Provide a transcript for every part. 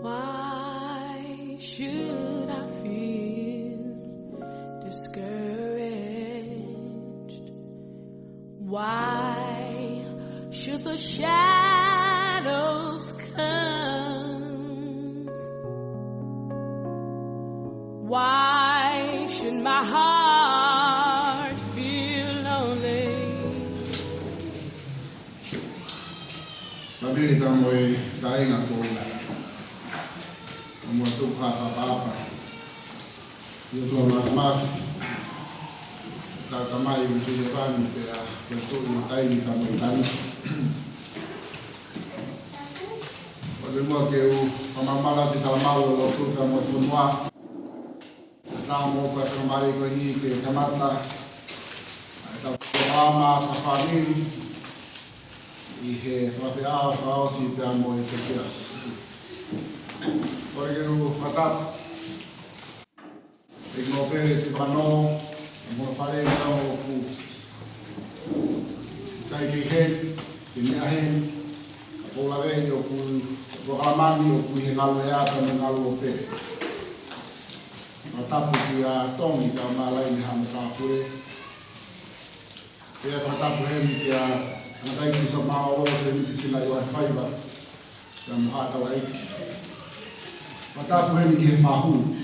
Why should I feel discouraged? Why should the shadows come? Why should my heart feel lonely? Mabili tamoi kainga kola. Mo tu papa. Yesu mas. Kamai msijapani pia kwetu kaini tamoi tani. Wazemwa keu pamamala titamau lo tu kamo funwa. Tamo kwa kamari ko ni ke kamata. Ta mama pa famili. Ihe fafea faosi tamo itekia. Porque o fatap ignopere ti pano mo fare no ku tai ke hen ni ahen o la veio ku programani o ku hinalo ya pa ngalo pe fatap ki a tomi ka mala ni ham ka pure e fatap hen ki a ngai ki so ma o se ni sila yo faiva ya mohata wa iki Fatap heni ki he whahu.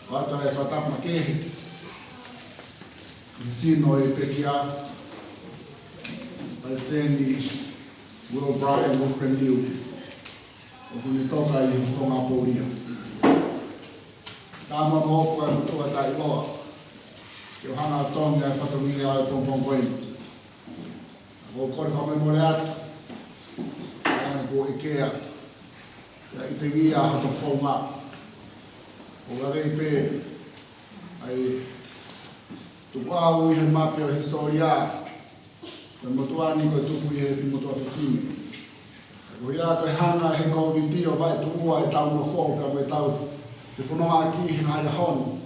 Wata e fatap makehe. Ki sino e pekia. Palestini Will Brian Wolfram Liu. O kuni toka i whonga pouria. Tāma mōkua mutua tai loa. Ki o hana tonga e whakaminga au pongpongkoini. O kore whamemore atu. Ana ko Ikea. Ya itengia hato fonga o la pe ai tu au i he mape o historia o motuani ko tu i he motu afini o ia ko hana he covid o vai tu ua e tau no fo ka me tau te fono aki hina ia hon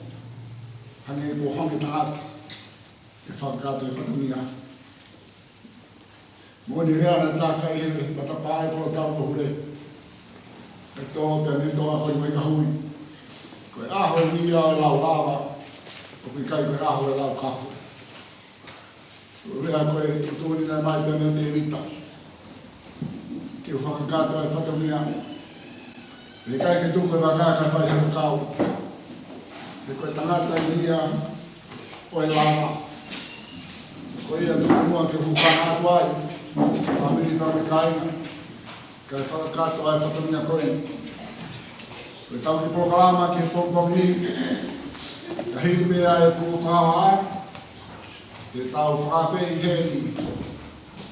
hane ko hongi taat te whakato e whakamia mo ni rea na taka i he matapai ko tau ko hure e tō te ne tō a hoi ka hui. Koe aho ni a lau lava, o kui kai koe aho e lau kafu. Rea koe tūni nei mai tēne te rita. Ki o whakakato e whakamia. E kai ke tūko e wakaka whai hako kau. E koe tangata i nia o e lava. Koe ia tūko mua ke hukana atu ai. Whamiri tau e kaina. Kai whakakato ai whakamia koe. Koe tau ki proklama ki he pongpong ni. Ka hiri pēa e pō whakawa. Ke tau whakawhi i heri.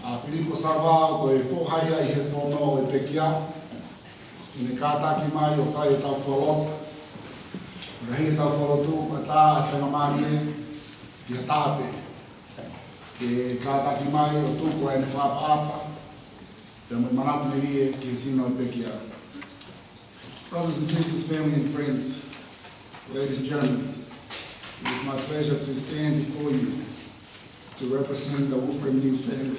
A Filipo Savao koe whohaia i he whono e pekia. I ne kātaki mai o whai e tau wholot. Ka hiri tau wholotu ma tā e whengamari e. Ki a tāpe. Ke kātaki mai o tūko e ne whapapa. Brothers and sisters, family and friends, ladies and gentlemen, it is my pleasure to stand before you to represent the Wolfram Liu family.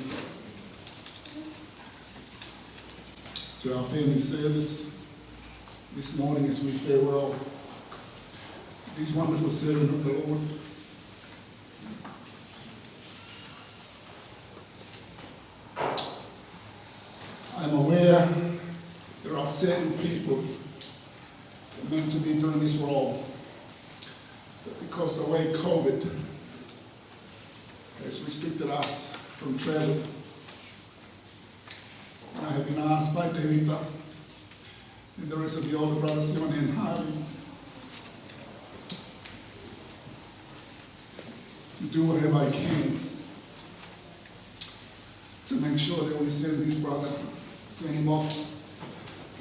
To our family service this morning as we farewell these wonderful servants of the Lord. I'm aware there are certain people meant to be doing this role, but because the way COVID has restricted us from travel, I have been asked by Devita and the rest of the older brothers, Simon and Harvey, to do whatever I can to make sure that we send this brother, send him off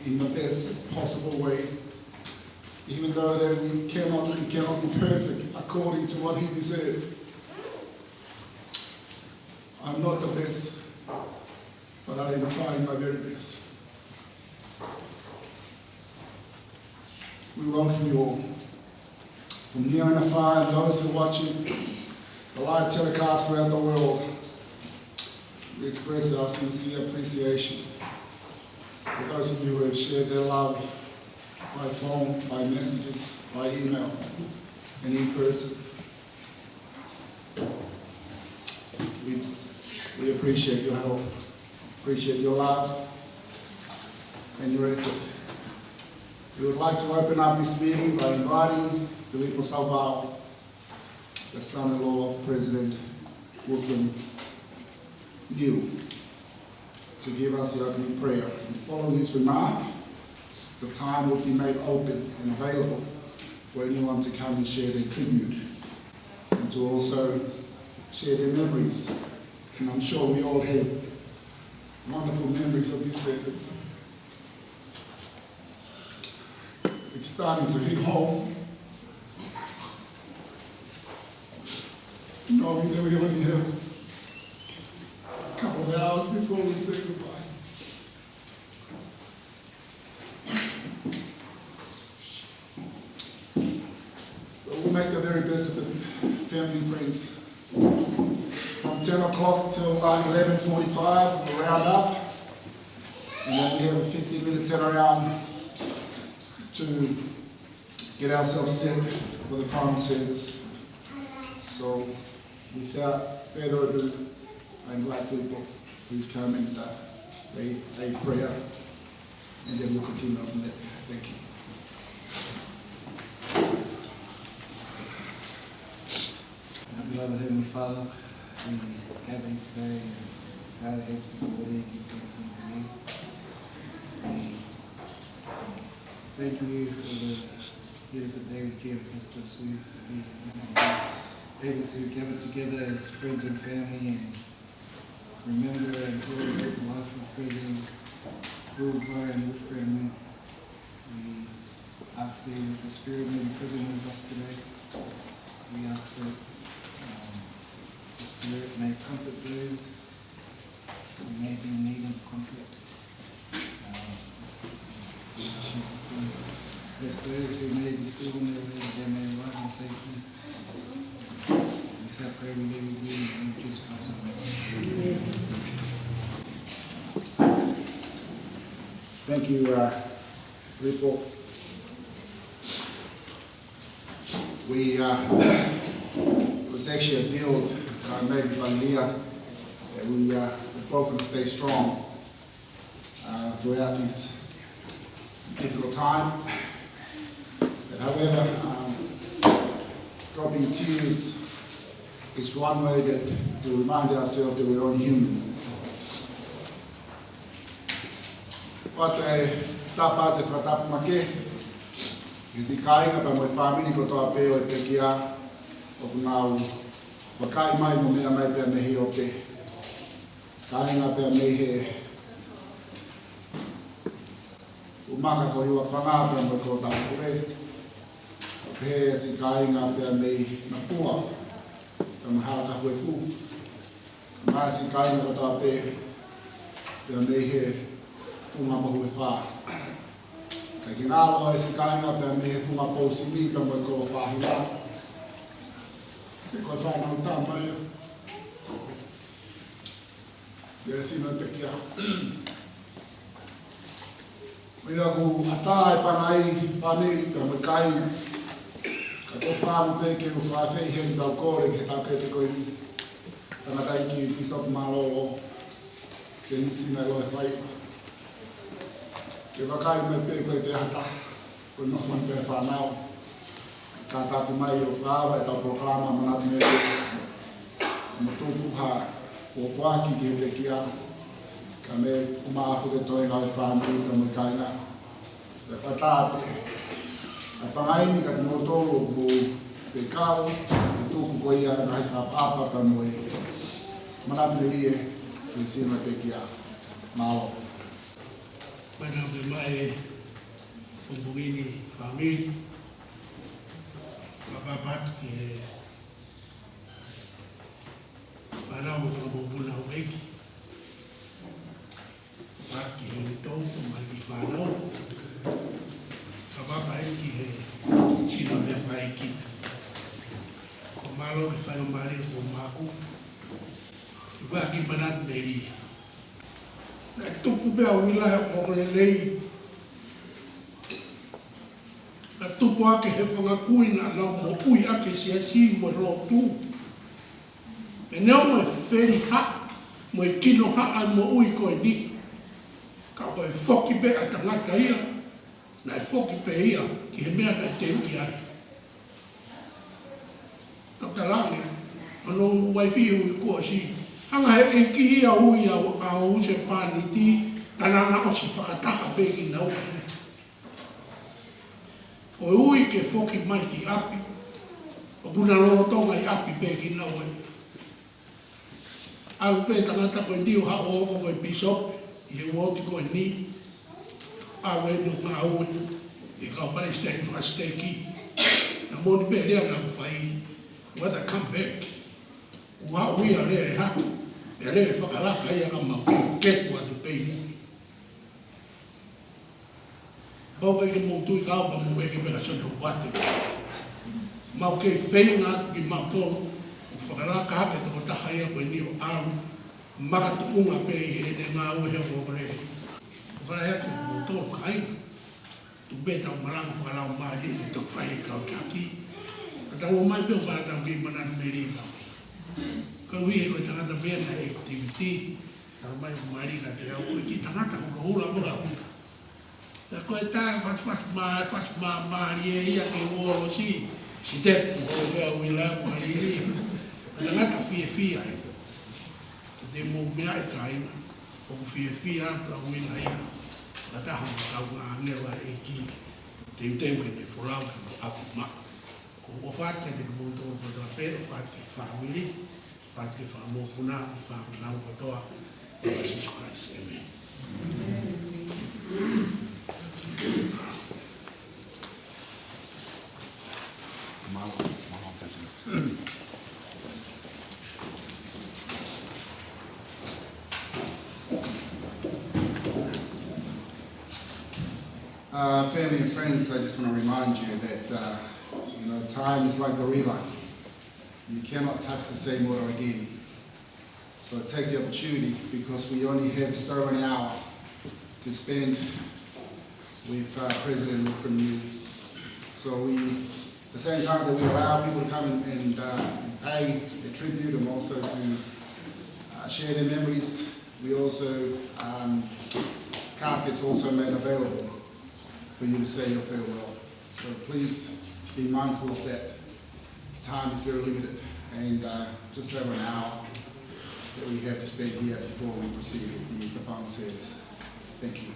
in the best possible way, even though that he cannot be perfect according to what he deserved. I'm not the best, but I am trying my very best. We welcome you all. From near and afar, and those who are watching the live telecast throughout the world, we express our sincere appreciation For those of you who have shared their love by phone, by messages, by email, and in person. We appreciate your help, appreciate your love and your effort. We would like to open up this meeting by inviting Filippo Salvao, the son-in-law of President Wolfgang Liu, to give us the opening prayer. And following his remark, the time will be made open and available for anyone to come and share their tribute and to also share their memories. And I'm sure we all have wonderful memories of this segment. It's starting to hit home, knowing that we only have a couple of hours before we say goodbye. But we'll make the very best of it, family and friends. From 10 o'clock till 11:45, we'll round up, and then we have a 15-minute turnaround to get ourselves set for the final service. So, without further ado, I invite people, please come and say a prayer, and then we'll continue from there. Thank you. Beloved Heavenly Father, we gather here today and bow our heads before thee and give thanks unto thee. We thank you for the beautiful day that you have blessed us with, that we may be able to gather together as friends and family and remember and celebrate the life of President Wilbur and Wolfgang. We ask thee that the Spirit may be present with us today. We ask that the Spirit may comfort those who may be in need of comfort. Bless those who may be still on their way, that they may arrive in safety. This I pray we live with you in Jesus Christ. Amen. Thank you, Filippo. It was actually a deal that I made with Leah that we're both going to stay strong throughout this difficult time. But however, dropping tears is one way that to remind ourselves that we're all human. But tapa te whatapu make, e si kāinga pa moe whāmini ko toa pēo e te kia o kunau. Wakai mai mo mea mai pēr nehi o te. Kāinga pēr nehi he umaka ko hiwa whangā pēr moe ko tāpure. O pē e si kāinga pēr nehi na pua. Ka mahara ka hue fu. Mai si kāinga ko toa pēr nehi he funga mohu e whā. Ka ki nālo e si kāinga pēr nehi he funga pōsi mi ka moe ko whāhira. Koe whanau tā mai. Ia sino te kia. Mea ku ata e panai whaneri ka me kāinga. Ka ko whāmu pēke u whāwhei hei tau kōre ke tau kei te koe ni. Tangata iki Bishop Malolo. Se nisi mai loe whai. Ke wakai me pēke te hata. Koe nofan pē whanau. Ka tātu mai o whāwa e tau proklama manatu me mo tūku ha o pāki ki te kia ka me umaafu ke toi ngai whāmiri ka mo kainga e patāte a pangaini ka te motoro mo whekau e tūku ko ia ngai whāpāpa ka mo e manatu me rie e sima te kia mālo. Mana me mai o mugini whāmiri Papat ki e whanau mo whakapopuna o eki. Papat ki he ni tōku mai ki whanau. Papapa eki he sino mea whaeki. Ko malo ki whanau mare o māku. I whaki manat me ri. Na tupu bea wila o le lei. Na tupu ake he whangakui na lau mo ui ake si mo lo tu. E neo mo e wheri ha, mo e kino ha ai mo ui koe ni. Ka o e whoki be a tangata ia, na e whoki pe ia ki he mea na te uki ai. Ka tarangi, ano waifi ui kua si, anga he e ki ia ui a use pāni ti, kanana o si whakataka peki na ui. O ui ke whoki mai ki api, o puna lorotonga i api peki na ui. Alu pe tangata koe ni o hao o koe bishop, i he woti koe ni, alu e no ngā ui, i kau pare stay for stay ki. Na moni pe rea na kufai, whether come back. Ua ui a rere hatu, e rere whakalaka ia ka mau ketu atu pei mui. Pau ke mo tui kau pa mo eke peka soto wate. Mau ke whainga atu ki mau tolu, whakalaka hake toko taha ia koe ni o aru, makatu unga pe i he ne ngā ue heo o rere. Wharai atu mo tolu kaina, tu beta o marang whakalau maari e toko whai kau taki. Ata o mai peo whara tau ki manatu meri kau. Ka ui e koe tangata mea na activity, karo mai o maari ka te au, ki tangata ko hula mora ui. Na koe tae fas maari e ia ke uoro si tepu o mea ui la maari e. Na ngata fia e. Te mo mea e kaina, o ku fia atu a ui la ia. Na taha mo kau ngā ngewa e ki, te uteu ke te wholau ke mo apu maa. O whātia te kumonto o kotoa pe, o whātia whaamiri, whātia whaamokuna, whaamunau kotoa, o Jesus Christ. Amen. Family and friends, I just want to remind you that time is like a river. You cannot touch the same water again. So take the opportunity, because we only have just over an hour to spend with President from you. So at the same time that we allow people to come and pay a tribute and also to share their memories, we also, caskets also made available for you to say your farewell. So please be mindful of that. Time is very limited, and just over an hour that we have to spend here before we proceed with the final service. Thank you.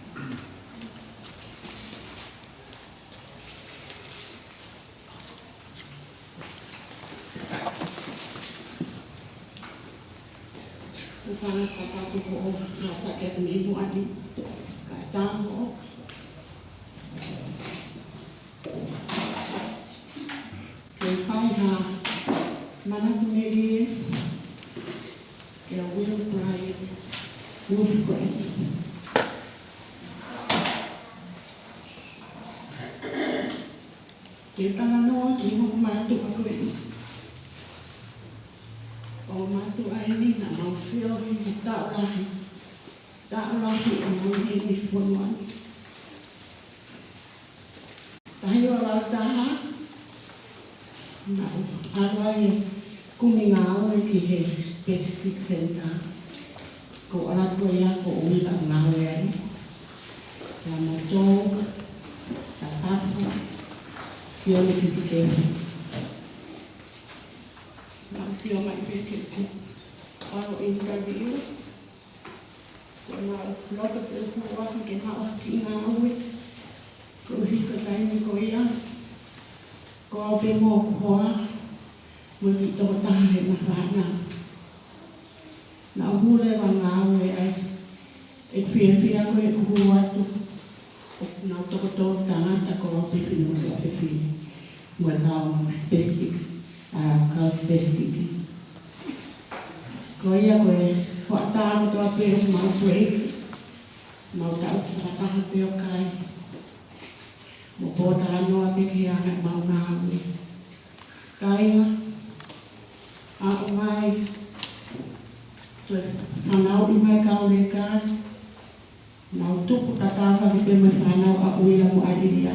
whakataha ki pe me whanau a uila mo ariria.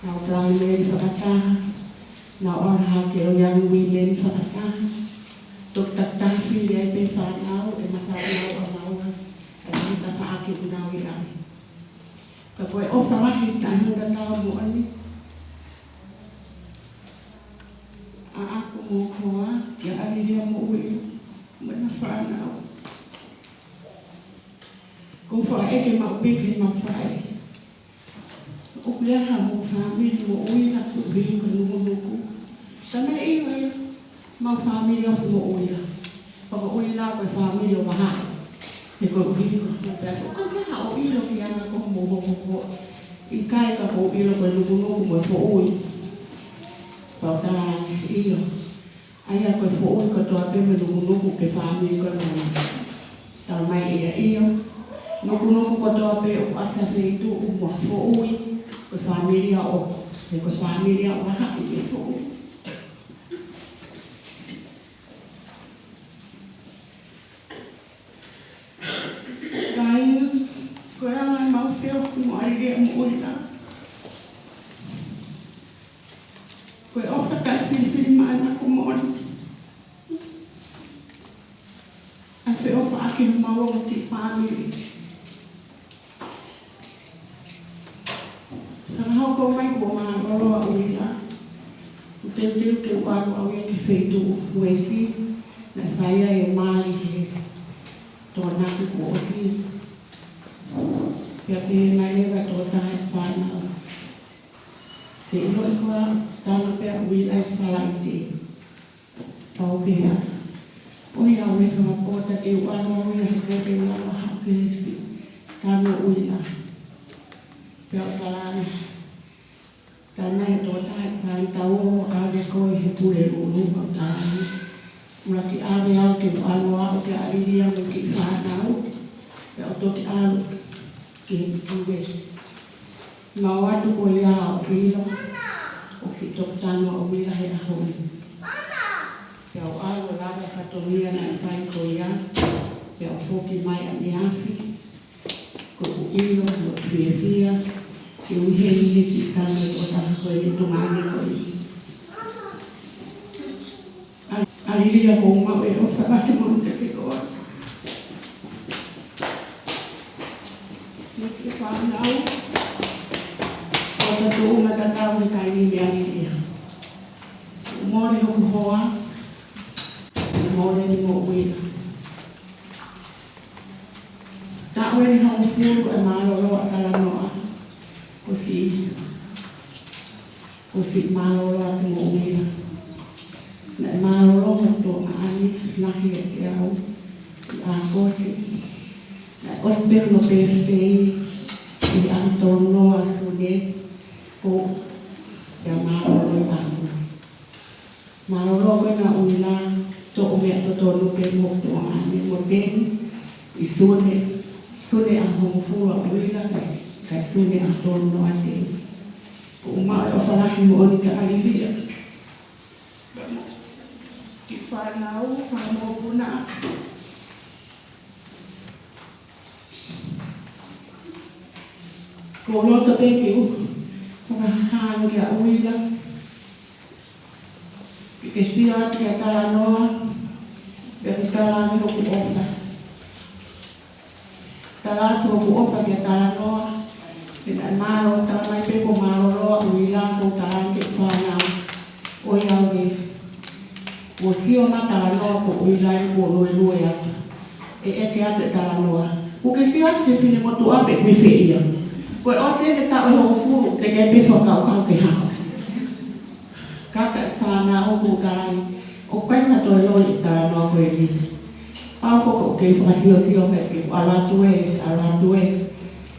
Nau tahi meri whakataha, nau araha ke o yang wilen whakataha. Tok taktahi le pe whanau e matanau a maua, e kita whaake unau i ai. Ka koe o whangahi tahanga tau mo ani. A ako mo koa, kia ariria mo ui, mana whanau. Ko whaeke mau peke mau whae. O kuleha mo whamiri mo ui na ku ringa numunuku. Tana iwe, mau whamiri aku mo ui na. Paka ui la koe whamiri o maha. E koe ringa mo pēr. O kakeha o ilo ki ana ko mo mo. I kai ka ko ilo koe numunuku mo fo ui. Pau tā ilo. Aia koe fo ui ka toa peme numunuku ke whamiri koe mo. Tā mai ia iyo. Nuku kotoa pe o asa feitu o mua fo ui, ko familia o, e ko familia o maha i te fo ui. Kaina, ko e angai mau feo ki mo arirea mo ui la. Ko e oka kai whiriwhiri maana ko mo ani. A feo pa ake mau o ki familia. Hau ko mai ko ma rolo a uila. O te teo ke uaru au ia ke wheitu uesi. Na whaia e maari he tōna ki ko osi. Pia te mai lewa tō tae whanau. Te ino i koa tāna pia uila e whala i te. Pau pia. Oi au e whakapota te uaru au ia he koe ulawa hau ke hesi. Tāna uila. Pia o talana. Tāna e tō tae whai tau o āre koe he pure rūru au tāna. Ura ki āre au ke whanua o ke ariria mo ki whanau. Pia o tō ki aru ki wesi. Mau atu ko ia o rilo. O si tō tāna o wira he ahoi. Pia o aru lawe katoria na i whai ko ia. Pia o fōki mai a niafi. Ko u ilo mo tuewhia. Ke uhehi hesi tāna o tāna koe ni tungane koe. Aliria ko umau e o whakake mo te te koa. Mo te whanau. O tato unga tatau ni kai ni me aliria. Umore hoku hoa. Umore ni mo uina. Ta oe ni hau furu e maaroro a kalanoa. Ko si maroro atu mo uina. Na maroro mo tō maani nahi e te au. A kosi. Na osbel no pēwhei. I antono a sune. Ko ia maroro i tākosi. Maroro koe na uina. Tō o mea tō tōnu ke mo tō maani. Mo tēni. I sune. Sune a hongfura uina kai sune a tono a te. Ko umau e o whalahi mo oni ka aliria. Ki whanau, whanau puna. Ko nota pe ke u. Whakahangi a uila. Ke sia atu kia tānoa. Pea ki tāne hoku opa. Tātu hoku opa kia tānoa. Pena maro tā mai pe ko maro roa uila ko tāne ke whanau. Oi au e. O sio na tānoa ko uila e ko noe noe atu. E te atu e tānoa. Ko ke sio atu ke whine motu ape me whia. Ko e o se te tau e ho furu te ke pe whakau ke hao. Kata e whanau ko tāne. O kai katoe loi e tānoa ko e lite. Pau ko ke whakasio me ke ala tue.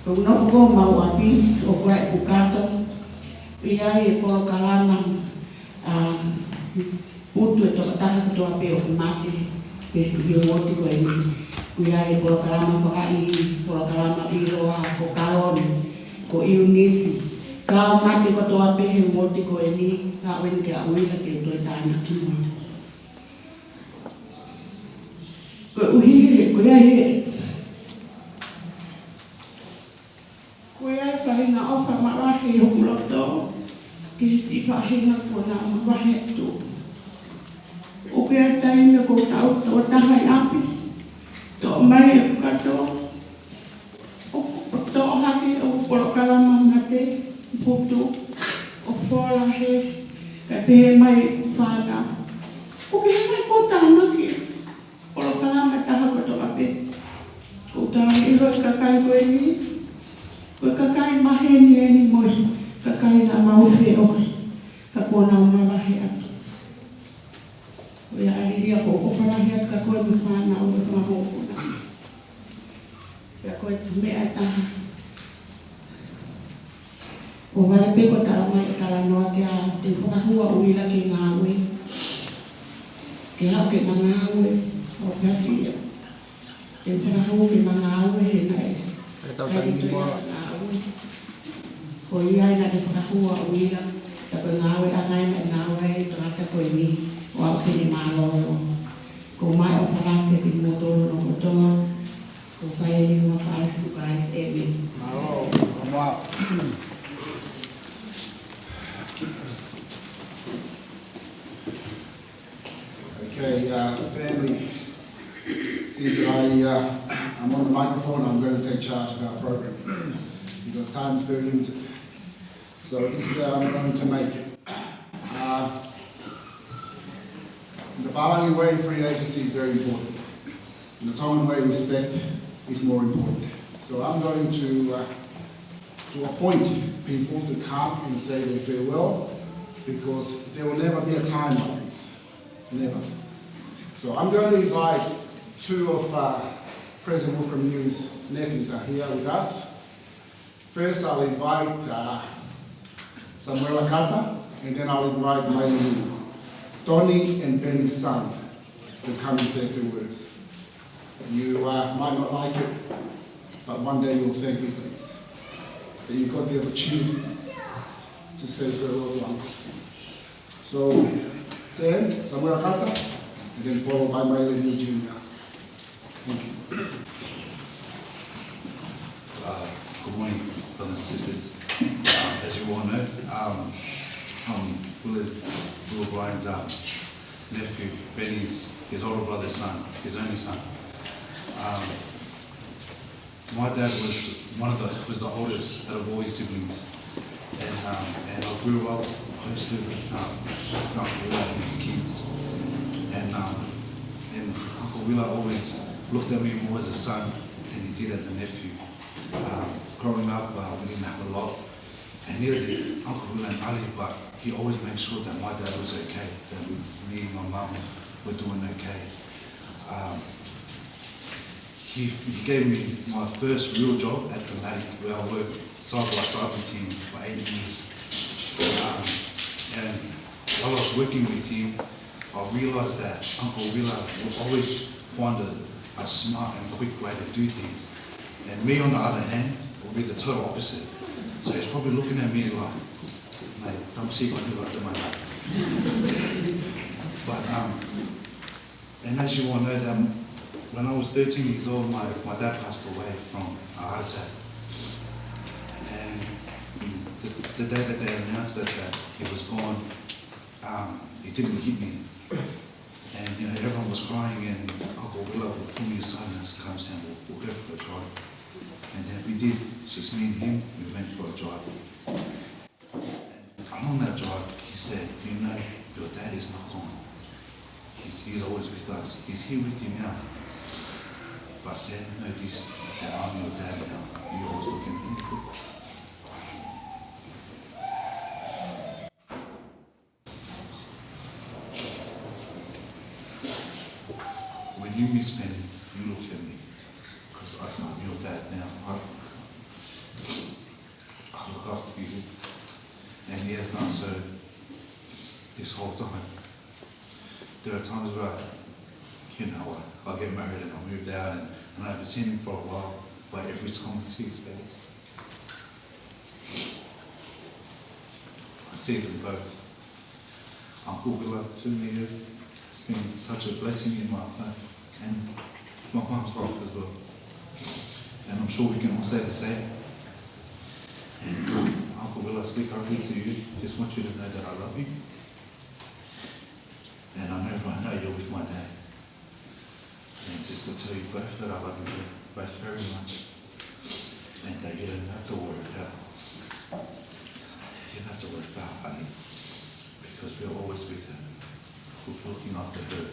Ko no ko mau api o koe ukato. Ia e ko kalama utu e toka taha kutoa pe o kumate. Pesi ki o oti ko e ni. Ia e ko kalama whakai, ko kalama iroa, ko kaloni, ko iunisi. Ka o mate kutoa pe he o oti ko e ni. Ka o ke a uila ke utoi tāna kiwa. Ko uhire, ko ia he ai whahinga ofa marahi o kuloto. Ki si whahinga ko na marahi tu. O ke atai me ko tau to tahai api. To mai e kato. O to haki o kolokalama mate. Putu. O whola he. Ka te mai whana. O ke hai ko tāna ki. Kolokalama taha koto api. Ko tāna iro kakai koe ni. Koe kakai mahe ni e ni moi. Kakai na mauwhi oe. Ka kona o marahi atu. Koe ariria ko o parahi atu ka koe mi whana o e mamokuna. Ka koe tu mea taha. O wale pe ko tala mai e tala noa ke a te whakahua o ila ke ngā ue. Ke hao ke mga ue o pēria. Te whakahua ke mga ue he nei. Kai tu e ngā ue. Ko iai na te whakahua o ila. Ta koe ngā ue angai mai ngā ue e tangata koe ni. O au ke ni māloro. Ko mai o parake ki motoro no motoa. Ko whae ni mua whaes tu guys e mi. Malo, wow. Okay, family, since I'm on the microphone, I'm going to take charge of our program because time is very limited. So this is how I'm going to make it. The Balangi Way Free Agency is very important. And the Tongan Way Respect is more important. So I'm going to appoint people to come and say their farewell because there will never be a time like this. Never. So I'm going to invite two of President Wolfram New's nephews are here with us. First I'll invite Samuela Kata, and then I'll invite Maylene, Tony and Benny's son, to come and say a few words. You might not like it, but one day you'll thank me for this. That you got the opportunity to say farewell to Uncle. So, Sam, Samuela Kata, and then followed by Maylene Jr. Thank you. Good morning, brothers and sisters. As you all know, I'm Will Bryan's nephew, Benny's, his older brother's son, his only son. My dad was the oldest out of all his siblings, and I grew up closely with Uncle Willa and his kids. And Uncle Willa always looked at me more as a son than he did as a nephew. Growing up, we didn't have a lot, and neither did Uncle Willa and Ali, but he always made sure that my dad was okay, that me and my mum were doing okay. He gave me my first real job at the Matic, where I worked side by side with him for 8 years. And while I was working with him, I realised that Uncle Willa would always find a smart and quick way to do things. And me, on the other hand, would be the total opposite. So he's probably looking at me like, mate, don't see what I do like that, mate. But, and as you all know, that when I was 13 years old, my dad passed away from a heart attack. And the day that they announced that he was gone, it didn't hit me. And everyone was crying, and Uncle Willa would pull me aside and said, "Come, Sam, we'll go for a drive." And then we did, just me and him, we went for a drive. And along that drive, he said, your dad is not gone. He's always with us. He's here with you now. But Sam, know this, that I'm your dad now. You always look at me. When you miss Penny, you look at me, because I'm your dad now. I look after you, and he has done so this whole time. There are times where, I get married and I moved out, and I haven't seen him for a while, but every time I see his face, I see them both. Uncle Willa, 2 years, it's been such a blessing in my life, and my mom's life as well. And I'm sure we can all say the same. Will I speak over to you? Just want you to know that I love you. And I know right now you're with my dad. And just to tell you both that I love you both very much. And that you don't have to worry about. You don't have to worry about honey. Because we're always with her. We're looking after her.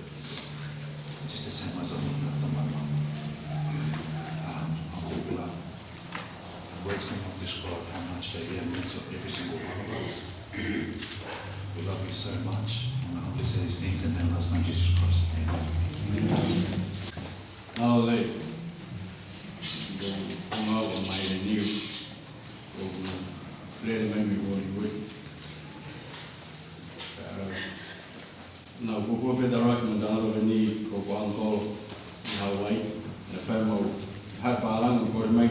Just the same as I'm looking after my mum. Uncle Will, words cannot describe how much that you have meant to every single one of us. We love you so much. And I humbly say these things in the last name of Jesus Christ. Amen. Nāle, ko ngāwa mai e niu, ko rere mai me wori woi. Nā koko whetaraki mo tāna e ni ko Angkor i Hawaii, na whai mau hai pāranga kore mai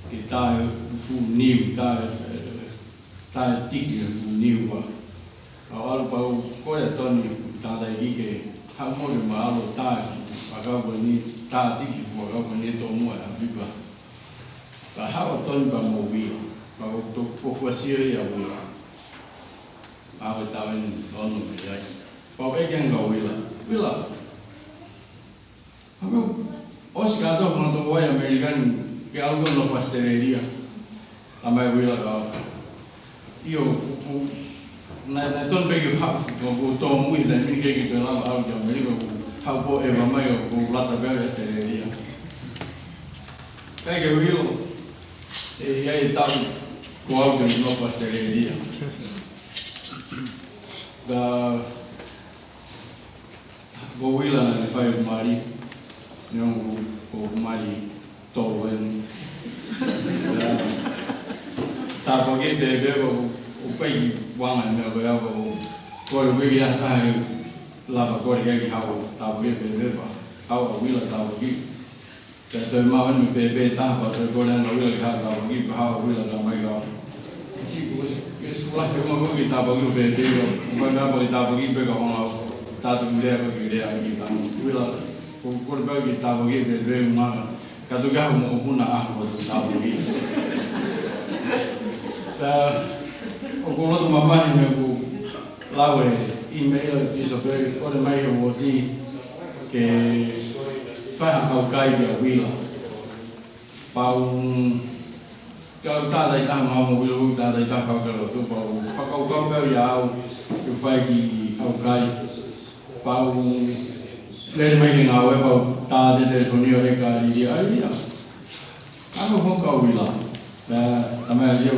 ki tāe fu niu, tāe tiki e fu niu wa. Au alu pau koe toni tāna i ike hau mori ma alo tāe, akau koe ni tā tiki fua kau ka ne tō mua a vipa. Ka hawa toni pa mō wia, ka o tō fofua siri a wia. Awe tāwe ni ono me iai. Pau e kenga wila. Wila. Hakau, osi ka tō whana tō wai Amerikani ke algo no pastereria. Tamai wila ka au. Io, nai tōn peki hafu ko tō mui tai whini keki tō lama au ki Amerika hau po e mamai o ko lata bea estereria. Kai ke wilo, e iai tau ko au ke nopa estereria. Ka ko wila na whai o mari, neon ko mari tōru enu. Tā pake te beba o pai wanga mea bea o kore wiki a tahe lava kore keki hau tāpake pepepa, hau a wila tāpake. Ka tau mau enu pepe tāpa, tau kore anu wila ki hau tāpake, ka hau a wila tā mai kau. Isi skulake uma koki tāpake o pepe, o pai mea pake tāpake peka honga tātu urea koki urea ki tāmu. Wila, kore pau ki tāpake pepe umanga, ka tu kahu mo puna ahu o tāpake. O ko loto mamahi me ko lawe email Isabel ore mai o ti ke whaha kau kai ki a wila. Pau kau tātai taha mamo wila hu tātai taha kau karo tu pau whakau kau pau i au ki whai ki au kai. Pau lere mai ki ngā we pau tā te telefonio e ka riri ai ria. Ako hoka o wila. Ta mea lia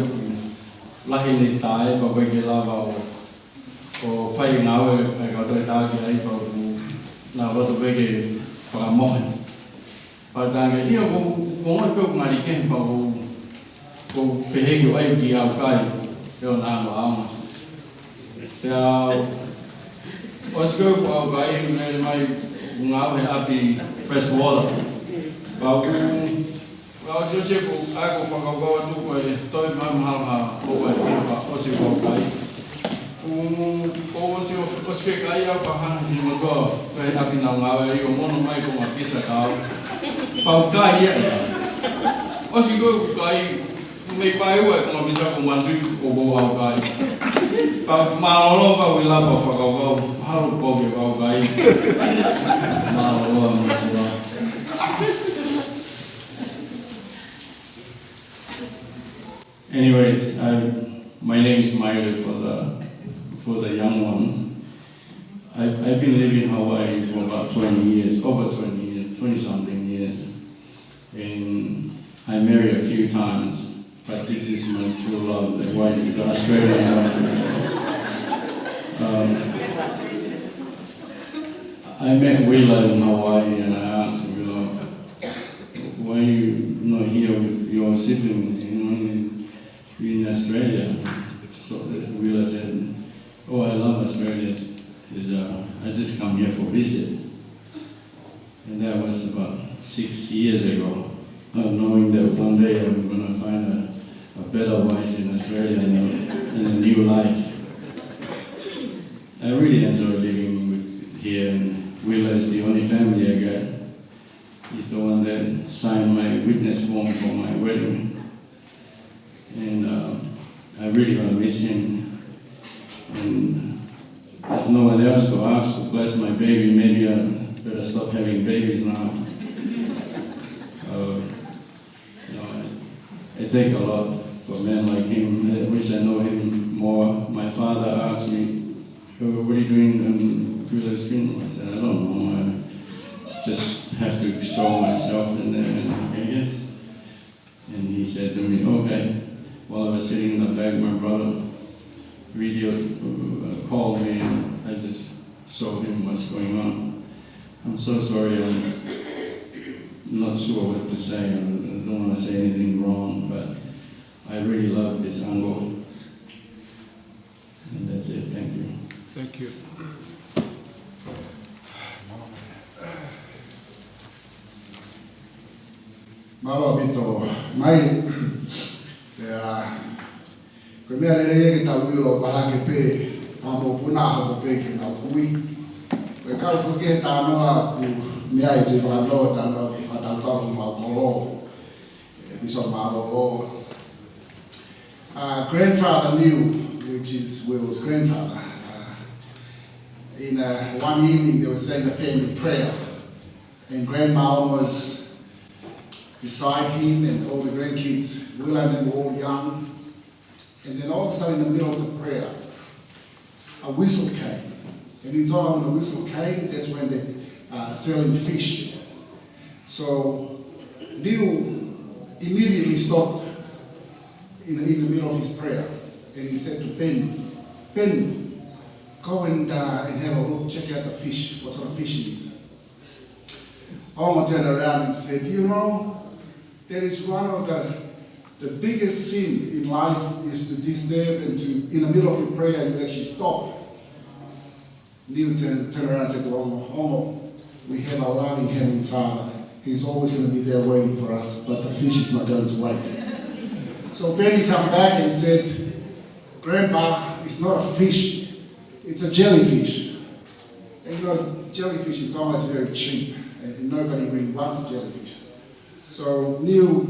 lahi ni tae pa koe ke lava o whai ngāwe e katoe tāki ai pa nā roto koe ke whakamohen. Pa tānge lia ko ngoi pēu ngāri kehi pa ko peheki o ai ki au kai e o nāma aunga. Pea osi koe ko au kai mele mai ngāwe api fresh water. Pa Kau se ko ai ko whakaukaua tuku e toi mai maha o ai whiapa o se kau kai. Ko osi whekai au ka hana whini matua koe api nau ngawe i o mono mai ko ma pisa kau. Pau kai ia. Osi koe kai mei pai ua ko ma pisa ko mandui o bo au kai. Pau maolo ka wila pa whakaukau haru poke au kai. Maolo a matua. Anyways, my name is Maile for the young ones. I've been living in Hawaii for about 20 years, over 20 years, 20 something years. And I married a few times, but this is my true love, the wife is an Australian. I met Willa in Hawaii and I asked Willa, why are you not here with your siblings, in Australia? So Willa said, oh, I love Australia. I just come here for visit. And that was about 6 years ago, not knowing that one day I'm going to find a better wife in Australia and a new life. I really enjoy living here, and Willa is the only family I got. He's the one that signed my witness form for my wedding. And I really gonna miss him. And there's no one else to ask to bless my baby. Maybe I better stop having babies now. You know, it takes a lot for a man like him. I wish I know him more. My father asked me, what are you doing on Wheeler's funeral? I said, I don't know. I just have to show myself in there, I guess. And he said to me, okay. While I was sitting in the back, my brother called me, and I just showed him what's going on. I'm so sorry, I'm not sure what to say. I don't want to say anything wrong, but I really love this uncle. And that's it, thank you. Thank you. Malo pito mai ko mea le ke tau ilo paha ke pe whamo puna hako pe ke nau hui ko kau fuke tānoa ku mea I tui whanoa tānoa ke whatataru mau kolo diso malo grandfather knew, which is Will's grandfather. In one evening they were saying the family prayer and grandma was beside him and all the grandkids, Will and them were all young. And then all of a sudden in the middle of the prayer, a whistle came. And in time when the whistle came, that's when they're selling fish. So Neil immediately stopped in the middle of his prayer. And he said to Benny, go and have a look, check out the fish, what sort of fish it is. Oma turned around and said, you know, that is one of the biggest sin in life is to disturb and to, in the middle of your prayer, you actually stop. Neil turned around and said to Oma, we have a loving Heavenly Father. He's always going to be there waiting for us, but the fish is not going to wait. So Benny came back and said, Grandpa, it's not a fish, it's a jellyfish. And you know, jellyfish is always very cheap, and nobody really wants jellyfish. So Neil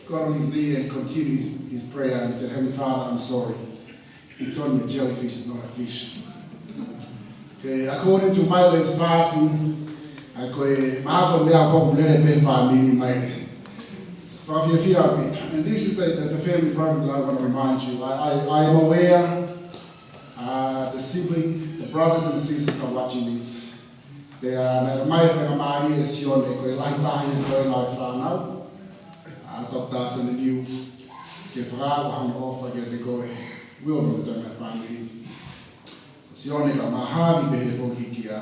got on his knee and continued his prayer and said, Heavenly Father, I'm sorry. It's only a jellyfish, it's not a fish. Okay, according to Milo's fasting, and this is the family problem that I want to remind you. I am aware the sibling, the brothers and the sisters are watching this. They are my family is your like now. Dr. Asen and you can vragen of get the go. Will not do my family. Sionica Mahavi behave Kikia.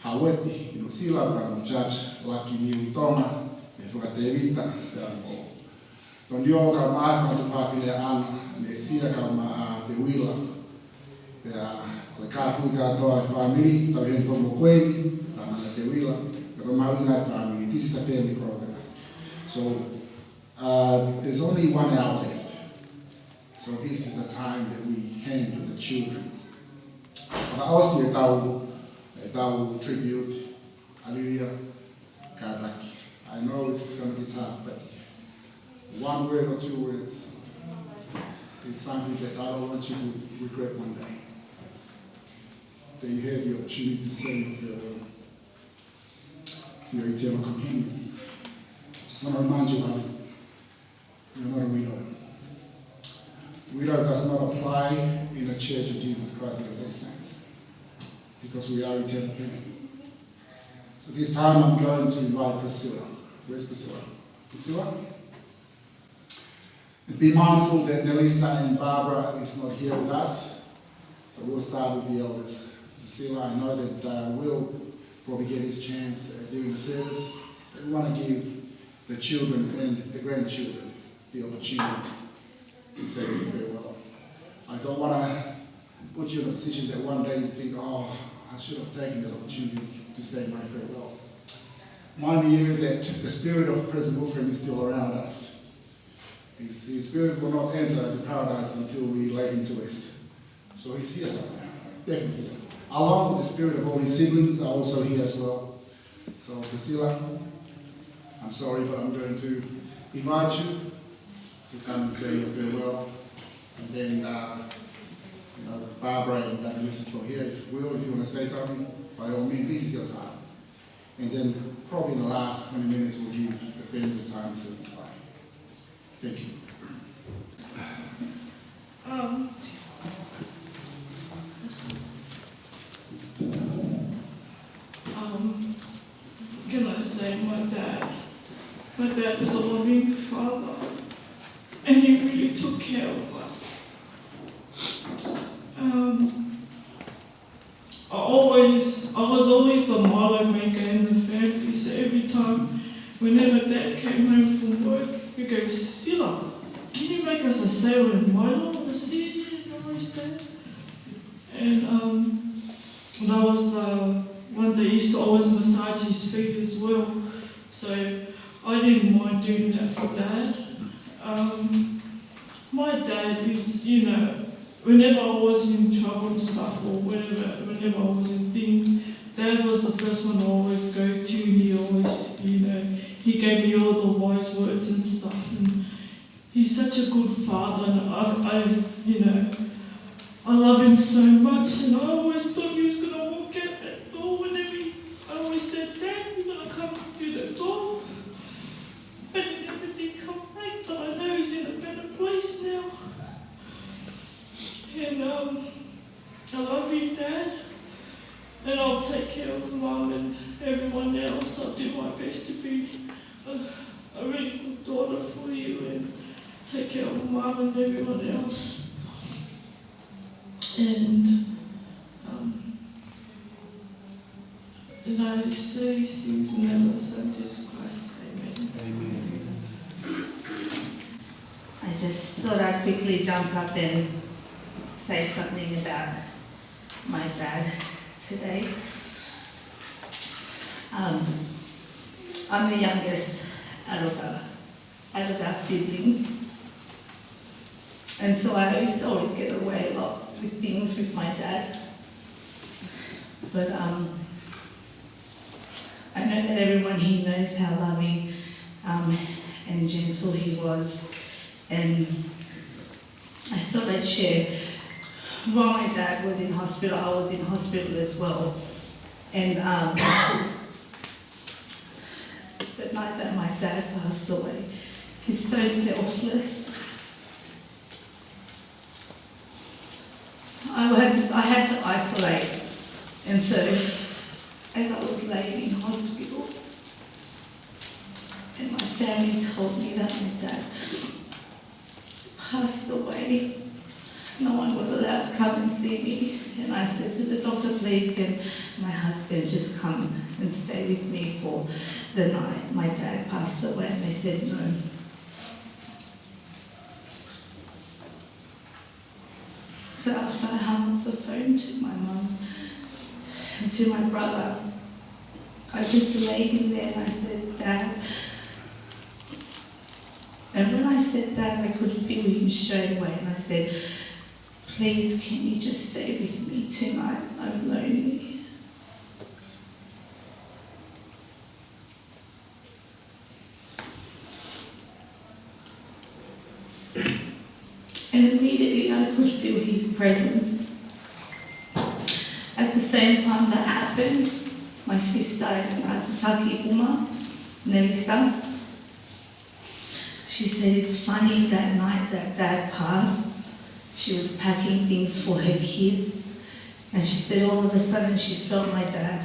Haweti, you see like judge Lucky New Toma, if you got the Vita, Don Yoga Mafa to Fafile Anna, and they see the wheeler. They are the Kapuka family, the him from Mokweni, the wheeler, the Romana family. This is a family program. So there's only 1 hour left. So this is the time that we hand to the children. For us, Tau tribute, Hallelujah, Kadak. I know it's going to be tough, but 1 word or 2 words is something that I don't want you to regret one day. That you had the opportunity to say your farewell to your eternal companion. Just want to remind you of you're not a widow. Widow does not apply in the Church of Jesus Christ of Latter-day Saints, because we are eternal family. So this time I'm going to invite Priscilla. Where's Priscilla? Priscilla? And be mindful that Nelisa and Barbara is not here with us. So we'll start with the elders. Priscilla, I know that Will probably get his chance during the service. But we want to give the children and the grandchildren the opportunity to say farewell. I don't want to put you in a position that one day you think, oh, I should have taken that opportunity to say my farewell. Mind you that the spirit of President Wolfram is still around us. His spirit will not enter the paradise until we lay him to rest. So he's here somewhere, definitely. Along with the spirit of all his siblings are also here as well. So Priscilla, I'm sorry, but I'm going to invite you to come and say your farewell. And then, Barbara and Melissa from here, if you want to say something, by all means, this is your time. And then probably in the last 20 minutes, we'll give the family time to say goodbye. Thank you. Can I say my dad was a loving father, and he really took care of us. I was always the Milo maker in the family, so every time, whenever Dad came home from work, he'd go, Sila, can you make us a sail in Milo? I said, yeah, no worries, Dad. And I was the one that used to always massage his feet as well, so I didn't mind doing that for Dad. My dad is, whenever I was in trouble and stuff, or whenever I was in things, Dad was the first one I always go to. He always, he gave me all the wise words and stuff. And he's such a good father, and I love him so much. And I always thought he was going to walk out that door whenever I always said, Dad, you're going to come through that door. But he never did come back, but I know he's in a better place now. And I love you, Dad, and I'll take care of Mum and everyone else. I'll do my best to be a really good daughter for you and take care of Mum and everyone else. And I say these things in the name of Jesus Christ. Amen. Amen. I just thought I'd quickly jump up and say something about my dad today. I'm the youngest out of our siblings, and so I used to always get away a lot with things with my dad. But I know that everyone here knows how loving and gentle he was, and I thought I'd share. While my dad was in hospital, I was in hospital as well. And the night that my dad passed away, he's so selfless. I had to isolate. And so, as I was laying in hospital, and my family told me that my dad passed away, no one was allowed to come and see me. And I said to the doctor, please can my husband just come and stay with me for the night my dad passed away? And they said no. So after I hung up the phone to my mum and to my brother, I just laid in there and I said, Dad. And when I said that, I could feel him straight away, and I said, please, can you just stay with me tonight? I'm lonely. And immediately I could feel his presence. At the same time that happened, my sister and Atataki Uma, Nelisa, she said it's funny that night that Dad passed, she was packing things for her kids, and she said all of a sudden she felt my dad.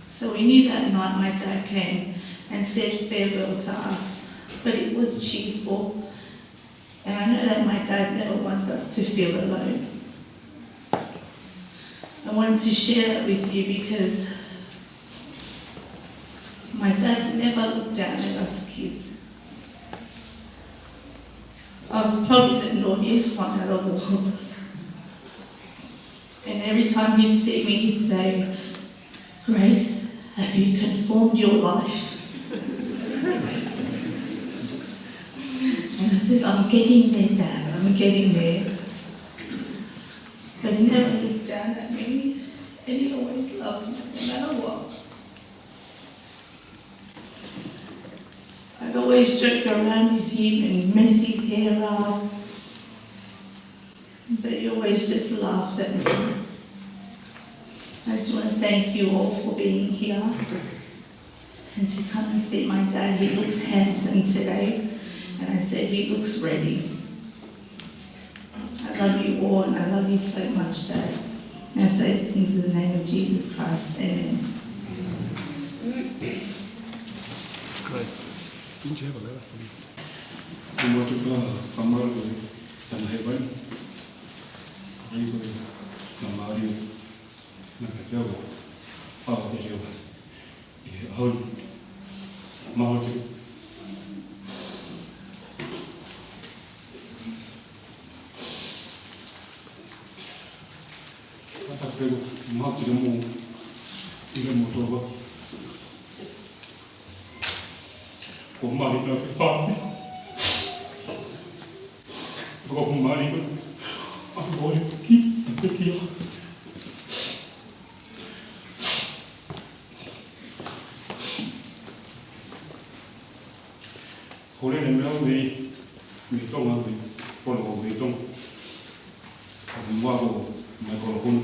So we knew that night my dad came and said farewell to us, but it was cheerful. And I know that my dad never wants us to feel alone. I wanted to share that with you because my dad never looked down at us kids. I was probably the naughtiest one out of all of us. And every time he'd see me, he'd say, Grace, have you conformed your life? And I said, I'm getting there, Dad, I'm getting there. But he never looked down at me, and he always loved me, no matter what. I've always joke around with him and mess his hair up. But he always just laughed at me. I just want to thank you all for being here and to come and see my dad. He looks handsome today, and I said he looks ready. I love you all, and I love you so much, Dad. And I say these things in the name of Jesus Christ. Amen. Grace, didn't you have a letter for me? Como tu kamar ko tanhay ba? Ay ko kamari na kasaw. Ah, tayo. Hol. Mahal. Pero mahal tidak mau coba. Kembali ke farm. Kau kembali ke, aku boleh pergi. Kau ni memang berhitung apa? Kalau berhitung, aku mahu kalau pun,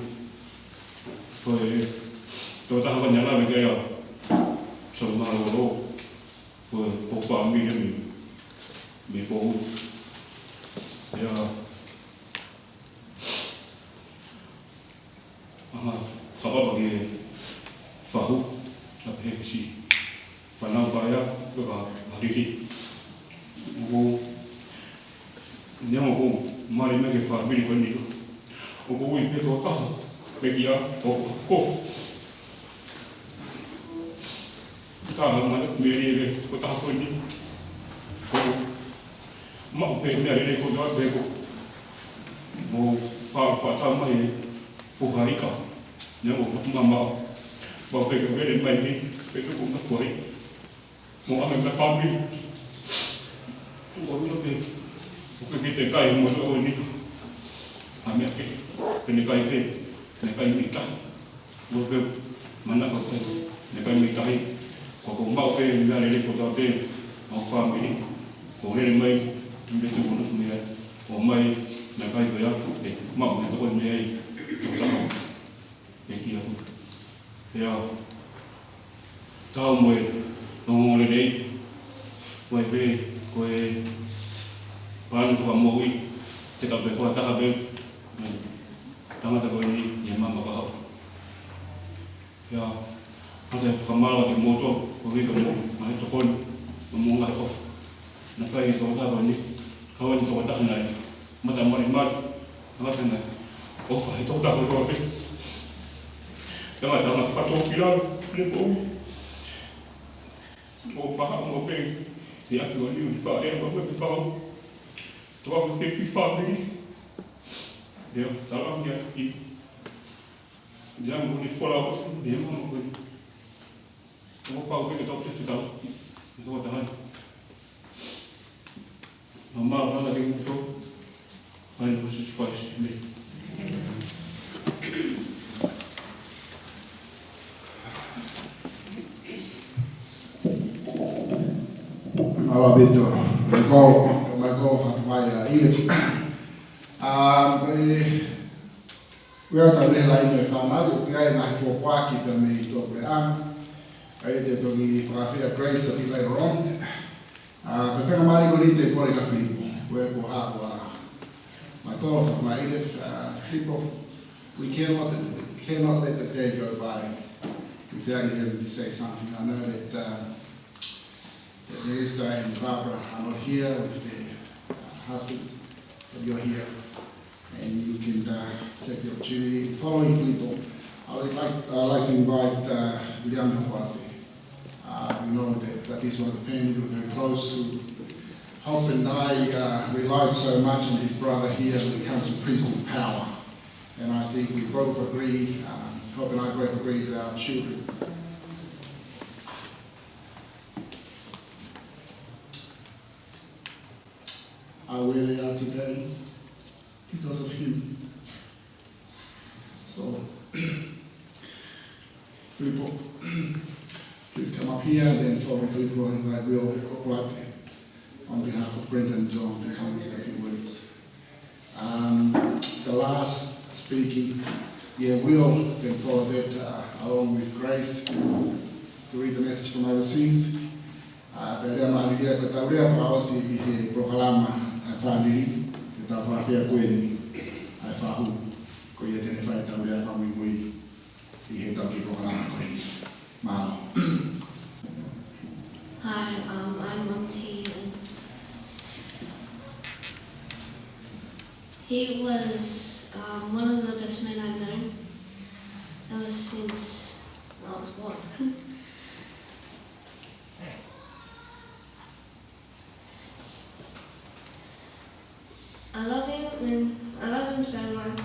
tôi ta không nhận ra về cái số mà lỗ của bộ phận bị phố thì các bạn cái pháo là cái gì phần nào phải cái cái gì cô nếu mà cô mà lấy mấy cái pháo bị phân đi cô có biết cái đó về kia cô kalau mana beri ko ta ko ni ko ma pe ni ari ko do be ko mo fa ta mai ko hari ka ne mo ma ba pe ko be mai ni pe ko na foi mo ame na fa mi ko no pe ko ke te kai mo do ni ame pe ni kai mi ta mo pe mana ko pe ni kai mi ta ko mau pe na le ko ta pe au fa mi ko le mai be tu ko ni ko mai na kai ko ya de mau na ko ni ai ko ta mo e ki aku ya tao mo no le dei ko be ko e pa ni fo mo wi te ta be fo ta be ta ma ta ko ni ya mama ba ya ada kamar di motor, kami kamu, mana tu pun mengunggah off. Nafai itu apa ni? Kawan itu tak hendak, macam marimat, tak hendak. Off itu tak boleh apa. Jangan jangan sepatu pilar, flip-flop. Oh faham apa? Dia tu ni faham dia apa faham. Tu apa pergi faham ni? Dia salam dia. Jangan boleh follow dia mau boleh. Kau kau pergi tak boleh sudah, itu tahan. Mama orang lagi itu, saya masih suka ini. Alla Bitto, Michael Fatmaya, Ilif. We are talking like the family, we are not for walking the maid of the arm. I did to be for Grace a bit later on. The family will need to go to Filippo, where we have my call from my Edith Filippo. We cannot let the day go by without you having to say something. I know that Melissa and Barbara are not here with their husbands, but you're here and you can take the opportunity. Following Filippo, I'd like to invite William Duarte. We know that he's one of the family who are very close, who Hope and I relied so much on his brother here when it comes to priestly power. And I think we both agree, Hope and I both agree that our children are where they are today because of him. So, Filippo, please come up here, then follow Filippo and invite Will Duarte. on behalf of Brenda and John to come and say a few words. The last speaking, Will then follow that along with Grace to read the message from overseas. Pele mahalia ko taurea whaosi I he prokalama ai whaniri, te tau whawhia koeni ai whahu, ko ia tene whai taurea whamui I he tau ki prokalama koeni. Mahalo. Hi, I'm Monty. He was one of the best men I've known ever since I was born. I love him and I love him so much.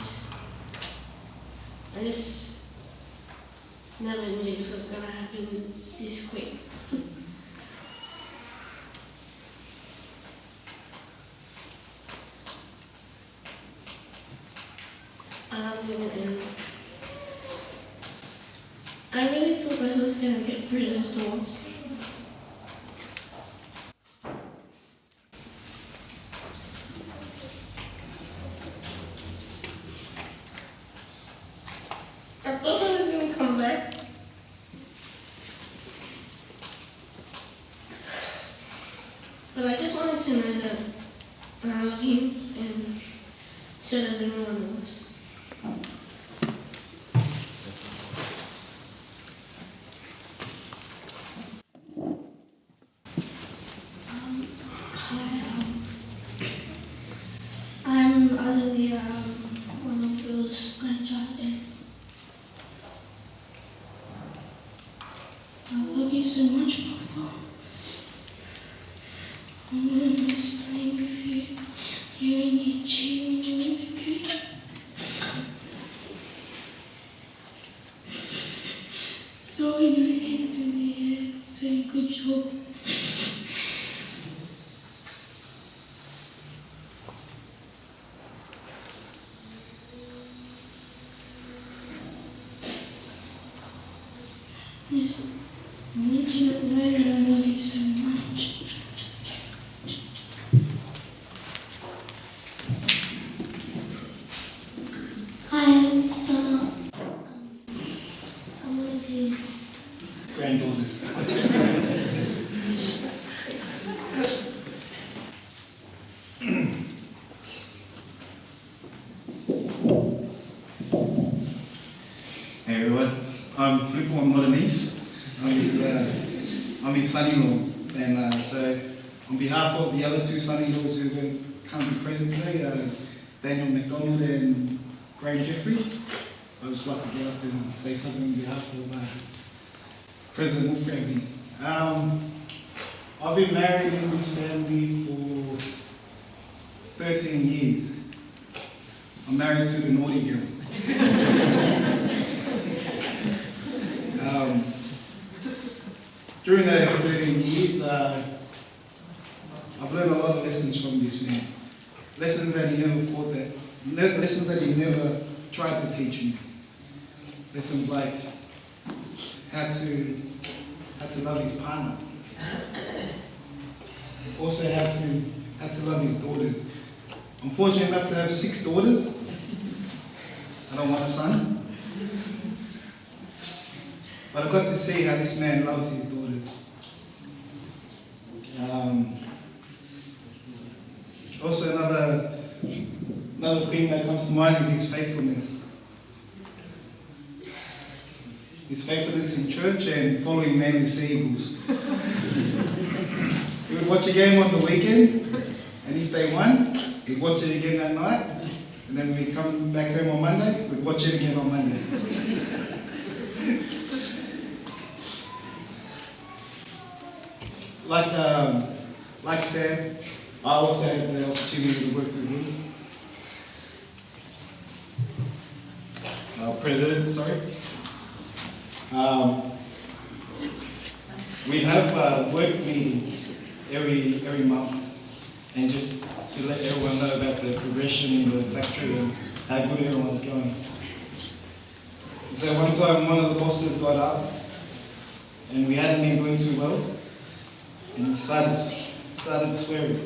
I just never knew this was going to happen this quick. I love him and I really thought that I was going to get through those doors. I thought I was going to come back. But I just wanted to know that I love him and so does everyone else. I'm Adelia, one of Will's grandchild, and I love you so much, Papa. I'm going to miss playing with you, hearing you cheering you in the game. Throwing your hands in the air, saying good job. Yes, I need you to know that I love you so much. I am Summer. I'm one of his granddaughters. Hey everyone, I'm Filippo, I'm not a niece. I'm his son-in-law, and so on behalf of the other two son-in-laws who can't be present today, Daniel McDonald and Graham Jeffries, I'd just like to get up and say something on behalf of President Wolfgang. I've been married in this family for 13 years. I'm married to the naughty girl. During those 13 years, I've learned a lot of lessons from this man. Lessons that he never thought that, lessons that he never tried to teach me. Lessons like how to love his partner. Also how to love his daughters. I'm fortunate enough to have 6 daughters. I don't want a son. But I got to see how this man loves his daughters. Also another thing that comes to mind is his faithfulness. His faithfulness in church and following Manly Sea Eagles. He would watch a game on the weekend, and if they won, he'd watch it again that night, and then when we come back home on Monday, we'd watch it again on Monday. Like Sam, I also had the opportunity to work with him. President, sorry. We'd have work meetings every month, and just to let everyone know about the progression in the factory and how good everyone's going. So one time one of the bosses got up, and we hadn't been doing too well, and he started started swearing.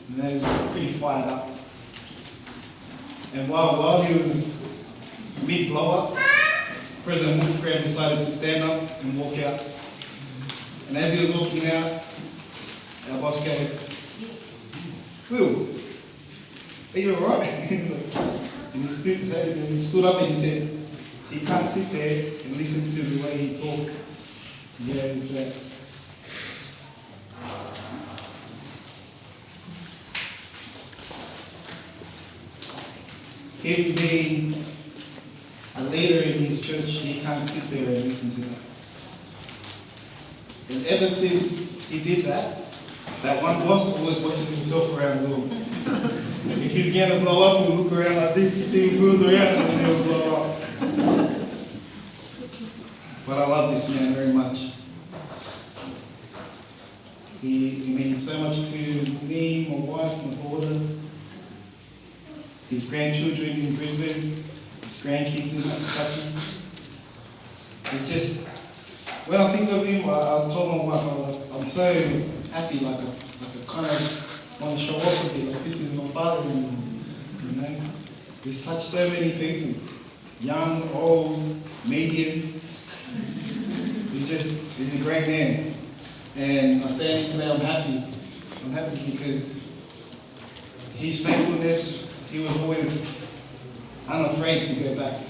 And then he was pretty fired up. And while he was mid-blow-up, President Wolfgram decided to stand up and walk out. And as he was walking out, our boss goes, "Will, are you alright?" And he stood up and he said, "He can't sit there and listen to the way he talks." He goes, him being a leader in his church, he can't sit there and listen to that. And ever since he did that, that one boss always watches himself around the room. If he's going to blow up, he'll look around like this, see if who's around, and then he'll blow up. But I love this man very much. He means so much to me, my wife, my daughters, his grandchildren in Brisbane, his grandkids in Matataki. It's just, when I think of him, I told my wife, I'm so happy, like I kind of want to show off a bit, like this is my father, you know. He's touched so many people, young, old, medium. He's a great man. And I stand here today, I'm happy. I'm happy because his faithfulness, he was always unafraid to go back.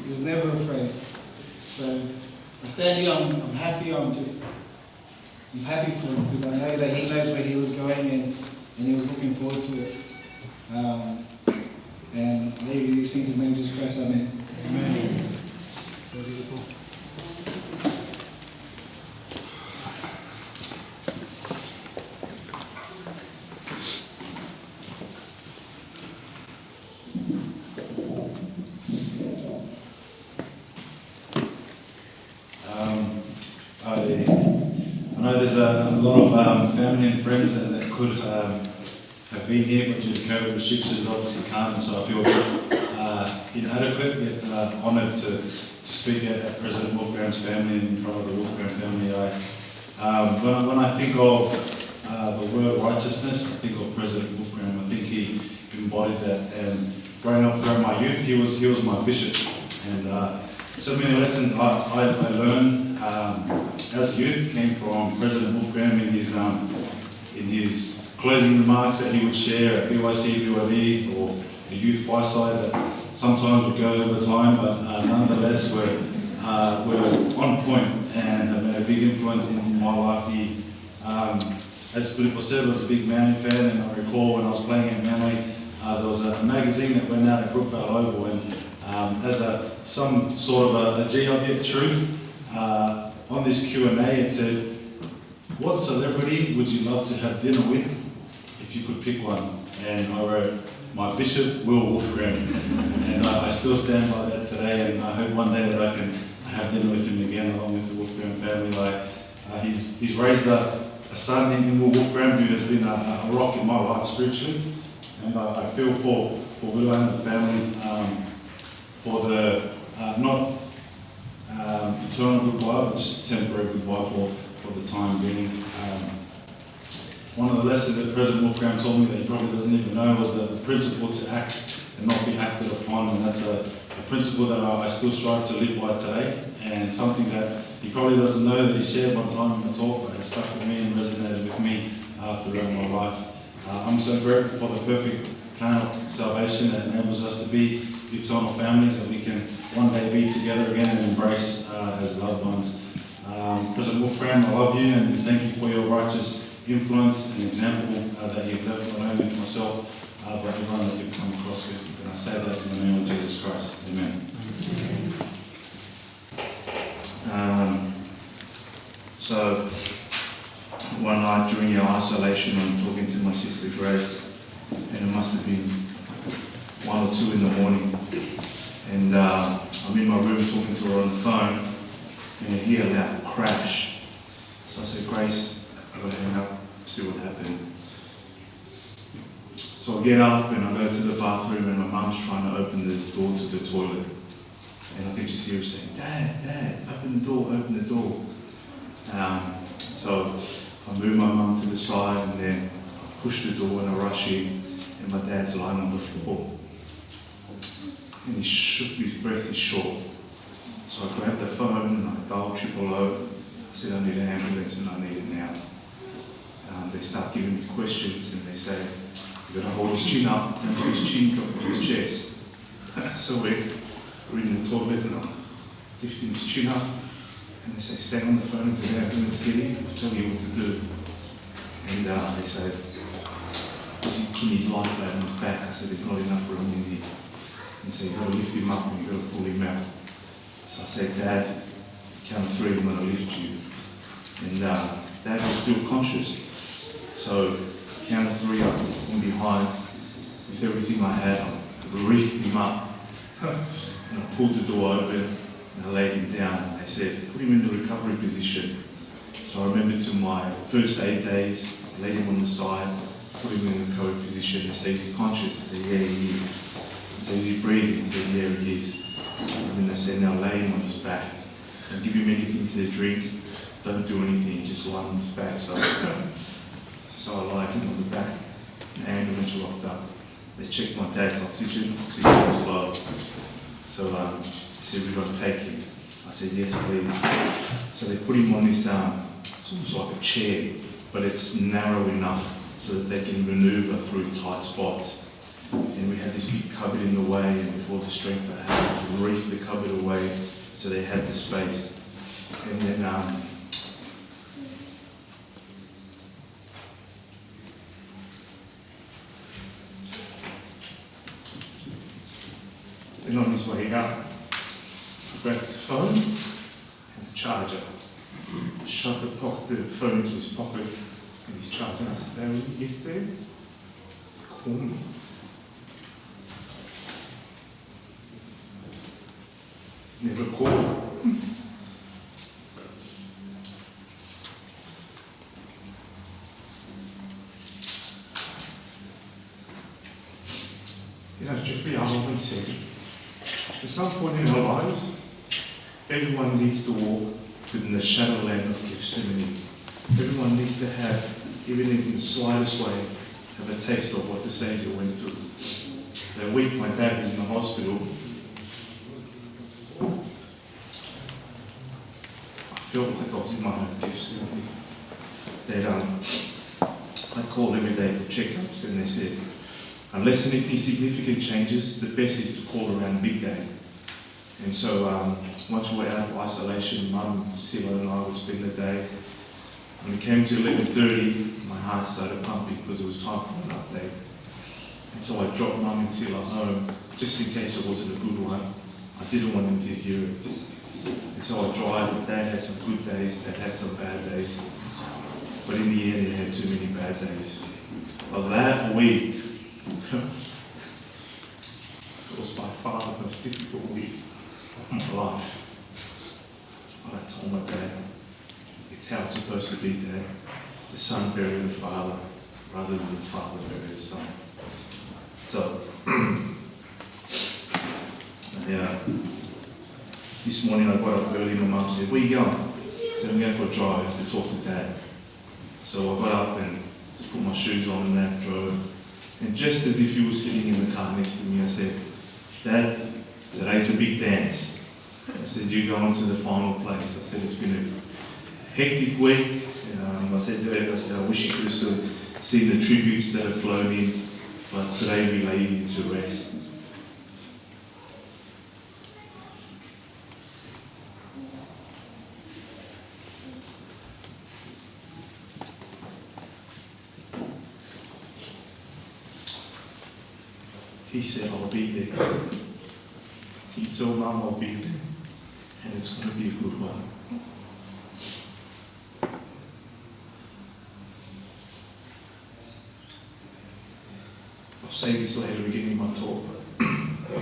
He was never afraid. So I stand here, I'm happy, I'm happy for him because I know that he knows where he was going and he was looking forward to it. And I leave these things in the name of Jesus Christ, amen. Amen. I know there's a lot of family and friends that could have been here, but due to COVID restrictions obviously can't, and so I feel inadequate yet honoured to speak at President Wolfgram's family and in front of the Wolfgram family. When I think of the word righteousness, I think of President Wolfgram. I think he embodied that, and growing up throughout my youth, he was my bishop, and so many lessons I learned as a youth came from President Wolfgram in his closing remarks that he would share at BYC, BYD, or the youth fireside that sometimes would go over time, but nonetheless were on point and have made a big influence in my life. He, as Filippo said, was a big Manly fan, and I recall when I was playing at Manly, there was a magazine that went out at Brookvale Oval, and as some sort of a GW truth, on this Q&A it said, "What celebrity would you love to have dinner with if you could pick one?" And I wrote, "My Bishop, Will Wolfgram." And I still stand by that today, and I hope one day that I can have dinner with him again along with the Wolfgram family. He's raised a son in Will Wolfgram who has been a rock in my life spiritually, and I feel for Will and the family for the not eternal goodbye, but just temporary goodbye for the time being. One of the lessons that President Wolfgram told me that he probably doesn't even know was the principle to act and not be acted upon, and that's a principle that I still strive to live by today, and something that he probably doesn't know that he shared one time in the talk, but has stuck with me and resonated with me throughout my life. I'm so grateful for the perfect plan of salvation that enables us to be eternal families, that we can one day be together again and embrace as loved ones. President Wolfgram, I love you and thank you for your righteous influence and example that you've left not only for myself, but everyone that you've come across with. And I say that in the name of Jesus Christ. Amen. So, one night during your isolation, I'm talking to my sister Grace, and it must have been 1 or 2 in the morning. And I'm in my room talking to her on the phone, and I hear a loud crash. So I said, "Grace, I've got to hang up, see what happened." So I get up and I go to the bathroom, and my mum's trying to open the door to the toilet. And I can just hear her saying, "Dad, Dad, open the door, open the door." So I moved my mum to the side and then I pushed the door and I rushed in and my dad's lying on the floor. And he shook, his breath is short. So I grabbed the phone and I dialed 000. I said, I need an ambulance and I need it now. They start giving me questions and they say, you've got to hold his chin up and put his chin drop on his chest. So we're in the toilet and I'm lifting his chin up and they say, stay on the phone until the ambulance get in, I'll tell you what to do. And they say, can you lie flat on his back? I said, there's not enough room in here. And so you've got to lift him up and you've got to pull him out. So I said, Dad, count of 3, I'm going to lift you. And Dad was still conscious. So count of 3, I was from behind with everything I had. I reefed him up and I pulled the door open and I laid him down. They said, put him in the recovery position. So I remember to my first 8 days, I laid him on the side, put him in the recovery position. They said, is he conscious? I said, yeah, he is. I said, is he breathing? I said, yeah, he is. And then they said, now lay him on his back. Don't give him anything to drink. Don't do anything, just lie on his back. So I lied him on the back. The ambulance rocked up. They checked my dad's oxygen. Oxygen was low. So they said, we've got to take him. I said, yes, please. So they put him on this, it's almost like a chair, but it's narrow enough so that they can maneuver through tight spots. And we had this big cupboard in the way, and before the strength I had to reef the cupboard away so they had the space. And then on his way out, I grabbed his phone and the charger, shoved the phone into his pocket and his charger. And I said, when you get there, call me. Never called. You know, Jeffrey Arnold said, at some point in our lives, everyone needs to walk within the shadowland of Gethsemane. Everyone needs to have, even in the slightest way, have a taste of what the Saviour went through. That week my dad was in the hospital. I felt like I was in my own Gethsemane. I called every day for checkups and they said, unless anything significant changes, the best is to call around big day. And so once we were out of isolation, Mum, Silo and I would spend the day. When it came to 11:30, my heart started pumping because it was time for an update. And so I dropped Mum and Silo home, just in case it wasn't a good one. I didn't want them to hear it. And so I drive. Dad had some good days, Dad had some bad days. But in the end, he had too many bad days. But that week, it was by far the most difficult week of my life. And I told my dad, it's how it's supposed to be, Dad. The son burying the father, rather than the father burying the son. So, yeah. This morning I got up early and my mum said, where are you going? I said, I'm going for a drive, I have to talk to Dad. So I got up and just put my shoes on and that drove. And just as if you were sitting in the car next to me, I said, Dad, today's a big dance. I said, you're going to the final place. I said, it's been a hectic week. I said to Ed, I wish you could have seen the tributes that have flown in, but today we lay you to rest. He said, I'll be there. He told Mum I'll be there, and it's going to be a good one. I'll say this later again in my talk, but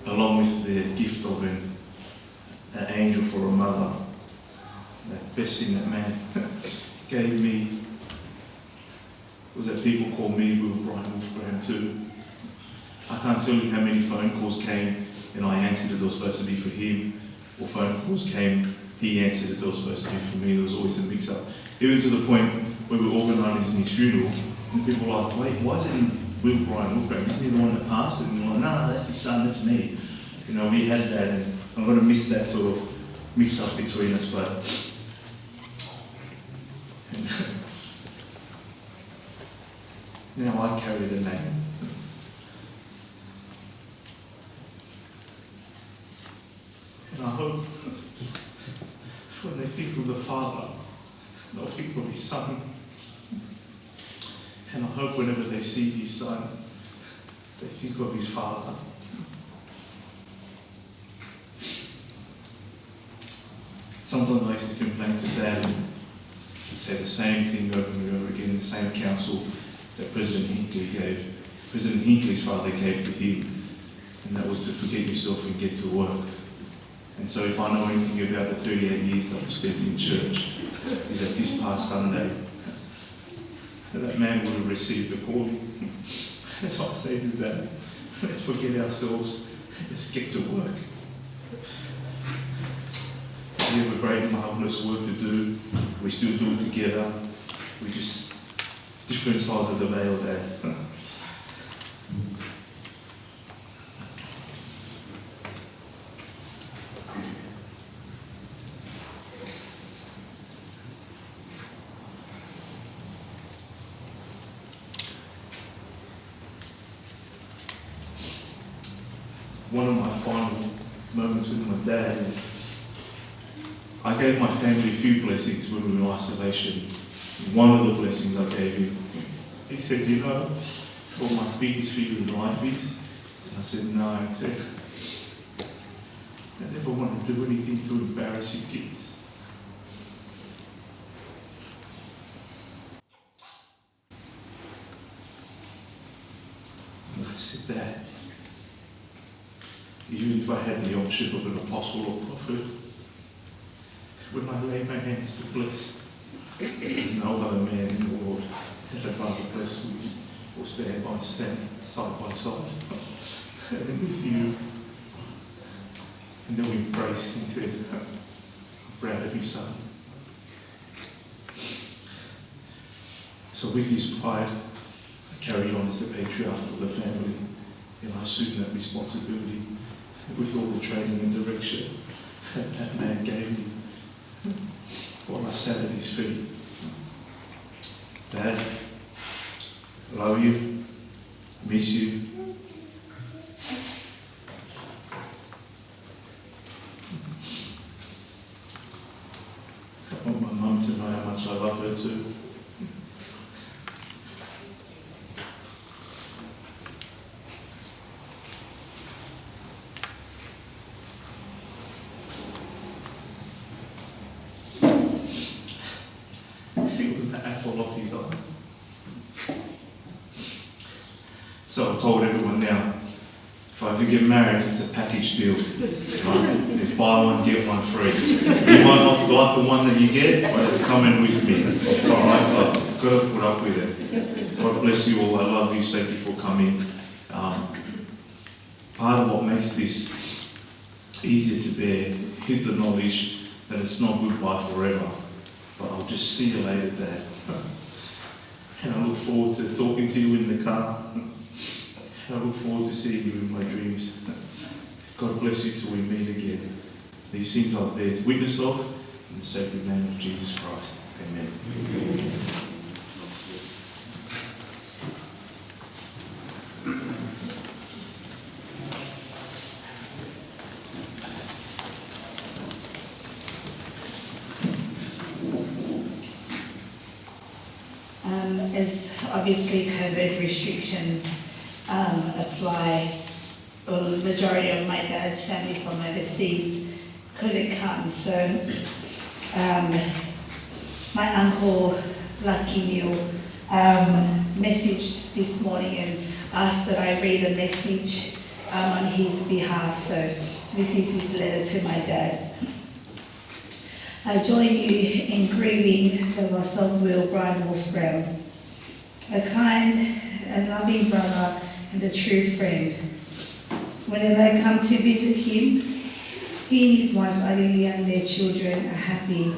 along with the gift of an angel for a mother, that best thing that man gave me was that people call me Will Brian Wolfgram too. I can't tell you how many phone calls came and I answered it, they were supposed to be for him, or phone calls came, he answered it, they were supposed to be for me. There was always a mix-up. Even to the point where we were organising his funeral, and people were like, wait, why is it in Will Brian Wolfgang? Isn't he the one that passed? And we're like, no, that's his son, that's me. You know, we had that, and I'm going to miss that sort of mix-up between us, but... now I carry the name. And I hope when they think of the Father, they'll think of his Son. And I hope whenever they see his Son, they think of his Father. Sometimes I used to complain to Dad and he'd say the same thing over and over again, the same counsel that President Hinckley gave. President Hinckley's father gave to him, and that was to forget yourself and get to work. And so if I know anything about the 38 years that I spent in church, is that this past Sunday, that man would have received a calling. That's what I say to Dad. Let's forget ourselves, let's get to work. We have a great and marvellous work to do. We still do it together. We just different sides of the veil there. One of my final moments with my dad is I gave my family a few blessings when we were in isolation. One of the blessings I gave him, he said, you know what my biggest fear in life is? And I said, no. He said, I never want to do anything to embarrass you kids. And I said, Dad, even if I had the option of an apostle or prophet, when I lay my hands to bless, there's no other man in the world that I'd rather bless with or stand side by side. And with you. And then we embraced and said, I'm proud of you, son. So with this pride, I carry on as the patriarch of the family, and I assume that responsibility with all the training and direction that man gave me while I sat at his feet. Dad, I love you, miss you. I want my mum to know how much I love her too. So I told everyone now, if I ever get married, it's a package deal. Right? It's buy one, get one free. You might not like the one that you get, but it's coming with me. Alright, so I've got to put up with it. God bless you all. I love you. Thank you for coming. Part of what makes this easier to bear is the knowledge that it's not goodbye forever, but I'll just see you later, Dad. And I look forward to talking to you in the car. I look forward to seeing you in my dreams. God bless you till we meet again. These things I bear witness of in the sacred name of Jesus Christ. Amen. As obviously COVID restrictions apply, well, the majority of my dad's family from overseas couldn't come, so my uncle Lucky Neil messaged this morning and asked that I read a message on his behalf, so this is his letter to my dad. I join you in grieving the loss of Will Brian Wolfgram, a kind and loving brother and a true friend. Whenever I come to visit him, he and his wife Adelia and their children are happy.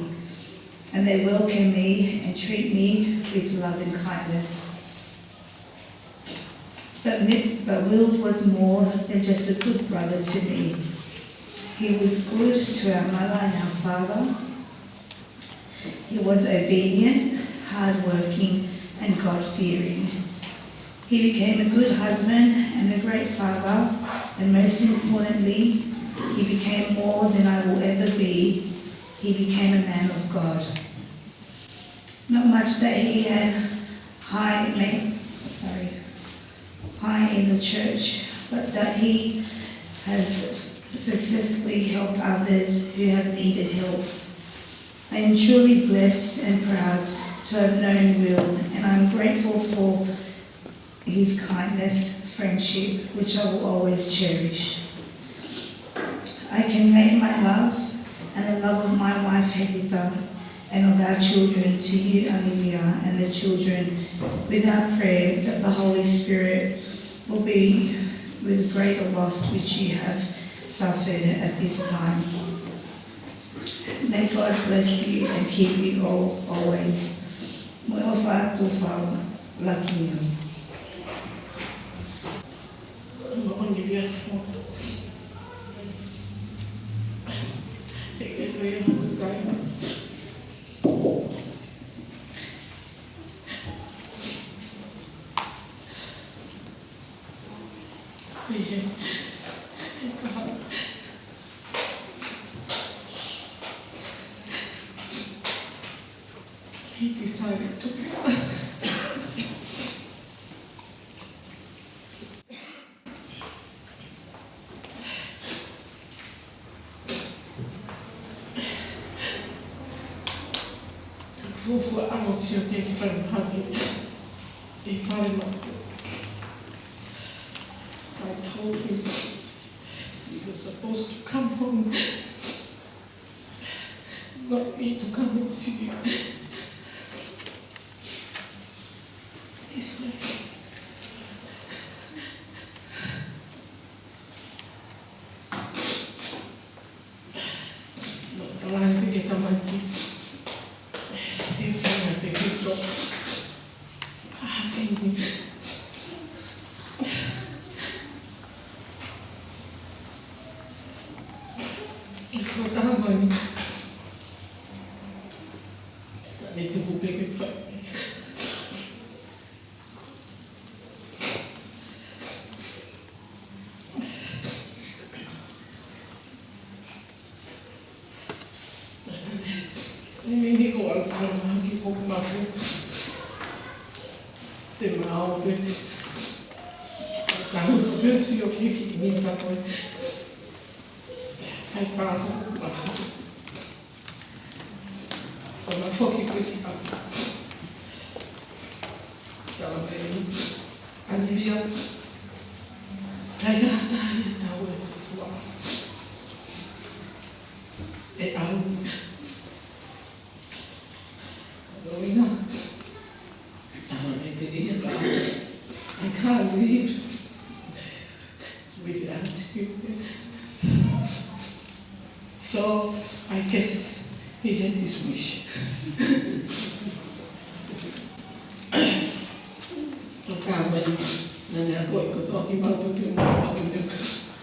and they welcome me and treat me with love and kindness. But Will was more than just a good brother to me. He was good to our mother and our father. He was obedient, hardworking, and God-fearing. He became a good husband and a great father, and most importantly, he became more than I will ever be. He became a man of God. Not much that he had high in the church, but that he has successfully helped others who have needed help. I am truly blessed and proud to have known Will, and I'm grateful for his kindness, friendship, which I will always cherish. I convey my love and the love of my wife Hedita and of our children to you, Olivia, and the children, with our prayer that the Holy Spirit will be with greater loss which you have suffered at this time. May God bless you and keep you all always. Moi ofa tufau lakinga. He decided to be us. Fufu anunció que ele foi happy. He fell in love. I told him he was supposed to come home, not me to come and see you. This way. Orang pergi taman ni. Dia pernah pergi blok. Apa ini? Itu taman ni. Tak ada tu pergi blok. Ini ko al kama ki ko mafu te mau pe kau tu pensi o ki ni ta ko ai pa ko mafu ko mafu ki ko ki pa kalau ini ani dia kaya tahu au I can't leave without you. So I guess he had his wish. Kawan nanya aku ikut orang imam tu dia mau dia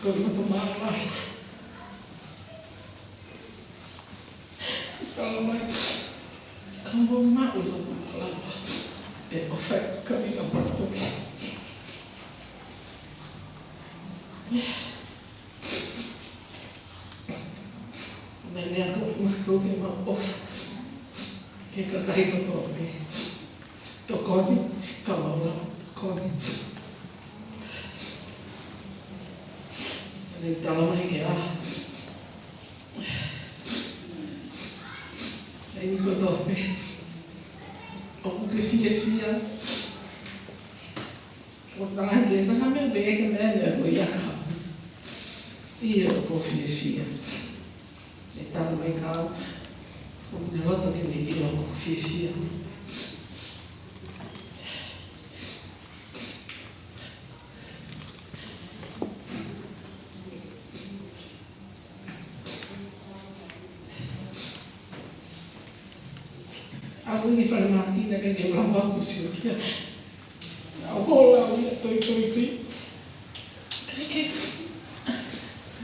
kau ikut marah. Kalau mai kamu mau lu malah offer kami apa tu? Nanya aku mah tu dia mau offer. Kita kaya kau tu ni. Tu kau ni kalau lah kau ni. Ni dalam ni kaya. Ini kau tu ni. Aku kefia. Orang dia kan kami bega melhor eu ia cá. E eu kefia. Então bem cá. O negócio que me deu kefia. ni whare maki na kei ngā waku si o kia. Au hola o ia toi toi kui. Kei kei.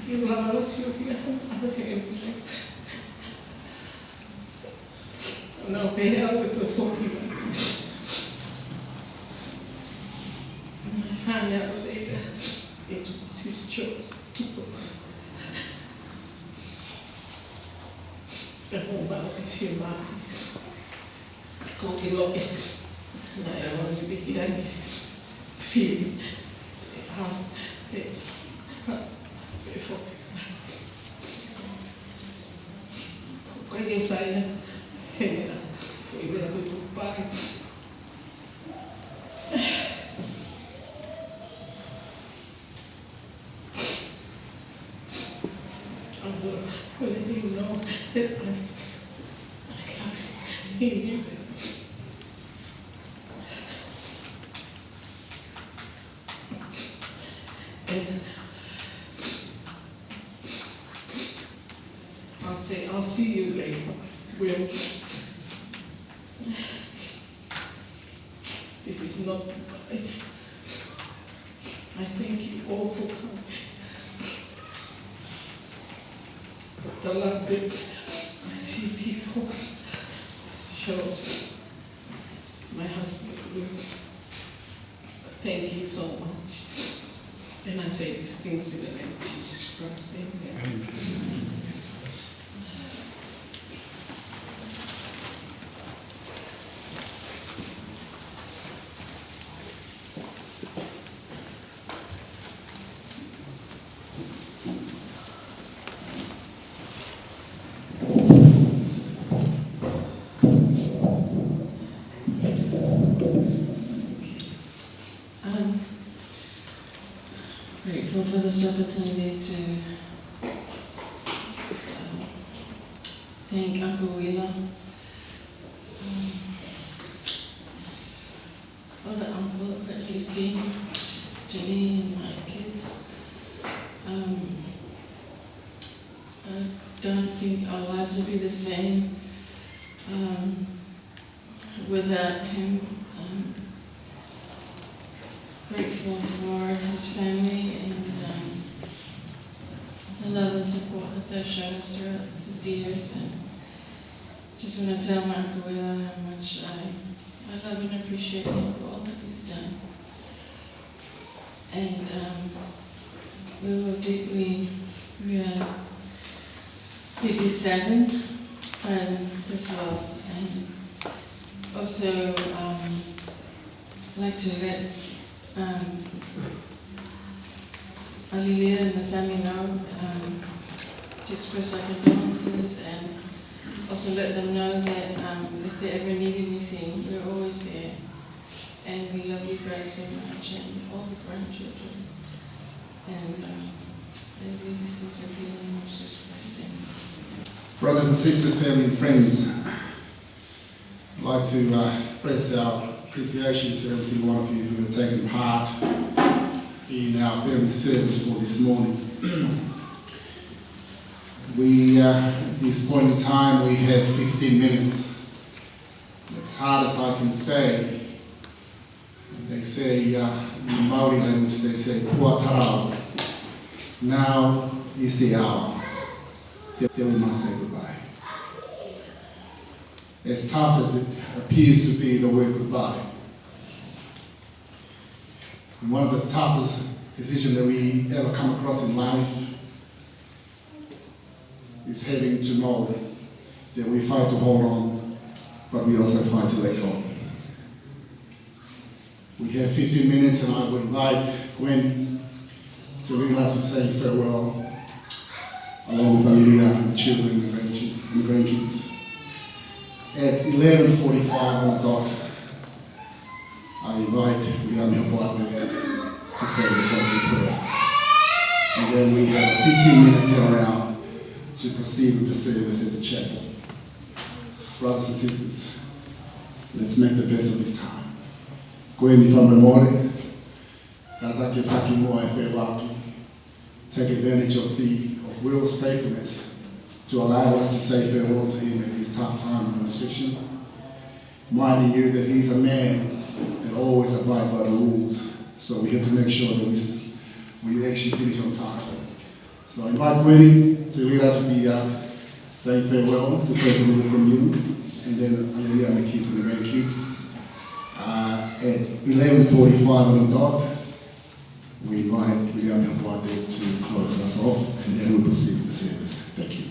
Kei ngā si o kia. Ana kei e pute. Ana o pehea o e toi whoki mai. I found out later it was his choice to go. E hō mau e whiu mahi. Ko ki loke. Nā e o ni biki ai. Whiu. E hā. E hā. E whoki. Ko kai kei saina. He mea. Whoi mea koe tō pāri. Well, I didn't know that I can't hear you. And I'll say, I'll see you later, Will. This is not right. I thank you all for coming. The love that I see people show my husband will. Thank you so much. And I say these things in the name of Jesus Christ. Amen. Grateful for this opportunity to thank Uncle Wheeler for the uncle that he's been to me and my kids. I don't think our lives would be the same without him. Grateful for his family and the love and support that they've shown us throughout his years, and just want to tell my Uncle Willa how much I love and appreciate him for all that he's done. And we are deeply saddened by this loss, and also like to let Alilia and the family know, to express our condolences, and also let them know that if they ever need anything, we're always there. And we love you guys so much, and all the grandchildren. And I really just think of you in the name of Jesus Christ. Brothers and sisters, family and friends, I'd like to express our appreciation to every single one of you who have taken part in our family service for this morning. At this point in time, we have 15 minutes. As hard as I can say, they say, in the Maori language, they say, Kua tarau. Now is the hour that we must say goodbye. As tough as it appears to be, the word goodbye. And one of the toughest decisions that we ever come across in life is having to know that we fight to hold on, but we also fight to let go. We have 15 minutes, and I would invite Gwen to lead us to say farewell, along with Alilia and the children and the grandkids. At 11:45 on the dot, I invite William Yoboabe to say the closing prayer. And then we have a 15-minute turnaround to proceed with the service at the chapel. Brothers and sisters, let's make the best of this time. Koeni whamemore, katake taki moa e whewaki. Take advantage of Will's faithfulness to allow us to say farewell to him at this tough time of restriction. reminding you that he's a man that always abides by the rules. So we have to make sure that we actually finish on time. So I invite Gwenny to lead us with the saying farewell to first of all from you, and then Hallelujah and the kids and the grandkids. At 11:45 on the dot, we invite William Hambwade to close us off, and then we'll proceed with the service. Thank you.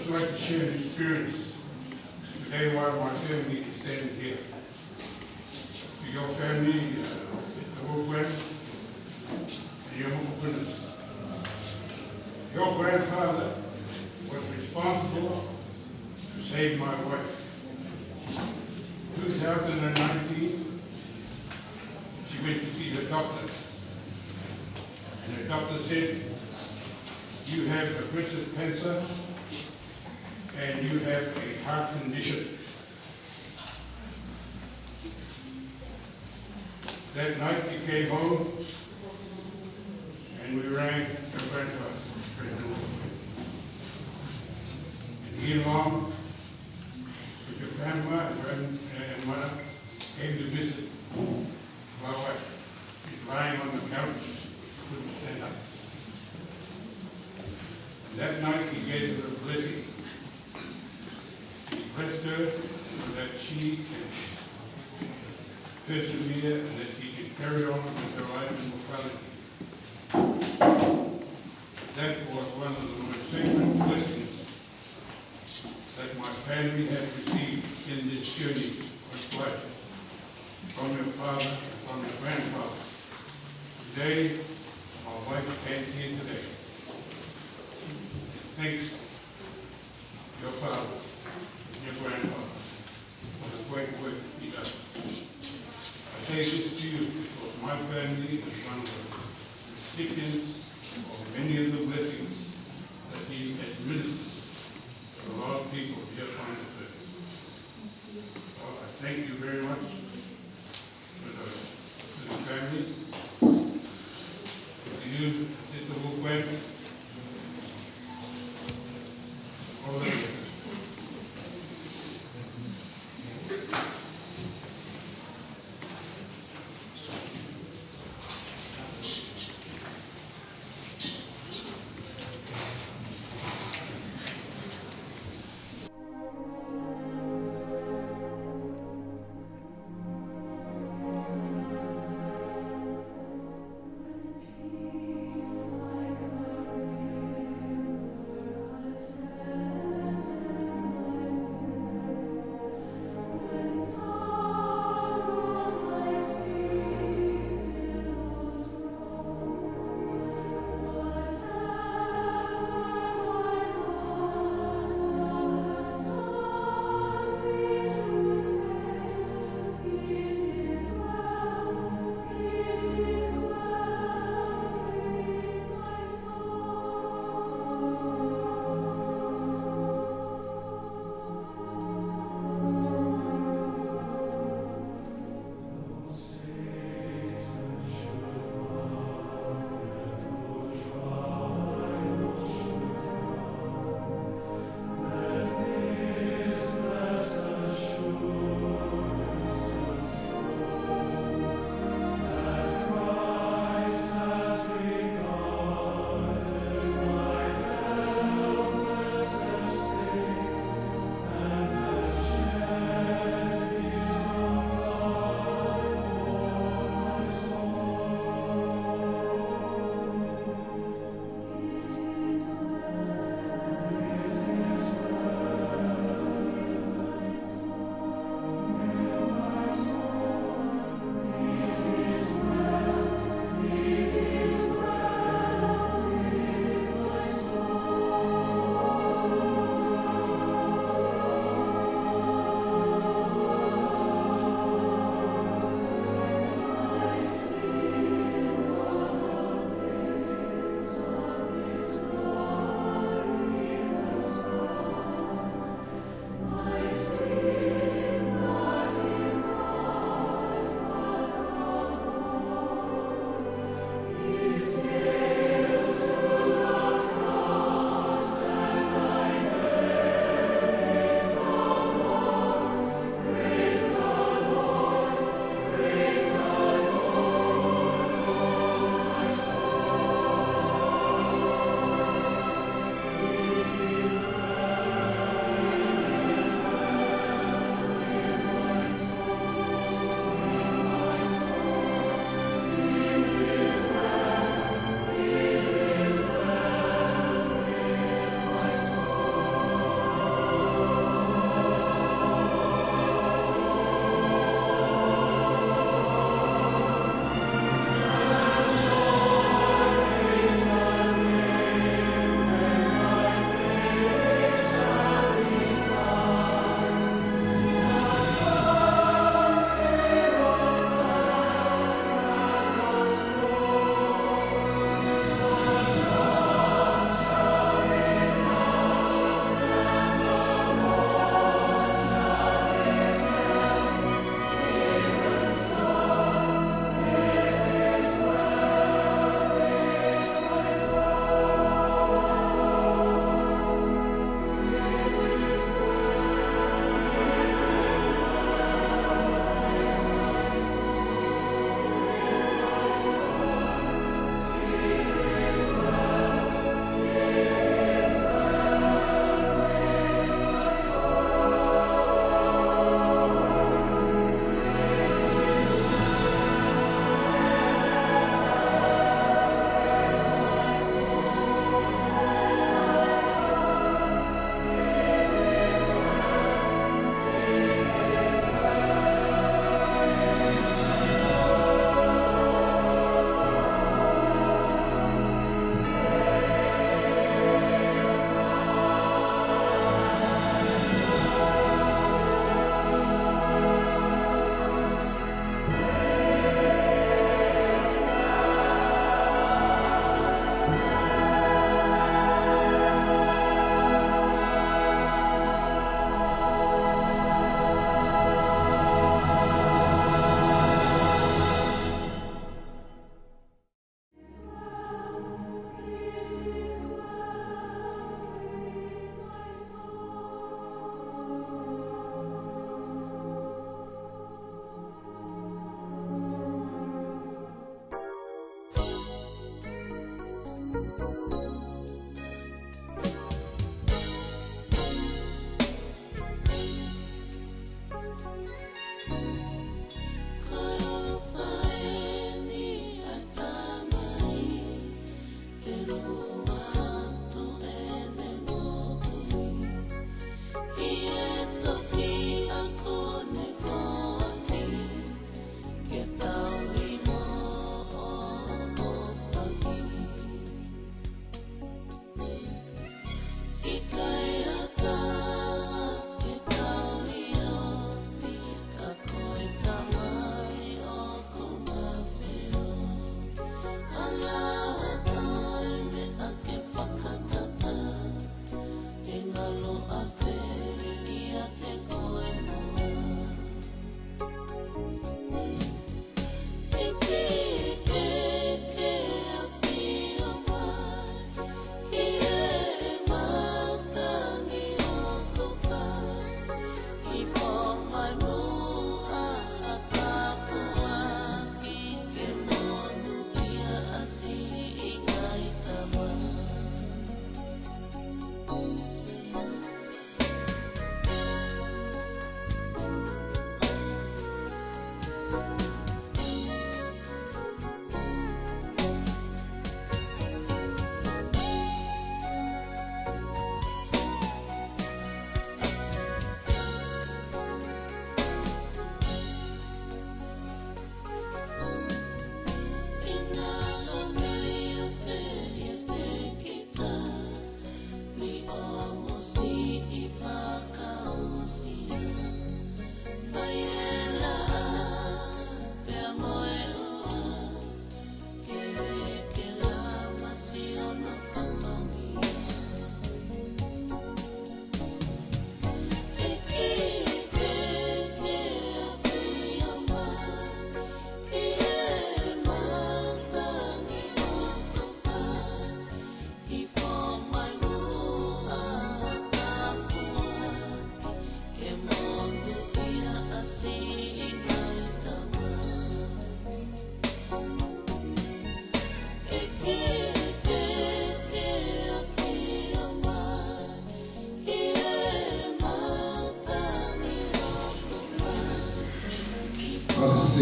I'd like to share an experience today while my family is standing here. To your family, Mr. Woodward, and your goodness. Your grandfather was responsible to save my wife. 2019, she went to see the doctor. And the doctor said, you have aggressive cancer and you have a heart condition. That night he came home and we rang your grandfather. And he along with your grandma and mother came to visit my wife. She's lying on the couch, couldn't stand up. And that night he gave her a blessing. He blessed her so that she can persevere and that she can carry on with her life in mortality. That was one of the most sacred blessings that my family has received in this journey of life from your father and from your grandfather. Today, my wife stands here today. Thanks your father and your grandfather for the great work he does. I say this to you because my family is one of the recipients of many of the blessings that he has ministered to a lot of people here on the earth. So I thank you very much to the family, to you, Mr. Woodward, all of you.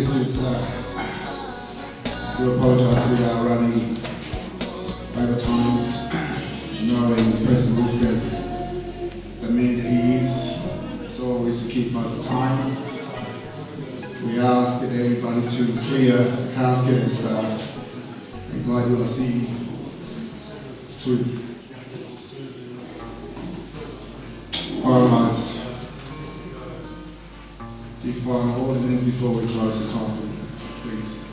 sisters, we apologize we are running over time, knowing President Wilfred, the man that he is, as always to keep by the time. We ask that everybody to clear the casket and God will see to finalize the final ordinance before we close the coffin, please.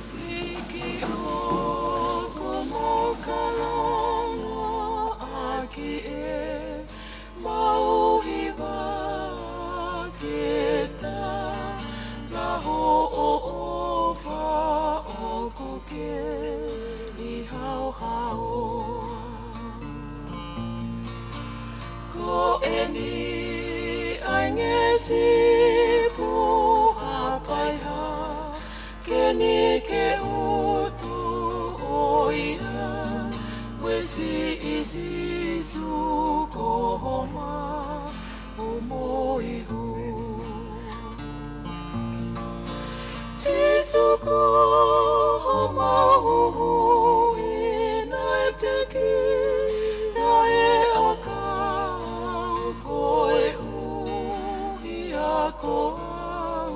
Ko eni ainge sipu hapaiha keni ke utu oia wesi isi su kohoma umoihu sisu kohoma uhu inai peki nae akau koe uhi ako au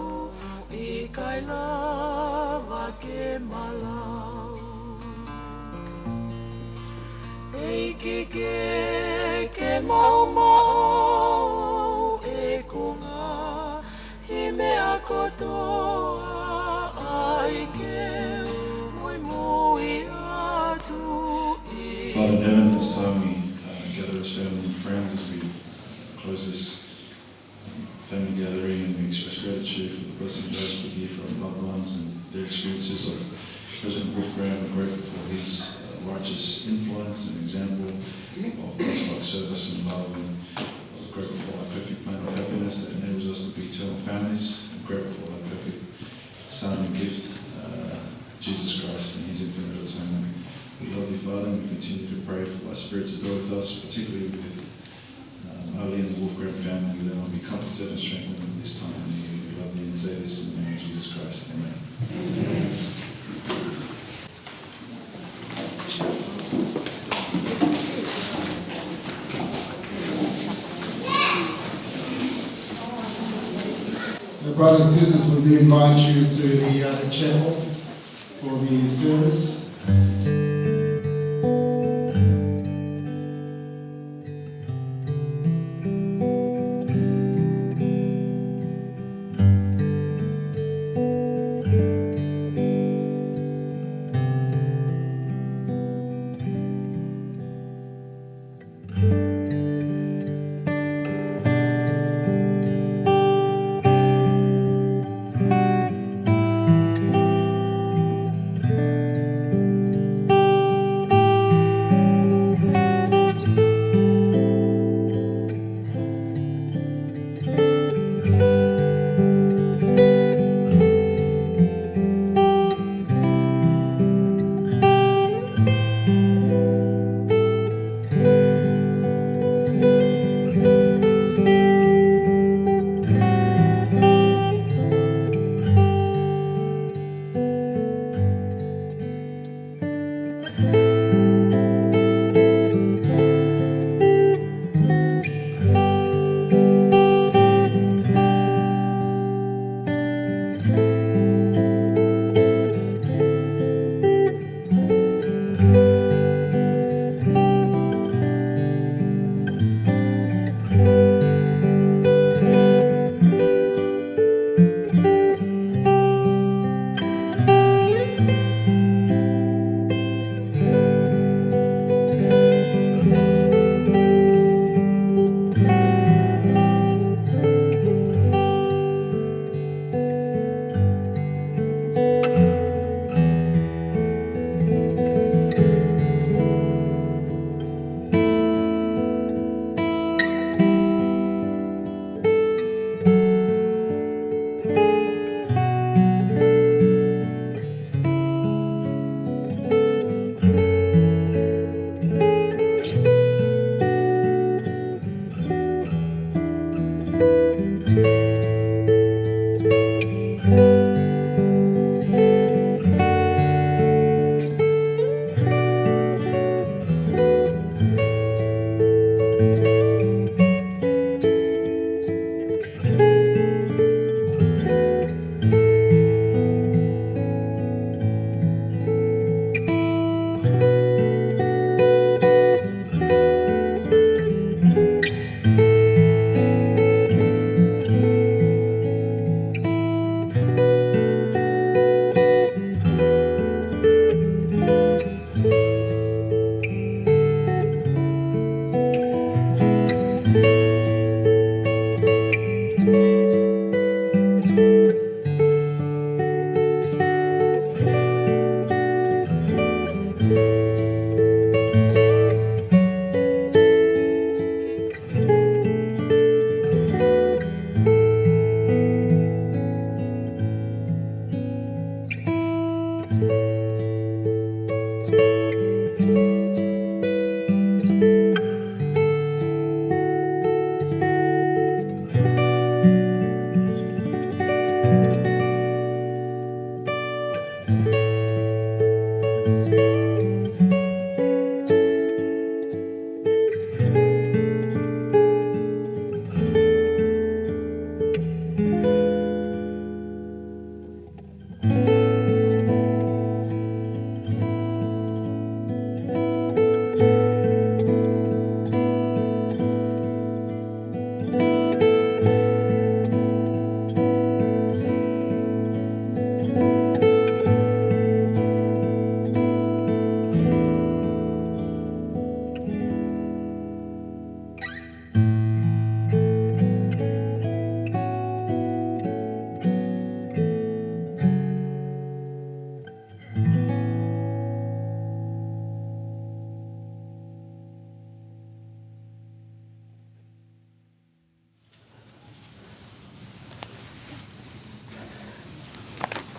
I kai lava ke malau Eiki ke mau mau e kunga hime ako toa ai ke mui mui atu I Father in heaven, this time we gather as family and friends as we close this family gathering, and we express gratitude for the blessing blessed to hear from loved ones and their experiences of President Wolf Graham. We're grateful for his righteous influence and example of Christ-like service and love, and we're grateful for our perfect plan of happiness that enables us to be eternal families. I'm grateful for our perfect Son and gift, Jesus Christ, and his infinite atonement. We love you, Father, and we continue to pray for thy Spirit to go with us, particularly with Oli and the Wolf Graham family, that will be comforted and strengthened at this time. And we love you and say this in the name of Jesus Christ. Amen. Brothers and sisters, we do invite you to the chapel for the service.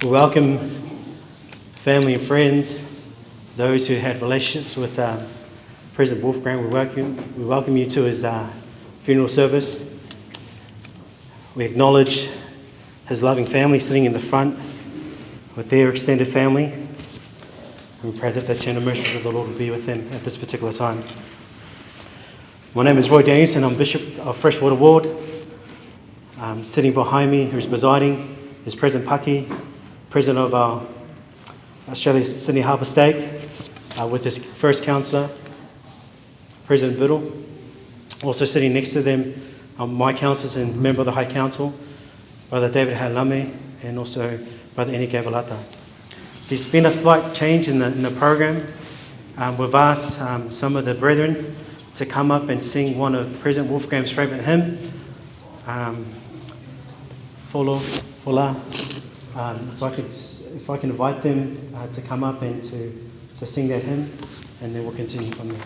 We welcome family and friends, those who had relationships with President Wolfgang. We welcome you to his funeral service. We acknowledge his loving family sitting in the front with their extended family. We pray that the tender mercies of the Lord will be with them at this particular time. My name is Roy Danielson. I'm Bishop of Freshwater Ward. Sitting behind me, who's presiding, is President Paki, President of our Australia's Sydney Harbour State, with his first councillor, President Biddle. Also sitting next to them, my councillors and member of the High Council, Brother David Halame, and also Brother Eni Gavalata. There's been a slight change in the program. We've asked some of the brethren to come up and sing one of President Wolfgang's favourite hymn, Folo, Fola. If I can invite them to come up and to sing that hymn, and then we'll continue from there.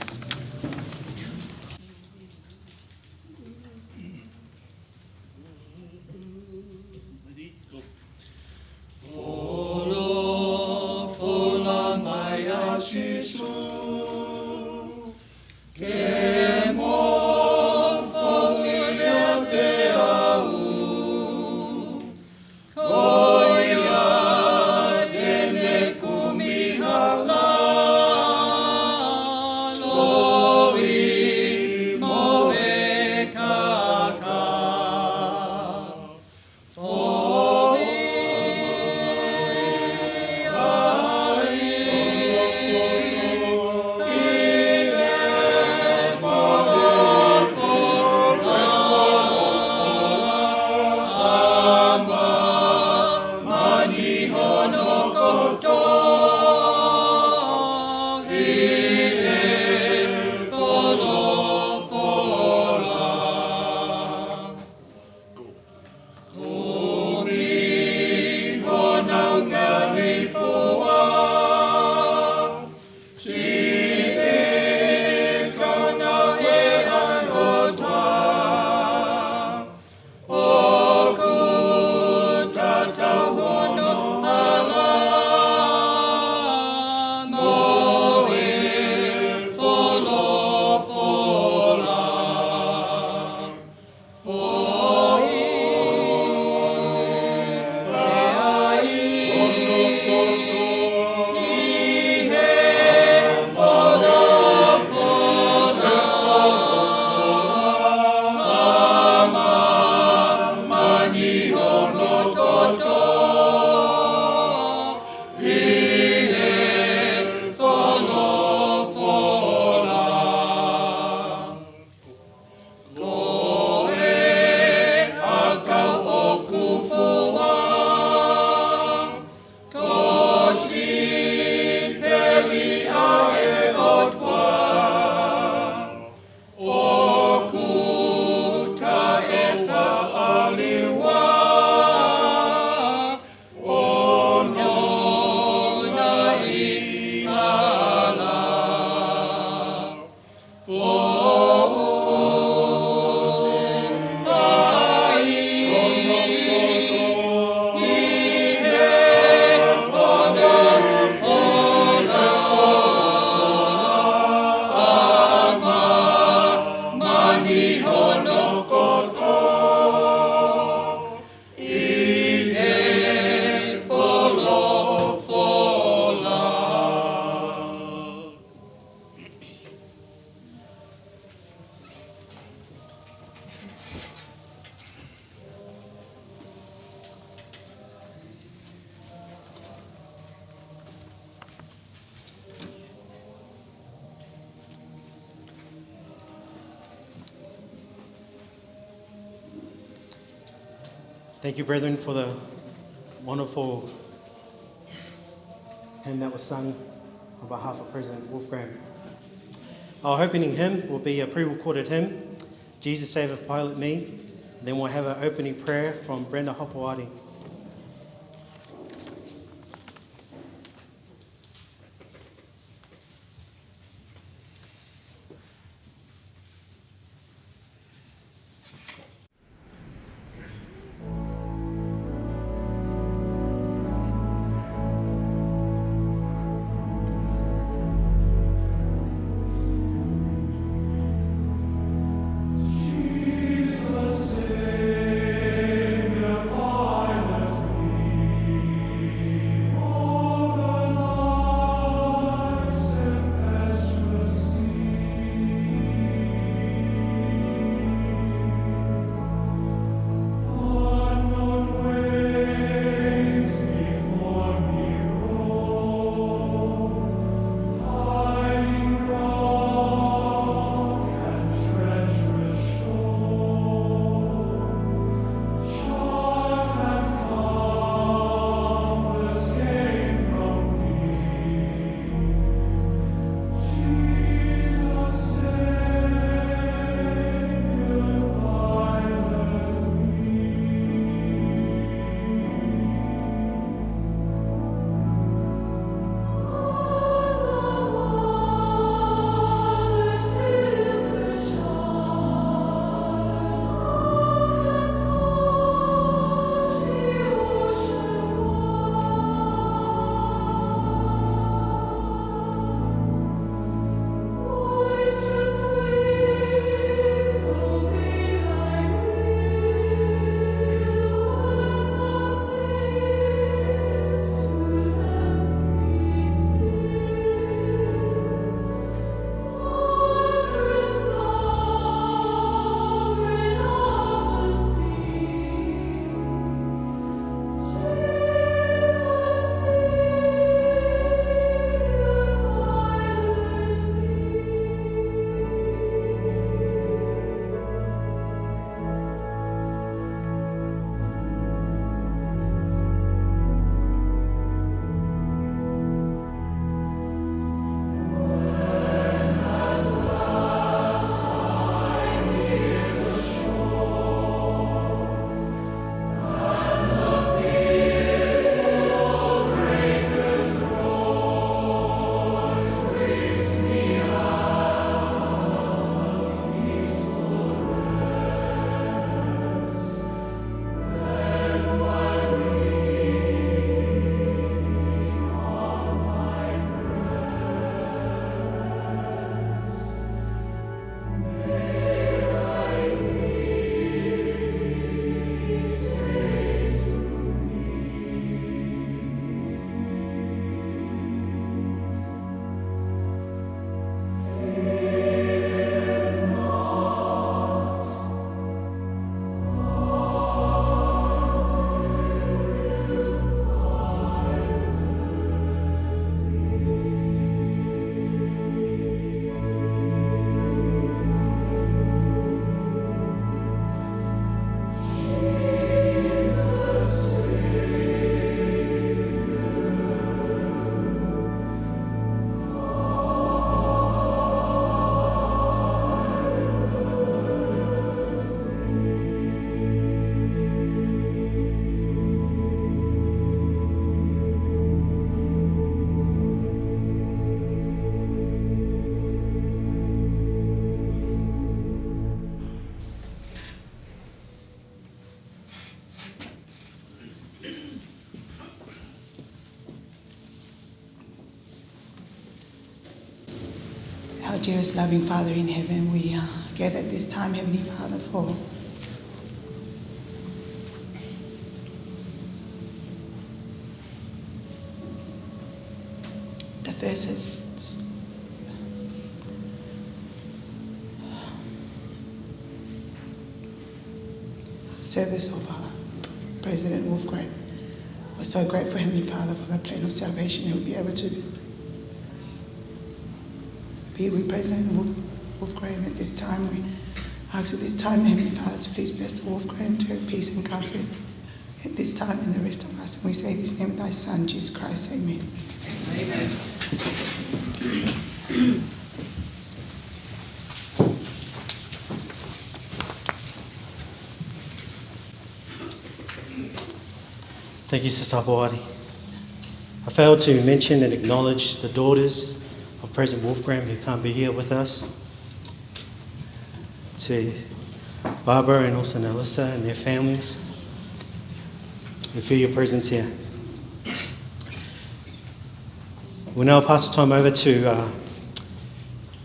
Thank you, brethren, for the wonderful hymn that was sung on behalf of President Wolf Graham. Our opening hymn will be a pre-recorded hymn, Jesus Saveth Pilot Me. Then we'll have an opening prayer from Brenda Hopewadi. Our dearest loving Father in heaven, we gather at this time, Heavenly Father, for the first service of our President Wolf Graham. We're so grateful, Heavenly Father, for the plan of salvation that we'll be able to be with President Wolf Graham at this time. We ask at this time, Heavenly Father, to please bless the Wolf Graham to have peace and comfort at this time and the rest of us. And we say this in the name of thy Son, Jesus Christ. Amen. Amen. Thank you, Sister Hapuari. I failed to mention and acknowledge the daughters of President Wolfgram who can't be here with us. To Barbara and also Nelissa and their families. We feel your presence here. We'll now pass the time over to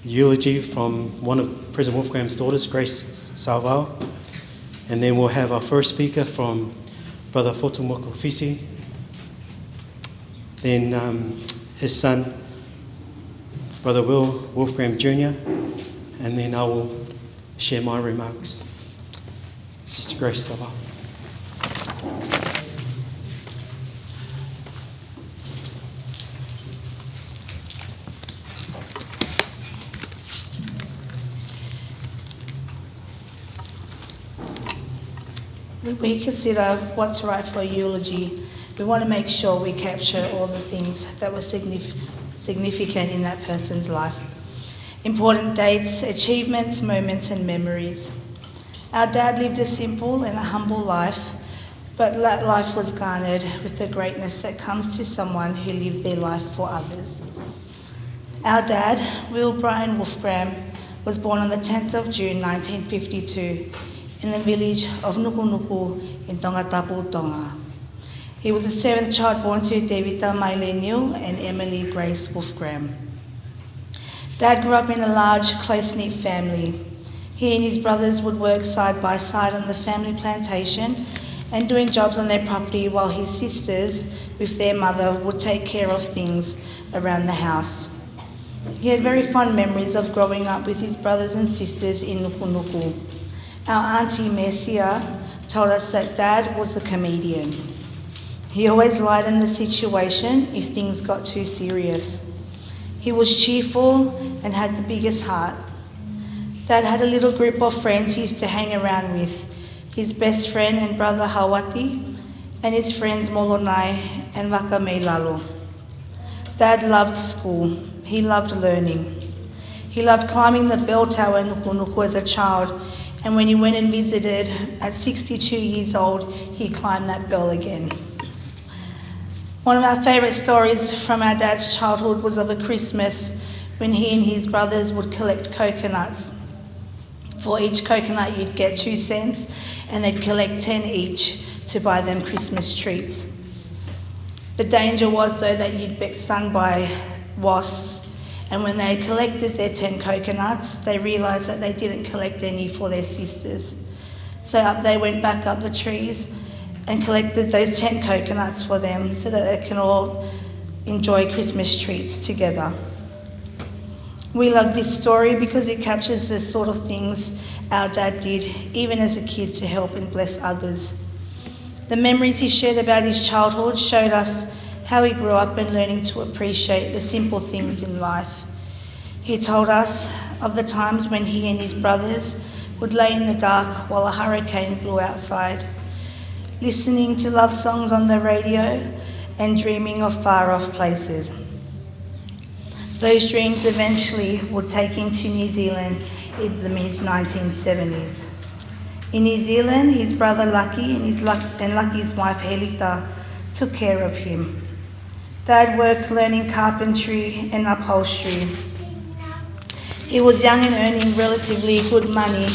eulogy from one of President Wolfgram's daughters, Grace Salvao. And then we'll have our first speaker from Brother Fotumoko Fisi. Then his son, Brother Will Wolfgram Jr. And then I will share my remarks. Sister Grace Salvao. When we consider what's right for a eulogy, we want to make sure we capture all the things that were significant in that person's life. Important dates, achievements, moments and memories. Our dad lived a simple and a humble life, but that life was garnered with the greatness that comes to someone who lived their life for others. Our dad, Will Brian Wolfgram, was born on the 10th of June 1952 in the village of Nukunuku in Tongatapu, Tonga. He was the seventh child born to Devita Mailenio and Emily Grace Wolfgram. Dad grew up in a large, close-knit family. He and his brothers would work side by side on the family plantation and doing jobs on their property while his sisters, with their mother, would take care of things around the house. He had very fond memories of growing up with his brothers and sisters in Nukunuku. Our auntie Mercia told us that Dad was the comedian. He always lightened the situation if things got too serious. He was cheerful and had the biggest heart. Dad had a little group of friends he used to hang around with, his best friend and brother Hawati, and his friends Molonai and Wakame Lalo. Dad loved school. He loved learning. He loved climbing the bell tower in Nukunuku as a child, and when he went and visited at 62 years old, he climbed that bell again. One of our favourite stories from our dad's childhood was of a Christmas when he and his brothers would collect coconuts. For each coconut you'd get 2 cents and they'd collect 10 each to buy them Christmas treats. The danger was though that you'd get stung by wasps, and when they had collected their 10 coconuts, they realised that they didn't collect any for their sisters. So up they went back up the trees and collected those 10 coconuts for them so that they can all enjoy Christmas treats together. We love this story because it captures the sort of things our dad did, even as a kid, to help and bless others. The memories he shared about his childhood showed us how he grew up and learning to appreciate the simple things in life. He told us of the times when he and his brothers would lay in the dark while a hurricane blew outside, listening to love songs on the radio and dreaming of far-off places. Those dreams eventually would take him to New Zealand in the mid-1970s. In New Zealand, his brother Lucky and Lucky's wife Helita took care of him. Dad worked learning carpentry and upholstery. He was young and earning relatively good money,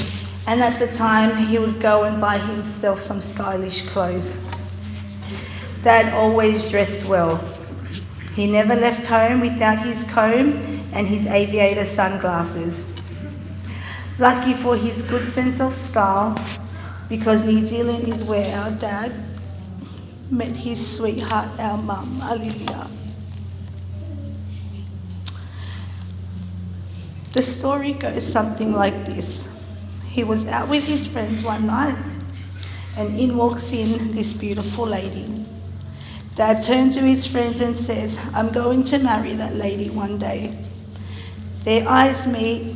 and at the time he would go and buy himself some stylish clothes. Dad always dressed well. He never left home without his comb and his aviator sunglasses. Lucky for his good sense of style, because New Zealand is where our dad met his sweetheart, our mum, Alilia. The story goes something like this. He was out with his friends one night, and in walks in this beautiful lady. Dad turns to his friends and says, "I'm going to marry that lady one day." Their eyes meet,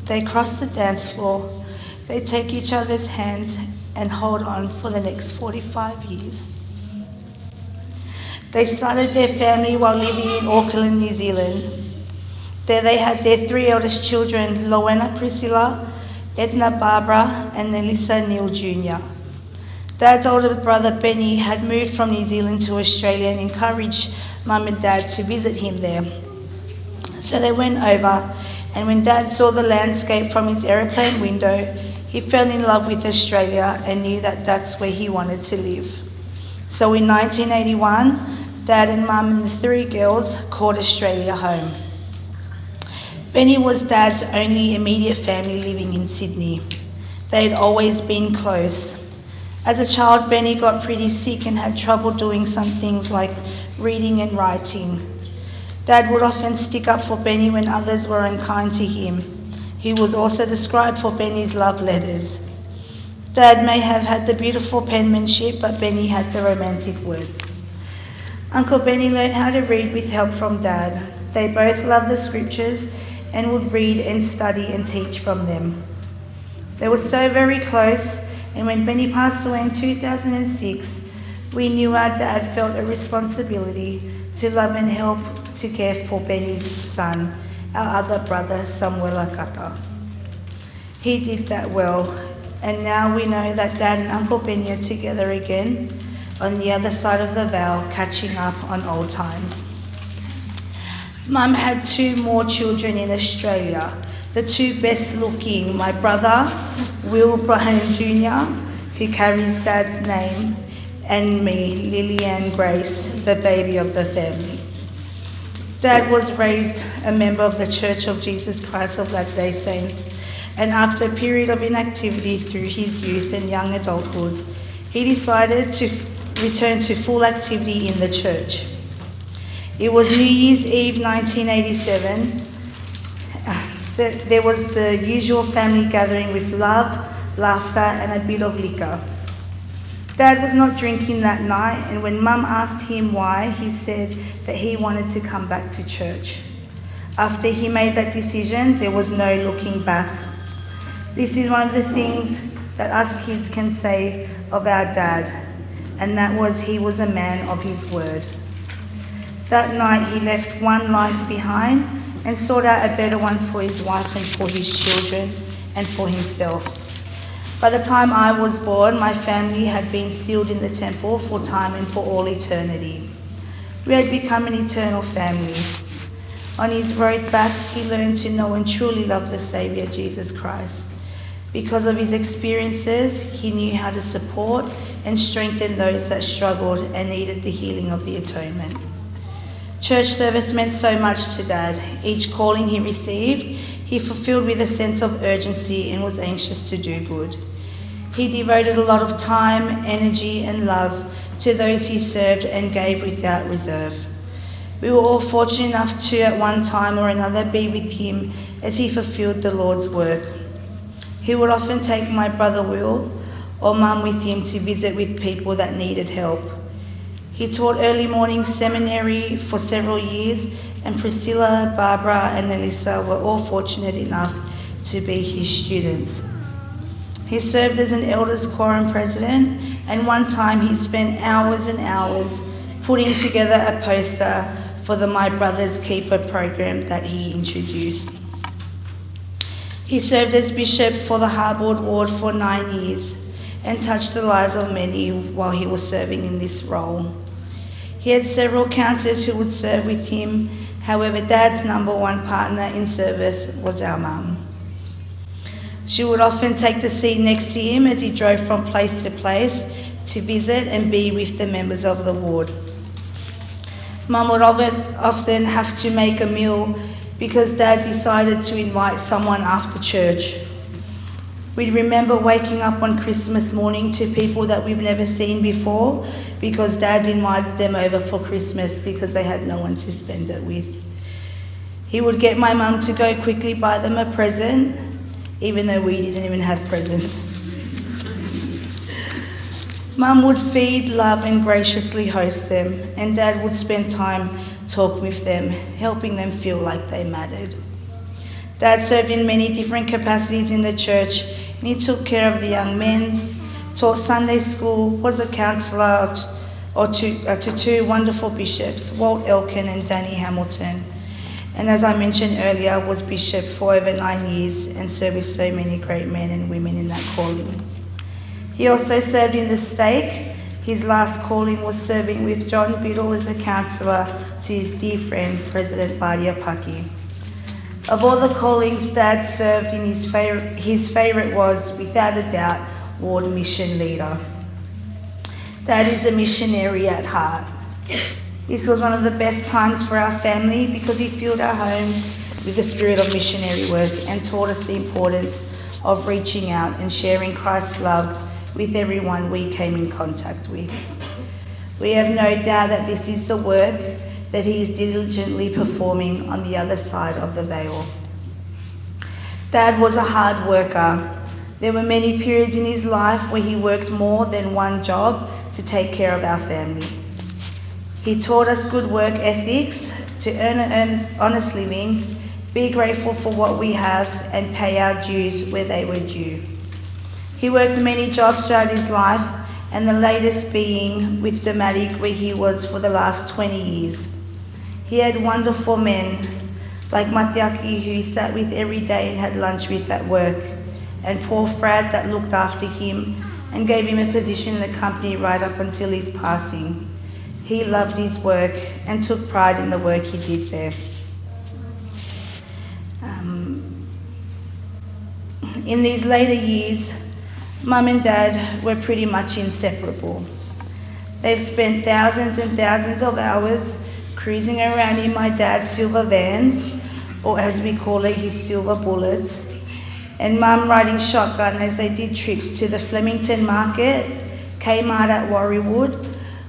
they cross the dance floor, they take each other's hands and hold on for the next 45 years. They started their family while living in Auckland, New Zealand. There they had their 3 eldest children, Rowena Priscilla, Edna Barbara, and Elissa Neil Jr. Dad's older brother Benny had moved from New Zealand to Australia and encouraged Mum and Dad to visit him there. So they went over, and when Dad saw the landscape from his aeroplane window, he fell in love with Australia and knew that that's where he wanted to live. So in 1981, Dad and Mum and the 3 girls called Australia home. Benny was Dad's only immediate family living in Sydney. They had always been close. As a child, Benny got pretty sick and had trouble doing some things like reading and writing. Dad would often stick up for Benny when others were unkind to him. He was also the scribe for Benny's love letters. Dad may have had the beautiful penmanship, but Benny had the romantic words. Uncle Benny learned how to read with help from Dad. They both loved the scriptures and would read and study and teach from them. They were so very close, and when Benny passed away in 2006, we knew our dad felt a responsibility to love and help to care for Benny's son, our other brother, Samuel Akata. He did that well, and now we know that Dad and Uncle Benny are together again on the other side of the veil, catching up on old times. Mum had 2 more children in Australia, the 2 best looking, my brother, Will Brian Jr., who carries Dad's name, and me, Lillian Grace, the baby of the family. Dad was raised a member of the Church of Jesus Christ of Latter-day Saints, and after a period of inactivity through his youth and young adulthood, he decided to return to full activity in the church. It was New Year's Eve 1987. There was the usual family gathering with love, laughter, and a bit of liquor. Dad was not drinking that night, and when Mum asked him why, he said that he wanted to come back to church. After he made that decision, there was no looking back. This is one of the things that us kids can say of our dad, and that was he was a man of his word. That night he left one life behind and sought out a better one for his wife and for his children and for himself. By the time I was born, my family had been sealed in the temple for time and for all eternity. We had become an eternal family. On his road back, he learned to know and truly love the Saviour, Jesus Christ. Because of his experiences, he knew how to support and strengthen those that struggled and needed the healing of the atonement. Church service meant so much to Dad. Each calling he received, he fulfilled with a sense of urgency and was anxious to do good. He devoted a lot of time, energy, and love to those he served and gave without reserve. We were all fortunate enough to, at one time or another, be with him as he fulfilled the Lord's work. He would often take my brother Will or Mum with him to visit with people that needed help. He taught early morning seminary for several years, and Priscilla, Barbara, and Elissa were all fortunate enough to be his students. He served as an elders quorum president, and one time he spent hours and hours putting together a poster for the My Brother's Keeper program that he introduced. He served as bishop for the Harbord Ward for 9 years and touched the lives of many while he was serving in this role. He had several counsellors who would serve with him. However, Dad's number one partner in service was our mum. She would often take the seat next to him as he drove from place to place to visit and be with the members of the ward. Mum would often have to make a meal because Dad decided to invite someone after church. We'd remember waking up on Christmas morning to people that we've never seen before because Dad's invited them over for Christmas because they had no one to spend it with. He would get my mum to go quickly buy them a present, even though we didn't even have presents. Mum would feed, love, and graciously host them, and Dad would spend time talking with them, helping them feel like they mattered. Dad served in many different capacities in the church, and he took care of the young men's, taught Sunday school, was a counsellor to two wonderful bishops, Walt Elkin and Danny Hamilton. And as I mentioned earlier, was bishop for over 9 years and served with so many great men and women in that calling. He also served in the stake. His last calling was serving with John Biddle as a counsellor to his dear friend, President Badia Paki. Of all the callings Dad served in, his favourite was, without a doubt, Ward Mission Leader. Dad is a missionary at heart. This was one of the best times for our family because he filled our home with the spirit of missionary work and taught us the importance of reaching out and sharing Christ's love with everyone we came in contact with. We have no doubt that this is the work that he is diligently performing on the other side of the veil. Dad was a hard worker. There were many periods in his life where he worked more than one job to take care of our family. He taught us good work ethics, to earn an honest living, be grateful for what we have, and pay our dues where they were due. He worked many jobs throughout his life, and the latest being with Dematic, where he was for the last 20 years. He had wonderful men like Matiaki, who he sat with every day and had lunch with at work, and poor Frad that looked after him and gave him a position in the company right up until his passing. He loved his work and took pride in the work he did there. In these later years, Mum and Dad were pretty much inseparable. They've spent thousands and thousands of hours cruising around in my dad's silver vans, or as we call it, his silver bullets, and Mum riding shotgun as they did trips to the Flemington Market, Kmart at Warriewood,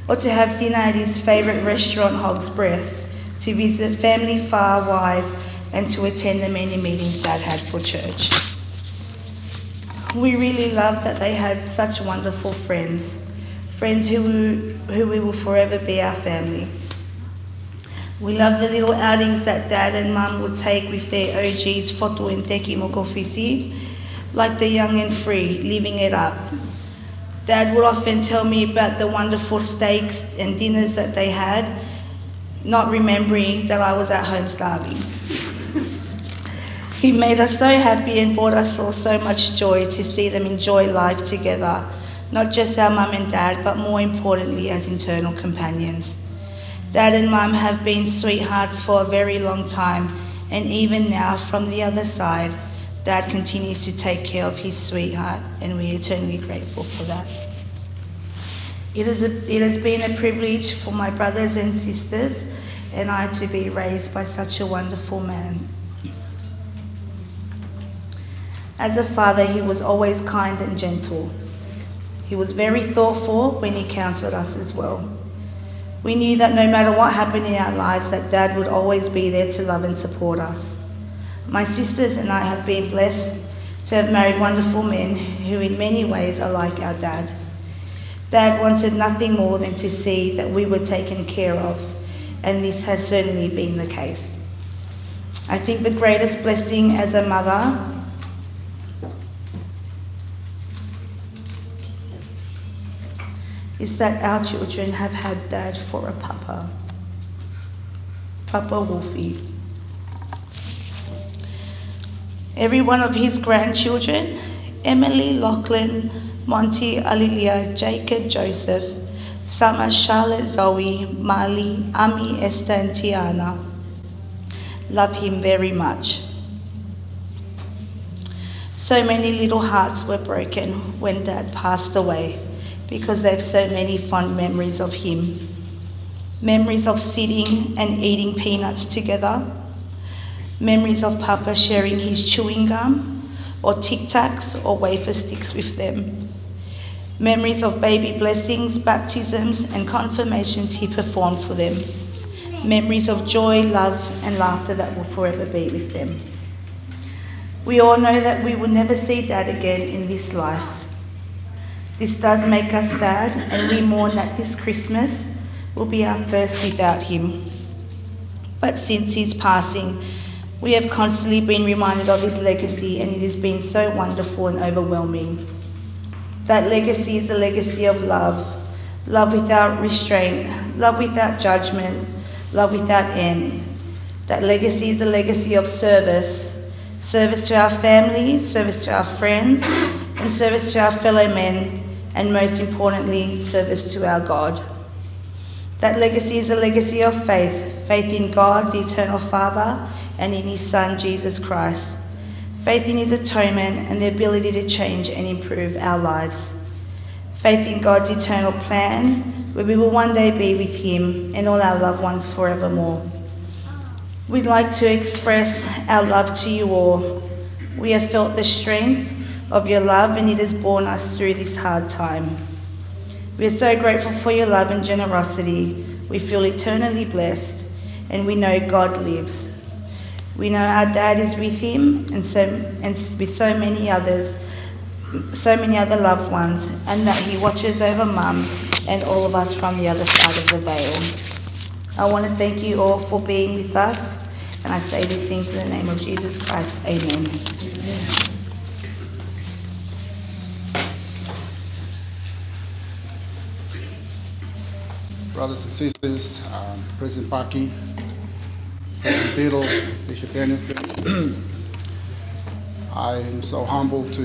or to have dinner at his favourite restaurant, Hog's Breath, to visit family far wide, and to attend the many meetings Dad had for church. We really loved that they had such wonderful friends who we will forever be our family. We loved the little outings that Dad and Mum would take with their OGs, Fotu and Teki Mokofisi, like the young and free, living it up. Dad would often tell me about the wonderful steaks and dinners that they had, not remembering that I was at home starving. He made us so happy and brought us all so much joy to see them enjoy life together, not just our Mum and Dad, but more importantly as internal companions. Dad and Mum have been sweethearts for a very long time, and even now, from the other side, Dad continues to take care of his sweetheart, and we're eternally grateful for that. It has been a privilege for my brothers and sisters and I to be raised by such a wonderful man. As a father, he was always kind and gentle. He was very thoughtful when he counselled us as well. We knew that no matter what happened in our lives, that Dad would always be there to love and support us. My sisters and I have been blessed to have married wonderful men who in many ways are like our dad. Dad wanted nothing more than to see that we were taken care of, and this has certainly been the case. I think the greatest blessing as a mother is that our children have had Dad for a papa. Papa Wolfie. Every one of his grandchildren, Emily, Lachlan, Monty, Alilia, Jacob, Joseph, Summer, Charlotte, Zoe, Marley, Ami, Esther and Tiana, love him very much. So many little hearts were broken when Dad passed away because they have so many fond memories of him. Memories of sitting and eating peanuts together. Memories of Papa sharing his chewing gum or Tic Tacs or wafer sticks with them. Memories of baby blessings, baptisms and confirmations he performed for them. Memories of joy, love and laughter that will forever be with them. We all know that we will never see Dad again in this life. This does make us sad, and we mourn that this Christmas will be our first without him. But since his passing, we have constantly been reminded of his legacy, and it has been so wonderful and overwhelming. That legacy is a legacy of love. Love without restraint, love without judgment, love without end. That legacy is a legacy of service. Service to our families, service to our friends, and service to our fellow men, and most importantly, service to our God. That legacy is a legacy of faith. Faith in God, the eternal Father, and in his Son, Jesus Christ. Faith in his atonement and the ability to change and improve our lives. Faith in God's eternal plan, where we will one day be with him and all our loved ones forevermore. We'd like to express our love to you all. We have felt the strength of your love, and it has borne us through this hard time. We are so grateful for your love and generosity. We feel eternally blessed, and we know God lives. We know our dad is with him and with so many other loved ones, and that he watches over Mum and all of us from the other side of the veil. I want to thank you all for being with us, and I say these things in the name of Jesus Christ. Amen. Brothers and sisters, President Paki, President Biddle, Bishop Anderson, I am so humbled to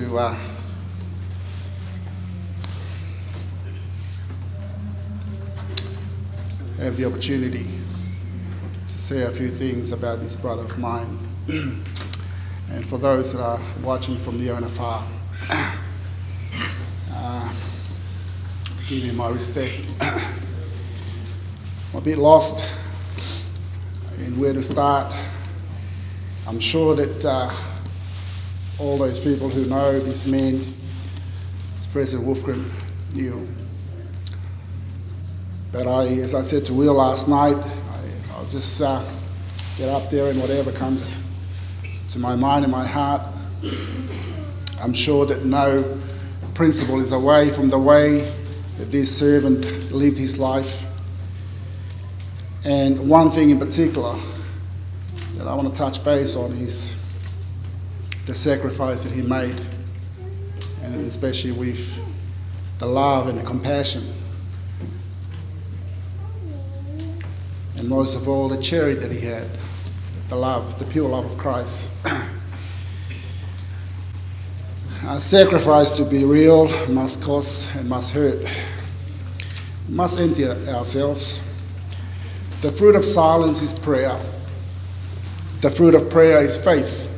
have the opportunity to say a few things about this brother of mine. And for those that are watching from near and afar, give him my respect. I'm a bit lost in where to start. I'm sure that all those people who know this man, as President Wolfgram, knew. But as I said to Will last night, I'll just get up there and whatever comes to my mind and my heart. I'm sure that no principle is away from the way that this servant lived his life. And one thing in particular that I want to touch base on is the sacrifice that he made, and especially with the love and the compassion, and most of all the charity that he had, the love, the pure love of Christ. Our sacrifice, to be real, must cost and must hurt. We must empty ourselves. The fruit of silence is prayer. The fruit of prayer is faith.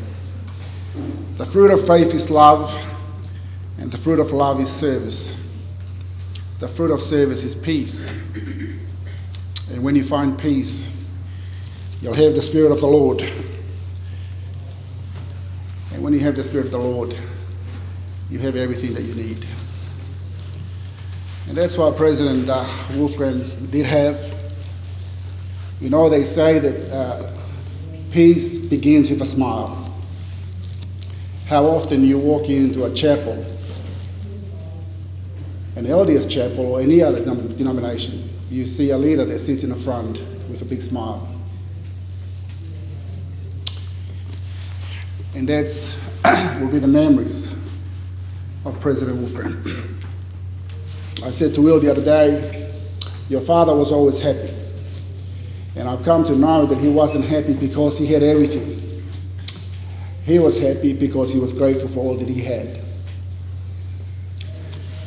The fruit of faith is love, and the fruit of love is service. The fruit of service is peace. And when you find peace, you'll have the Spirit of the Lord. And when you have the Spirit of the Lord, you have everything that you need. And that's what President Wolfgram did have. You know, they say that peace begins with a smile. How often you walk into a chapel, an LDS chapel or any other denomination, you see a leader that sits in the front with a big smile. And that's will be the memories of President Wolfgram. I said to Will the other day, your father was always happy. And I've come to know that he wasn't happy because he had everything. He was happy because he was grateful for all that he had.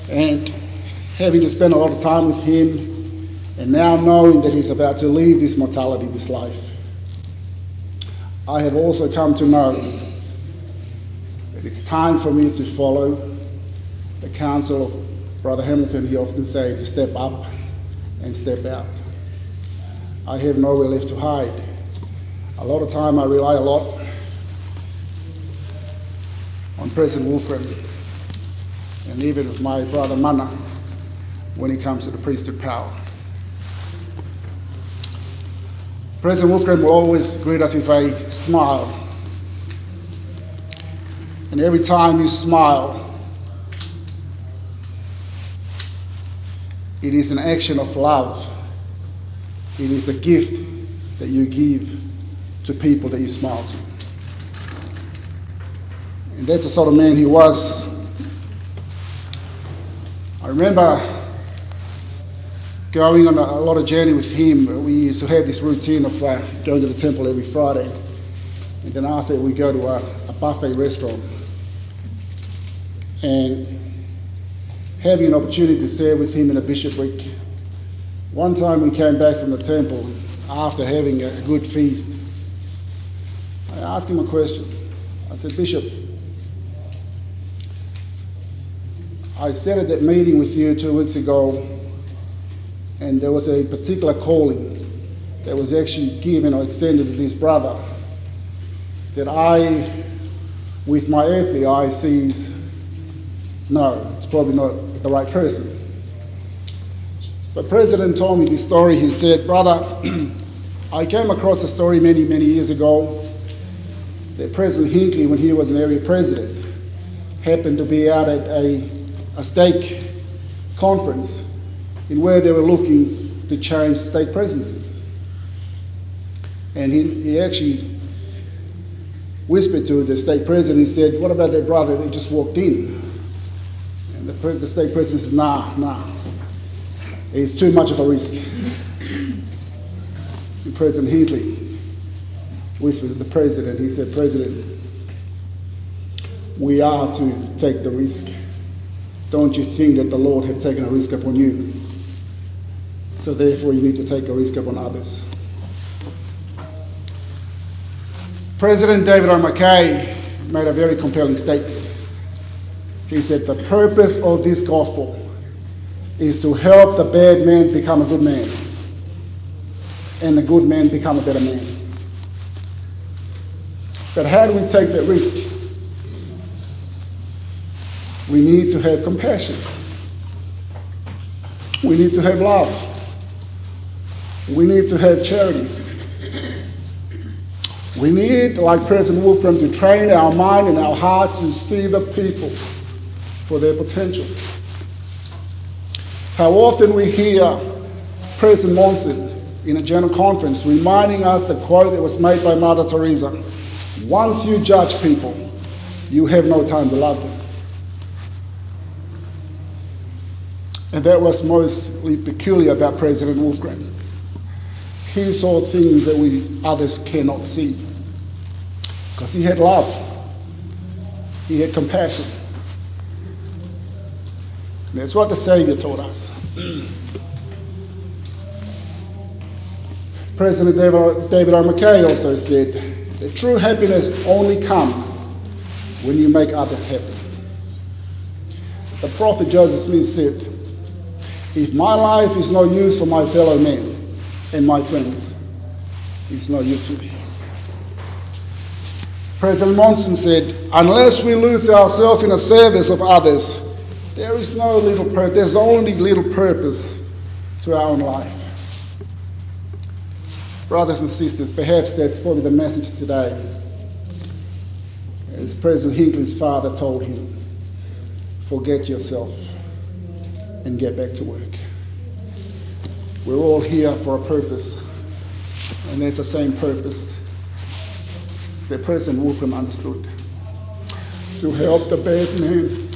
And having to spend a lot of time with him, and now knowing that he's about to leave this mortality, this life, I have also come to know that it's time for me to follow the counsel of Brother Hamilton. He often said to step up and step out. I have nowhere left to hide. A lot of time I rely a lot on President Wolfgram, and even with my brother Mana when it comes to the priesthood power. President Wolfgram will always greet us with a smile. And every time you smile, it is an action of love. It is a gift that you give to people that you smile to. And that's the sort of man he was. remember going on a lot of journey with him. We used to have this routine of going to the temple every Friday. And then after we go to a buffet restaurant. And having an opportunity to serve with him in a bishopric. One time we came back from the temple after having a good feast. I asked him a question. I said, Bishop, I sat at that meeting with you 2 weeks ago, and there was a particular calling that was actually given or extended to this brother that I, with my earthly eye, sees, no, it's probably not the right person. The president told me this story. He said, brother, I came across a story many years ago that President Hinckley, when he was an area president, happened to be out at a stake conference in where they were looking to change state presidencies. And he actually whispered to the state president, he said, what about that brother that just walked in? And the state president said, nah, it's too much of a risk. And President Hinckley whispered to the president, he said, President, we are to take the risk. Don't you think that the Lord have taken a risk upon you? So therefore you need to take a risk upon others. President David O. McKay made a very compelling statement. He said, the purpose of this gospel is to help the bad man become a good man, and the good man become a better man. But how do we take that risk? We need to have compassion. We need to have love. We need to have charity. We need, like President Wolfram, to train our mind and our heart to see the people for their potential. How often we hear President Monson in a general conference reminding us the quote that was made by Mother Teresa, once you judge people, you have no time to love them. And that was mostly peculiar about President Wolfram. He saw things that we others cannot see. Because he had love. He had compassion. And that's what the Savior taught us. President David O. McKay also said, that true happiness only comes when you make others happy. The prophet Joseph Smith said, if my life is no use for my fellow men and my friends, it's no use for me. President Monson said, unless we lose ourselves in the service of others, there's only little purpose to our own life. Brothers and sisters, perhaps that's probably the message today. As President Hinckley's father told him, forget yourself and get back to work. We're all here for a purpose, and that's the same purpose that President Wolfram understood. To help the bad man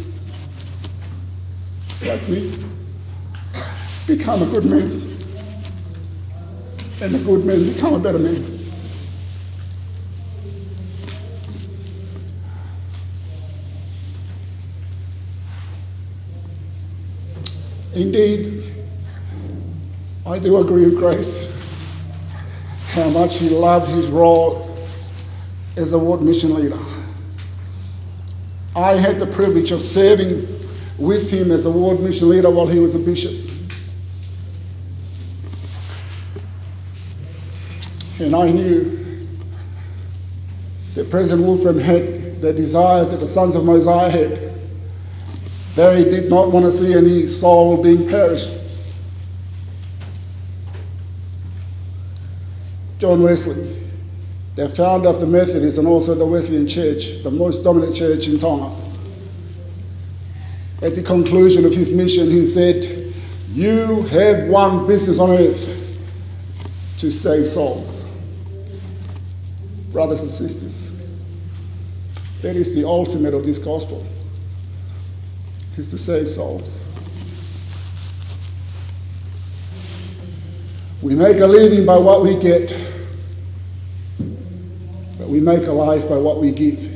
like me become a good man, and a good man become a better man. Indeed, I do agree with Grace, how much he loved his role as a ward mission leader. I had the privilege of serving with him as a ward mission leader while he was a bishop. And I knew that President Wolfram had the desires that the sons of Mosiah had. They did not want to see any soul being perished. John Wesley, the founder of the Methodists and also the Wesleyan Church, the most dominant church in Tonga. At the conclusion of his mission, he said, you have one business on earth, to save souls. Brothers and sisters, that is the ultimate of this gospel, is to save souls. We make a living by what we get, but we make a life by what we give.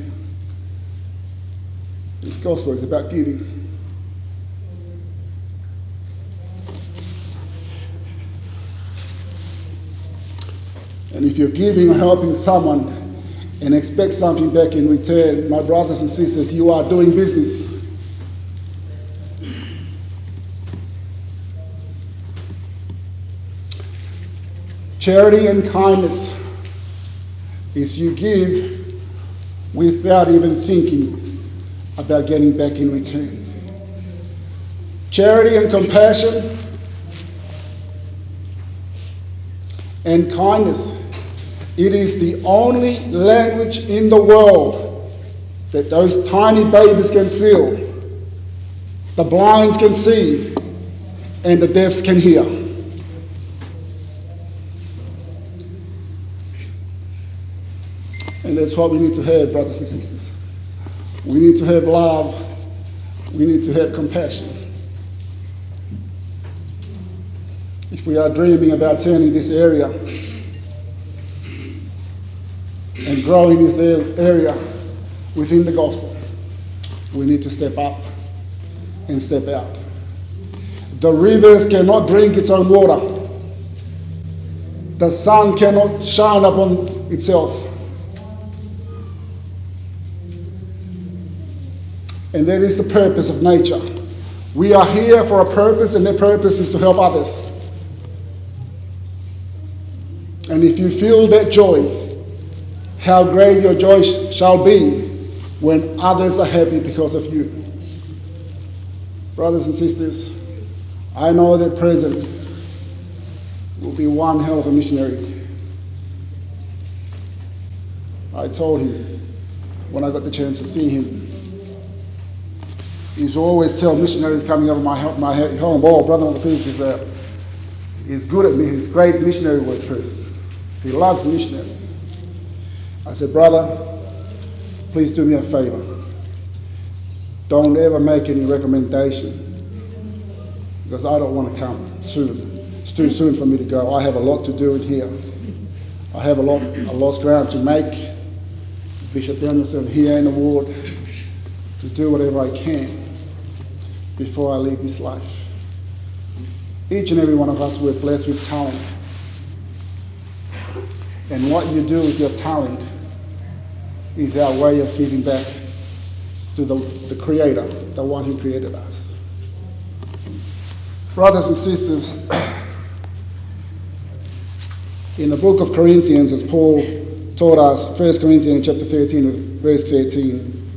This gospel is about giving. And if you're giving or helping someone and expect something back in return, my brothers and sisters, you are doing business. Charity and kindness is you give without even thinking about getting back in return. Charity and compassion and kindness, it is the only language in the world that those tiny babies can feel, the blinds can see, and the deafs can hear. And that's what we need to have, brothers and sisters. We need to have love. We need to have compassion. If we are dreaming about turning this area and growing this area within the gospel, we need to step up and step out. The rivers cannot drink its own water. The sun cannot shine upon itself. And that is the purpose of nature. We are here for a purpose, and that purpose is to help others. And if you feel that joy, how great your joy shall be when others are happy because of you. Brothers and sisters, I know that President will be one hell of a missionary. I told him when I got the chance to see him, he's always tell missionaries coming over my home, oh, Brother Phillips is good at me, he's a great missionary work person. He loves missionaries. I said, brother, please do me a favor. Don't ever make any recommendation, because I don't want to come soon. It's too soon for me to go. I have a lot to do in here. I have a lost ground to make. Bishop Danielson here in the ward, to do whatever I can before I leave this life. Each and every one of us, we're blessed with talent. And what you do with your talent is our way of giving back to the Creator, the one who created us. Brothers and sisters, in the book of Corinthians, as Paul taught us, 1 Corinthians chapter 13, verse 13,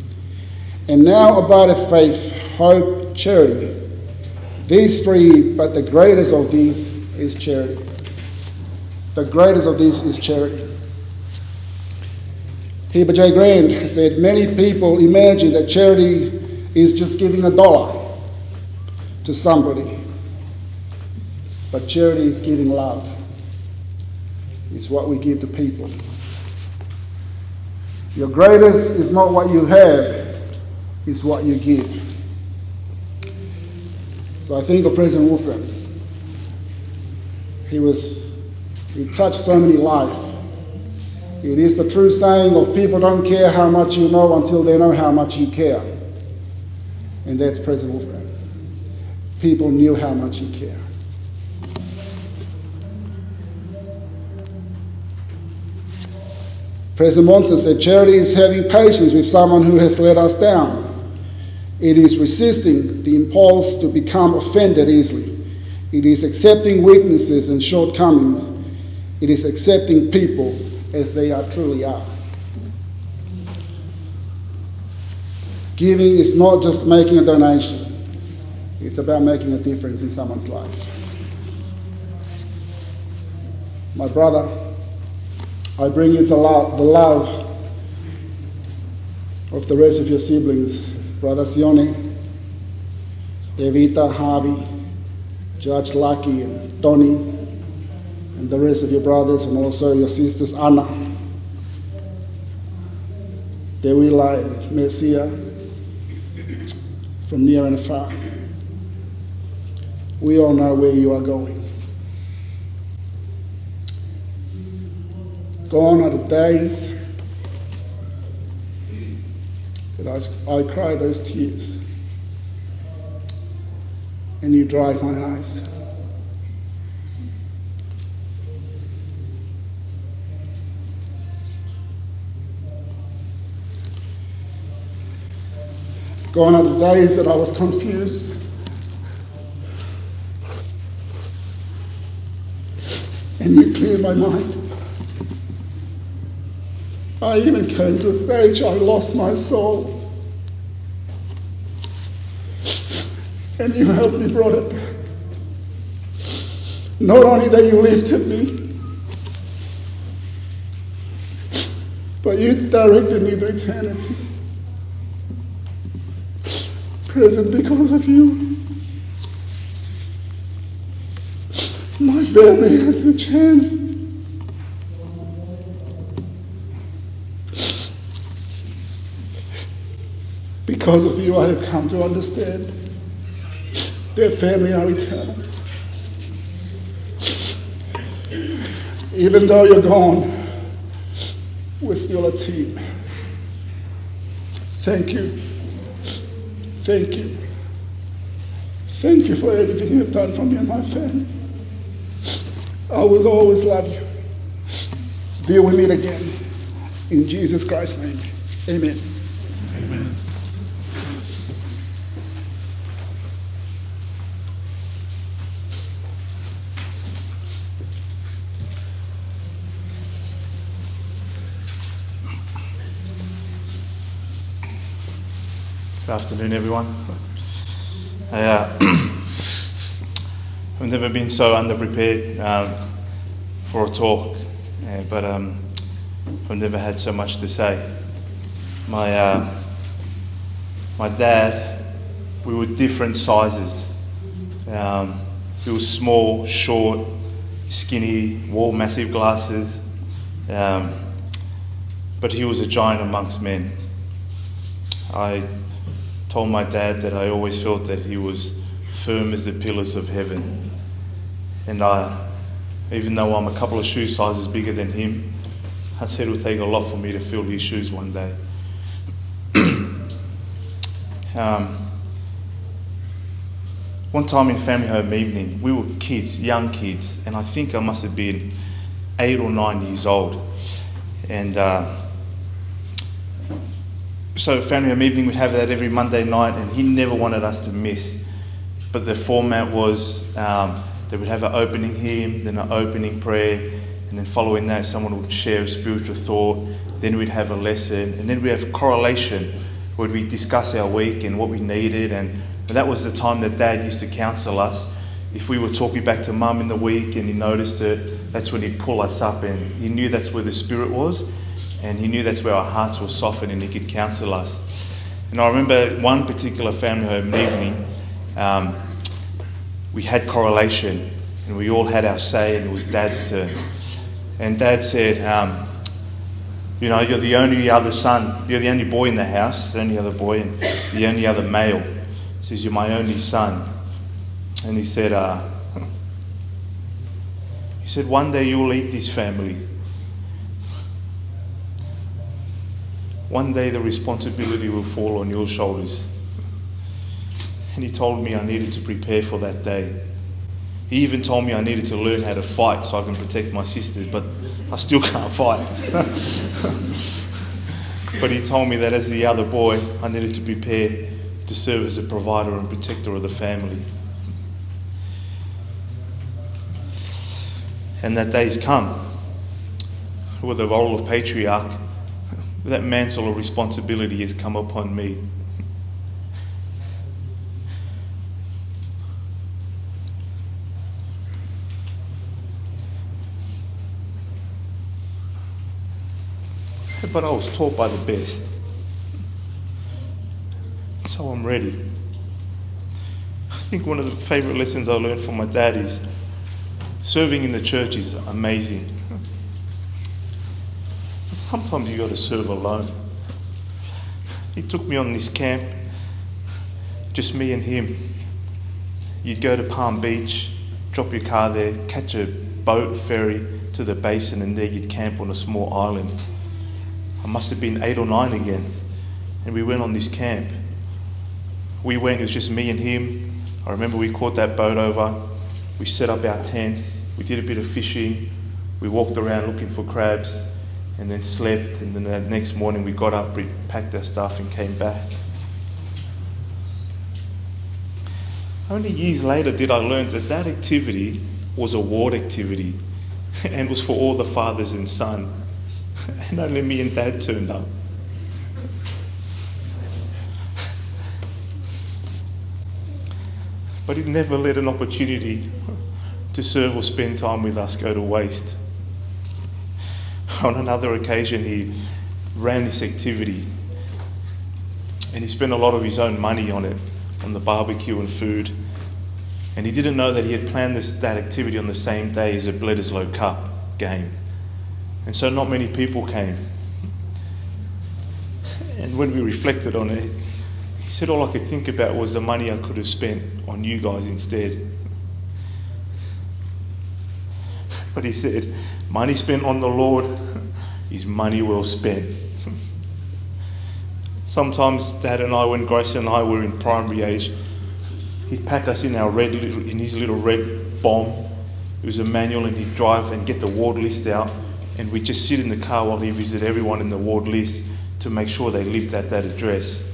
and now abideth faith, hope, charity. These three, but the greatest of these is charity. The greatest of these is charity. Heber J. Grant said, many people imagine that charity is just giving $1 to somebody. But charity is giving love. It's what we give to people. Your greatest is not what you have, it's what you give. So I think of President Wolfgang. He touched so many lives. It is the true saying of people don't care how much you know until they know how much you care. And that's President Wolfgang. People knew how much he cared. President Monson said, charity is having patience with someone who has let us down. It is resisting the impulse to become offended easily. It is accepting weaknesses and shortcomings. It is accepting people as they truly are. Giving is not just making a donation. It's about making a difference in someone's life. My brother, I bring you to the love of the rest of your siblings, Brother Sione, Evita, Harvey, Judge Lucky, and Tony, and the rest of your brothers, and also your sisters, Anna, Dewila, and Messia, from near and far. We all know where you are going. Gone are the days that I cried those tears and you dried my eyes. Gone are the days that I was confused and you cleared my mind. I even came to a stage I lost my soul. And you helped me brought it back. Not only that you lifted me, but you directed me to eternity. Present because of you. My family has a chance. Because of you, I have come to understand their family are eternal. Even though you're gone, we're still a team. Thank you. Thank you. Thank you for everything you've done for me and my family. I will always love you. Till we meet again. In Jesus Christ's name, amen. Amen. Good afternoon, everyone. I've never been so underprepared for a talk, but I've never had so much to say. My dad, we were different sizes. He was small, short, skinny, wore massive glasses, but he was a giant amongst men. I told my dad that I always felt that he was firm as the pillars of heaven. And even though I'm a couple of shoe sizes bigger than him, I said it would take a lot for me to fill his shoes one day. One time in family home evening, we were kids, young kids, and I think I must have been 8 or 9 years old. And so family home evening, we'd have that every Monday night, and he never wanted us to miss. But the format was they would have an opening hymn, then an opening prayer, and then following that someone would share a spiritual thought, then we'd have a lesson, and then we'd have correlation where we'd discuss our week and what we needed, and that was the time that Dad used to counsel us. If we were talking back to Mum in the week and he noticed it, that's when he'd pull us up, and he knew that's where the Spirit was. And he knew that's where our hearts were softened and he could counsel us. And I remember one particular family home evening, we had correlation and we all had our say, and it was Dad's turn. And Dad said, you know, you're the only other son, you're the only boy in the house, the only other boy and the only other male. He says, you're my only son. And he said, one day you'll eat this family. One day the responsibility will fall on your shoulders. And he told me I needed to prepare for that day. He even told me I needed to learn how to fight so I can protect my sisters, but I still can't fight. But he told me that as the other boy, I needed to prepare to serve as a provider and protector of the family. And that day's come. With the role of patriarch, that mantle of responsibility has come upon me. But I was taught by the best. So I'm ready. I think one of the favourite lessons I learned from my dad is serving in the church is amazing. Sometimes you got to serve alone. He took me on this camp, just me and him. You'd go to Palm Beach, drop your car there, catch a boat, ferry, to the basin, and there you'd camp on a small island. I must have been 8 or 9 again, and we went on this camp. We went, it was just me and him. I remember we caught that boat over, we set up our tents, we did a bit of fishing, we walked around looking for crabs, and then slept, and then the next morning we got up, we packed our stuff and came back. Only years later did I learn that that activity was a ward activity and was for all the fathers and sons, and only me and Dad turned up. But he never let an opportunity to serve or spend time with us go to waste. On another occasion, he ran this activity and he spent a lot of his own money on it, on the barbecue and food. And he didn't know that he had planned that activity on the same day as a Bledisloe Cup game. And so not many people came. And when we reflected on it, he said all I could think about was the money I could have spent on you guys instead. But he said, money spent on the Lord is money well spent. Sometimes Dad and I, when Grace and I were in primary age, he'd pack us in his little red bomb. It was a manual, and he'd drive and get the ward list out, and we'd just sit in the car while he visited everyone in the ward list to make sure they lived at that address.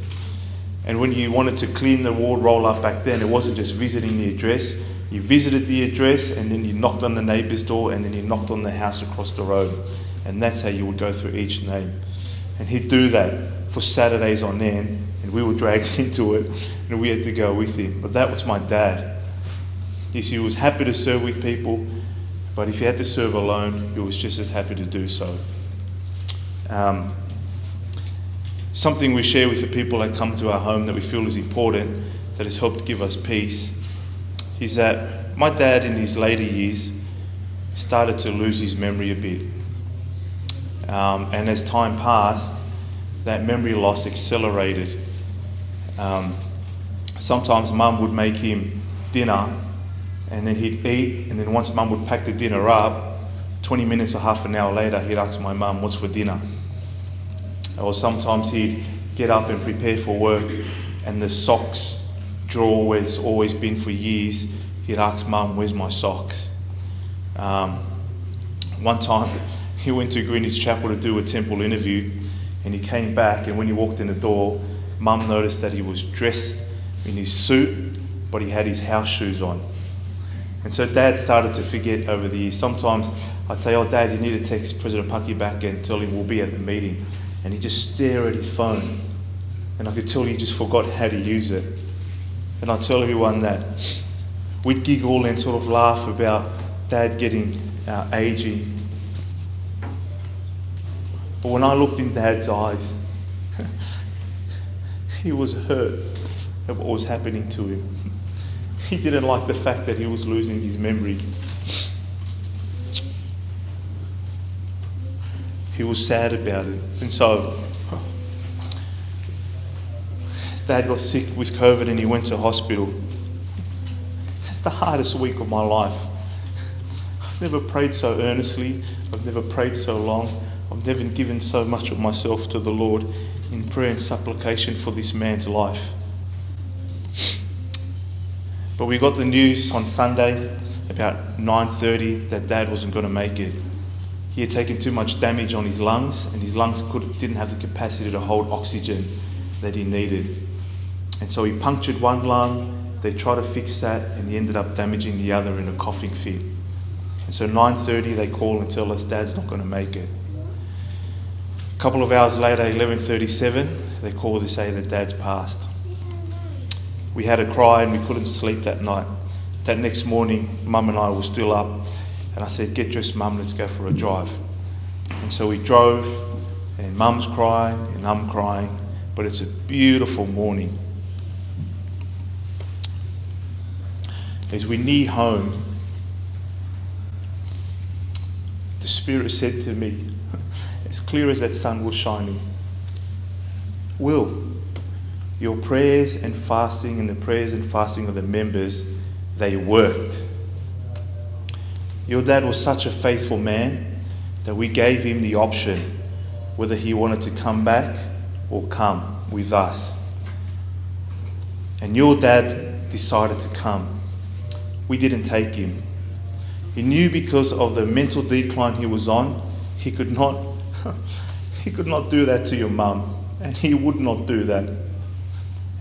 And when you wanted to clean the ward roll up back then, it wasn't just visiting the address. You visited the address, and then you knocked on the neighbour's door, and then you knocked on the house across the road. And that's how you would go through each name. And he'd do that for Saturdays on end, and we were dragged into it, and we had to go with him. But that was my dad. You see, he was happy to serve with people, but if he had to serve alone, he was just as happy to do so. Something we share with the people that come to our home that we feel is important, that has helped give us peace, is that my dad in his later years started to lose his memory a bit. And as time passed, that memory loss accelerated. Sometimes Mum would make him dinner, and then he'd eat, and then once Mum would pack the dinner up, 20 minutes or half an hour later, he'd ask my mum, what's for dinner? Or sometimes he'd get up and prepare for work, and the socks drawer where it's always been for years, he'd ask Mum, where's my socks? One time, he went to Greenwich Chapel to do a temple interview, and he came back, and when he walked in the door, Mum noticed that he was dressed in his suit, but he had his house shoes on. And so Dad started to forget over the years. Sometimes I'd say, oh Dad, you need to text President Paki back and tell him we'll be at the meeting. And he'd just stare at his phone. And I could tell he just forgot how to use it. And I tell everyone that we'd giggle and sort of laugh about Dad getting aging. But when I looked in Dad's eyes, he was hurt at what was happening to him. He didn't like the fact that he was losing his memory. He was sad about it. And so Dad got sick with COVID and he went to hospital. It's the hardest week of my life. I've never prayed so earnestly. I've never prayed so long. I've never given so much of myself to the Lord in prayer and supplication for this man's life. But we got the news on Sunday about 9:30 that Dad wasn't going to make it. He had taken too much damage on his lungs, and his lungs didn't have the capacity to hold oxygen that he needed. And so he punctured one lung, they tried to fix that, and he ended up damaging the other in a coughing fit. And so 9:30 they call and tell us Dad's not going to make it. A couple of hours later, 11:37, they call to say that Dad's passed. We had a cry and we couldn't sleep that night. That next morning, Mum and I were still up, and I said, get dressed, Mum, let's go for a drive. And so we drove, and Mum's crying and I'm crying, but it's a beautiful morning. As we near home, the Spirit said to me, as clear as that sun was shining, Will, your prayers and fasting and the prayers and fasting of the members, they worked. Your dad was such a faithful man that we gave him the option whether he wanted to come back or come with us. And your dad decided to come. We didn't take him. He knew because of the mental decline he was on, he could not do that to your mum, and he would not do that.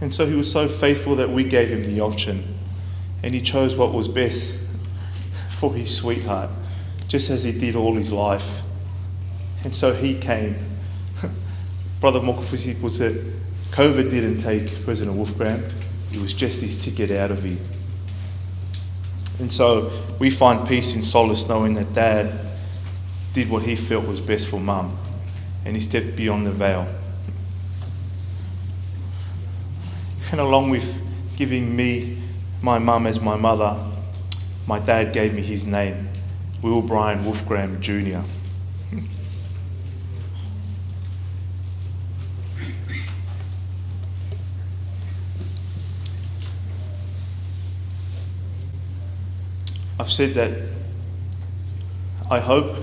And so he was so faithful that we gave him the option, and he chose what was best for his sweetheart, just as he did all his life. And so he came. Brother Mokofusi puts it, COVID didn't take President Wolfgram, it was just his ticket out of here. And so we find peace and solace knowing that Dad did what he felt was best for Mum, and he stepped beyond the veil. And along with giving me my mum as my mother, my dad gave me his name, Will Brian Wolfgram Jr. I've said that I hope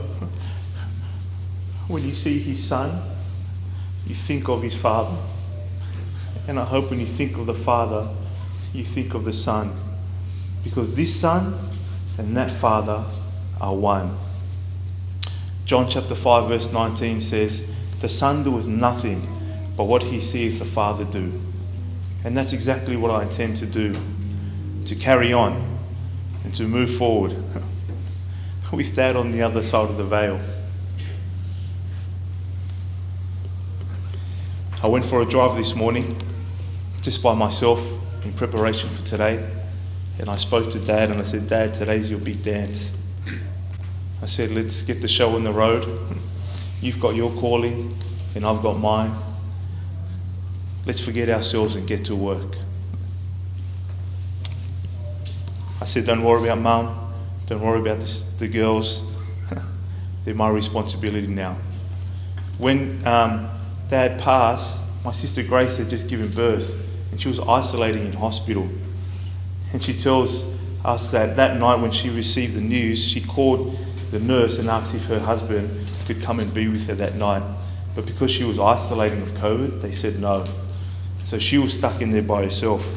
when you see his son, you think of his father. And I hope when you think of the father, you think of the son. Because this son and that father are one. John chapter 5 verse 19 says, the son doeth nothing but what he seeth the father do. And that's exactly what I intend to do, to carry on and to move forward with Dad on the other side of the veil. I went for a drive this morning, just by myself in preparation for today, and I spoke to Dad and I said, Dad, today's your big dance. I said, let's get the show on the road. You've got your calling and I've got mine. Let's forget ourselves and get to work. I said, don't worry about Mum, don't worry about the girls. They're my responsibility now. When Dad passed, my sister Grace had just given birth and she was isolating in hospital. And she tells us that that night when she received the news, she called the nurse and asked if her husband could come and be with her that night. But because she was isolating with COVID, they said no. So she was stuck in there by herself.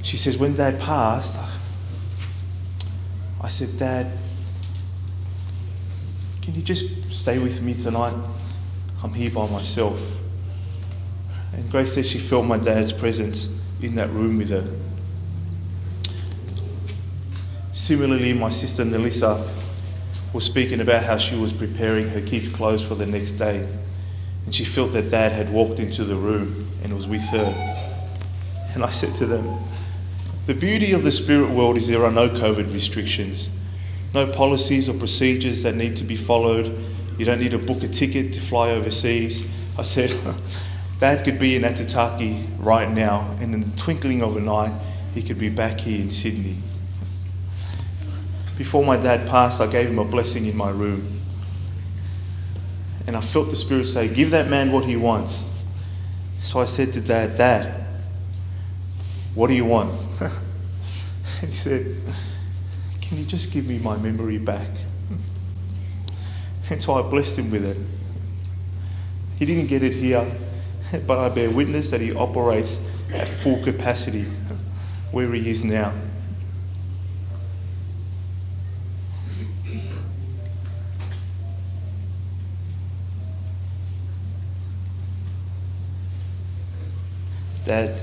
She says, when Dad passed, I said, Dad, can you just stay with me tonight? I'm here by myself. And Grace said she felt my dad's presence in that room with her. Similarly, my sister Nelissa was speaking about how she was preparing her kids' clothes for the next day. And she felt that Dad had walked into the room and was with her. And I said to them, the beauty of the spirit world is there are no COVID restrictions, no policies or procedures that need to be followed. You don't need to book a ticket to fly overseas. I said, Dad could be in Atataki right now, and in the twinkling of an eye, he could be back here in Sydney. Before my dad passed, I gave him a blessing in my room. And I felt the Spirit say, give that man what he wants. So I said to Dad, Dad, what do you want? And he said, can you just give me my memory back? And so I blessed him with it. He didn't get it here, but I bear witness that he operates at full capacity where he is now. Dad,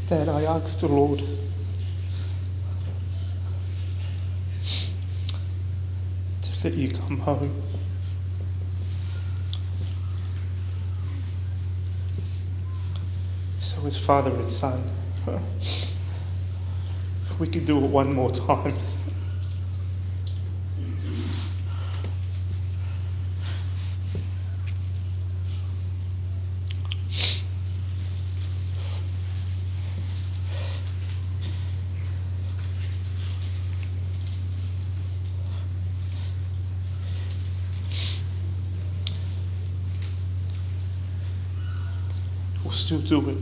Dad, I asked the Lord to that you come home. So as father and son, we can do it one more time. We'll still do it,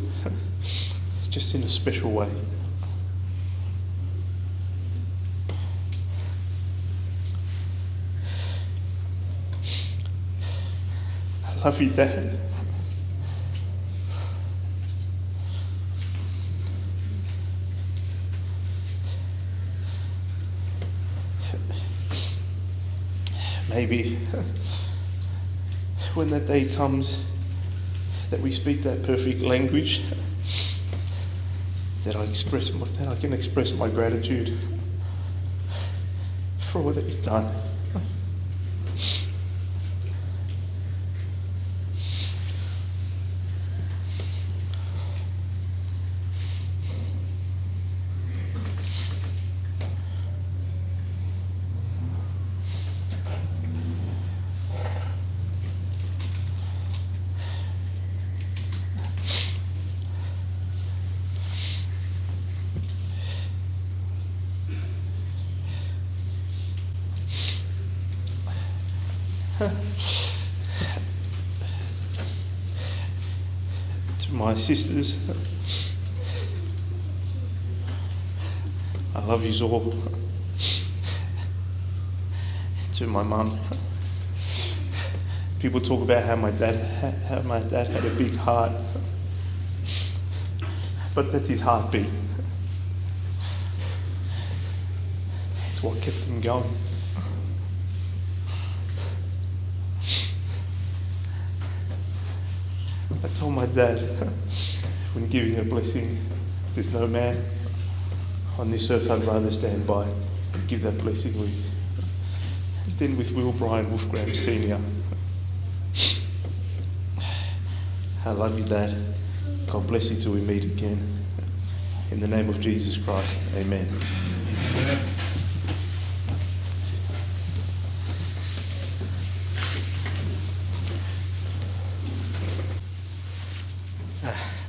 just in a special way. I love you, Dad. Maybe when that day comes that we speak that perfect language, that I can express my gratitude for all that you've done. To my sisters, I love you all. To my mum, people talk about how my dad had a big heart, but that's his heartbeat. It's what kept him going. I told my dad, when giving a blessing, there's no man on this earth I'd rather stand by and give that blessing with than with Will Brian Wolfgram Sr. I love you, Dad. God bless you till we meet again. In the name of Jesus Christ, amen.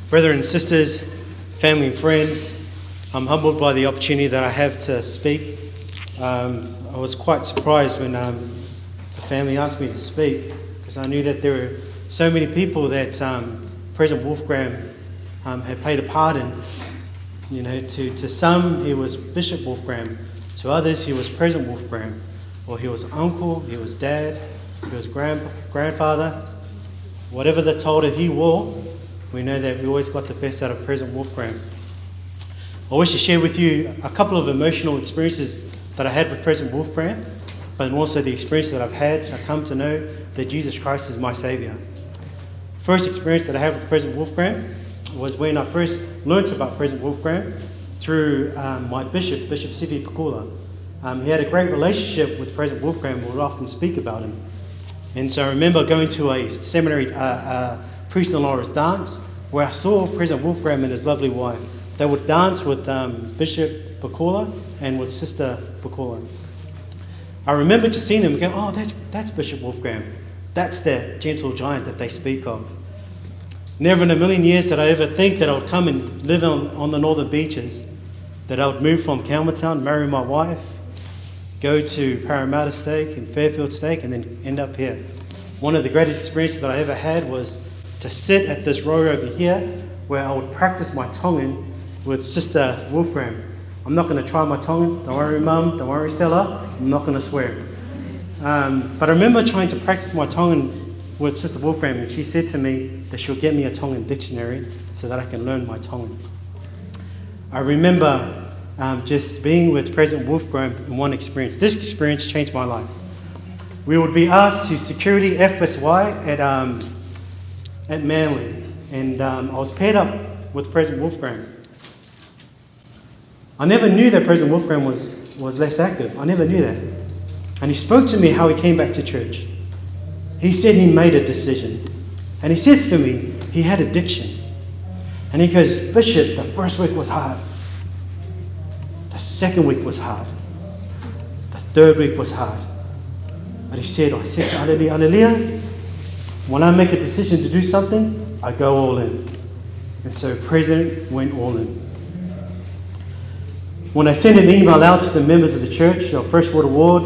Brothers and sisters, family and friends, I'm humbled by the opportunity that I have to speak. I was quite surprised when the family asked me to speak, because I knew that there were so many people that President Wolfgram had played a part in. You know, to some he was Bishop Wolfgram, to others he was President Wolfgram, or he was uncle, he was dad, he was grandfather. Whatever the title he wore, we know that we always got the best out of President Wolfgram. I wish to share with you a couple of emotional experiences that I had with President Wolfgram, but also the experience that I've had to come to know that Jesus Christ is my Saviour. First experience that I had with President Wolfgram was when I first learnt about President Wolfgram through my bishop, Bishop Sivi Pakula. He had a great relationship with President Wolfgram. We would often speak about him. And so I remember going to a seminary priest-in-law's dance where I saw President Wolfgram and his lovely wife. They would dance with Bishop Pakula and with Sister Pakula. I remember just seeing them and going, oh, that's Bishop Wolfgram. That's that gentle giant that they speak of. Never in a million years did I ever think that I would come and live on the northern beaches, that I would move from Campbelltown, marry my wife, go to Parramatta Stake and Fairfield Stake, and then end up here. One of the greatest experiences that I ever had was to sit at this row over here where I would practice my Tongan with Sister Wolfram. I'm not going to try my Tongan. Don't worry, Mum. Don't worry, Stella. I'm not going to swear. But I remember trying to practice my Tongan with Sister Wolfram, and she said to me that she'll get me a Tongan dictionary so that I can learn my Tongan. I remember just being with President Wolfgram in one experience. This experience changed my life. We would be asked to security FSY at Manly, and I was paired up with President Wolfgram. I never knew that President Wolfgram was less active. I never knew that. And he spoke to me how he came back to church. He said he made a decision. And he says to me, he had addictions. And he goes, Bishop, the first week was hard. The second week was hard. The third week was hard. But he said, I said to Alleluia, when I make a decision to do something, I go all in. And so President went all in. When I sent an email out to the members of the church of Freshwater Ward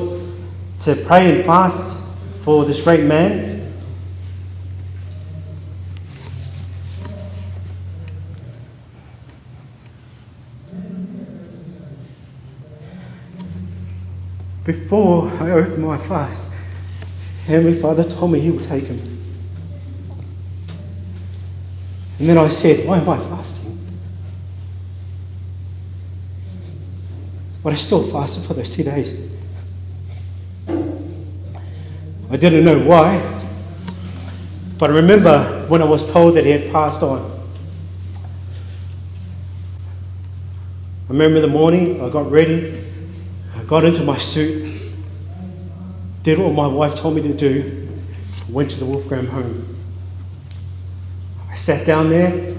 to pray and fast for this great man, before I opened my fast, Heavenly Father told me he would take him. And then I said, why am I fasting? But I still fasted for those 2 days. I didn't know why, but I remember when I was told that he had passed on. I remember the morning, I got ready, I got into my suit, did what my wife told me to do, went to the Wolfgram home. I sat down there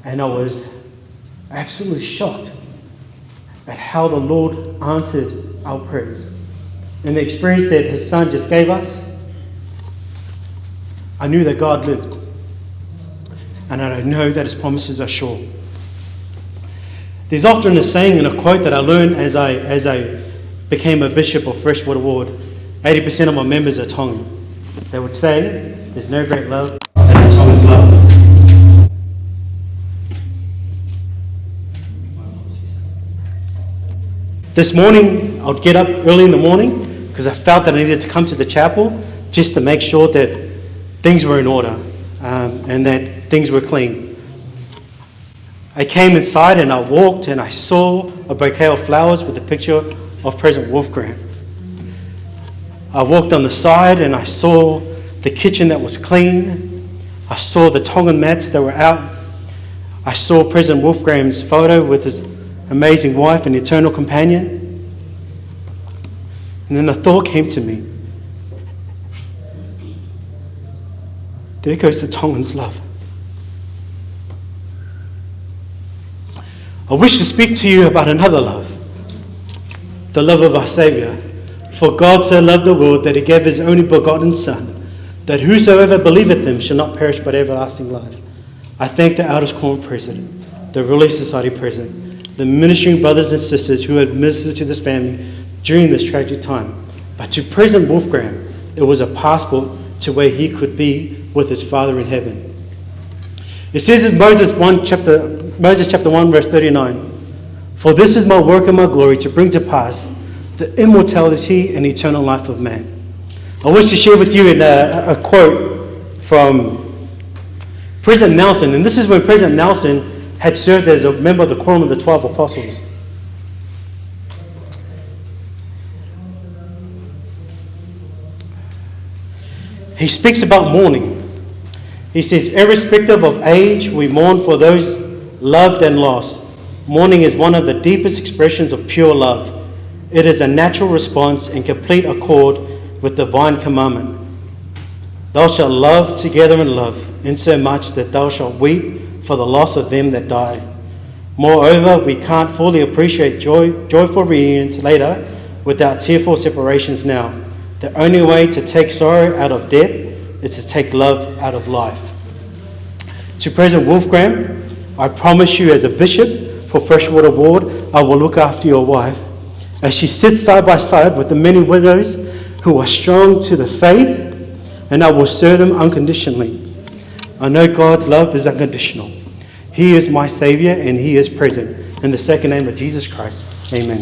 and I was absolutely shocked at how the Lord answered our prayers. And the experience that his son just gave us, I knew that God lived. And I know that his promises are sure. There's often a saying and a quote that I learned as I became a bishop of Freshwater Ward. 80% of my members are Tongan. They would say, there's no great love than a Tongan's love. This morning, I would get up early in the morning because I felt that I needed to come to the chapel just to make sure that things were in order and that things were clean. I came inside and I walked and I saw a bouquet of flowers with a picture of President Wolfgram. I walked on the side and I saw the kitchen that was clean. I saw the Tongan mats that were out. I saw President Wolfgram's photo with his amazing wife and eternal companion. And then the thought came to me, there goes the Tongan's love. I wish to speak to you about another love, the love of our Saviour. For God so loved the world that he gave his only begotten Son, that whosoever believeth him shall not perish but everlasting life. I thank the Elders Quorum President, the Relief Society President, the ministering brothers and sisters who have ministered to this family during this tragic time. But to President Wolfgram, it was a passport to where he could be with his Father in heaven. It says in Moses chapter 1, verse 39, for this is my work and my glory to bring to pass the immortality and eternal life of man. I wish to share with you a quote from President Nelson, and this is when President Nelson had served as a member of the Quorum of the 12 Apostles. He speaks about mourning. He says, irrespective of age, we mourn for those loved and lost. Mourning is one of the deepest expressions of pure love. It is a natural response in complete accord with divine commandment. Thou shalt love together in love, insomuch that thou shalt weep for the loss of them that die. Moreover, we can't fully appreciate joyful reunions later without tearful separations now. The only way to take sorrow out of death is to take love out of life. To President Wolfgram, I promise you as a bishop for Freshwater Ward, I will look after your wife as she sits side by side with the many widows who are strong to the faith, and I will serve them unconditionally. I know God's love is unconditional. He is my Saviour and He is present. In the second name of Jesus Christ, amen.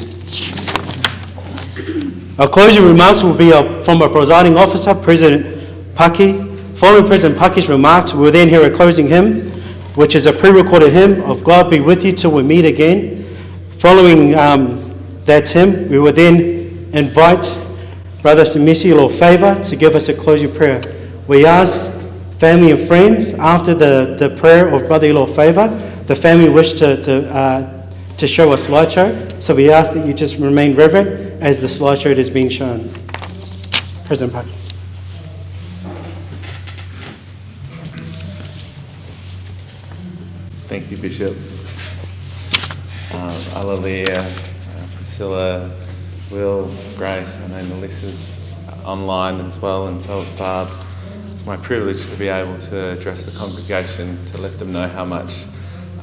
Our closing remarks will be from our presiding officer, President Paki. Following President Paki's remarks, we will then hear a closing hymn, which is a pre-recorded hymn of God Be With You Till We Meet Again. Following that hymn, we will then invite Brother Simisi Lord Favour to give us a closing prayer. We ask family and friends, after the prayer of Brother Lord Favour, the family wish to show us light show, so we ask that you just remain reverent as the slideshow has been shown. President Paki. Thank you, Bishop. Alleluia, Priscilla, Will, Grace, I know Melissa's online as well, and so is Barb. It's my privilege to be able to address the congregation, to let them know how much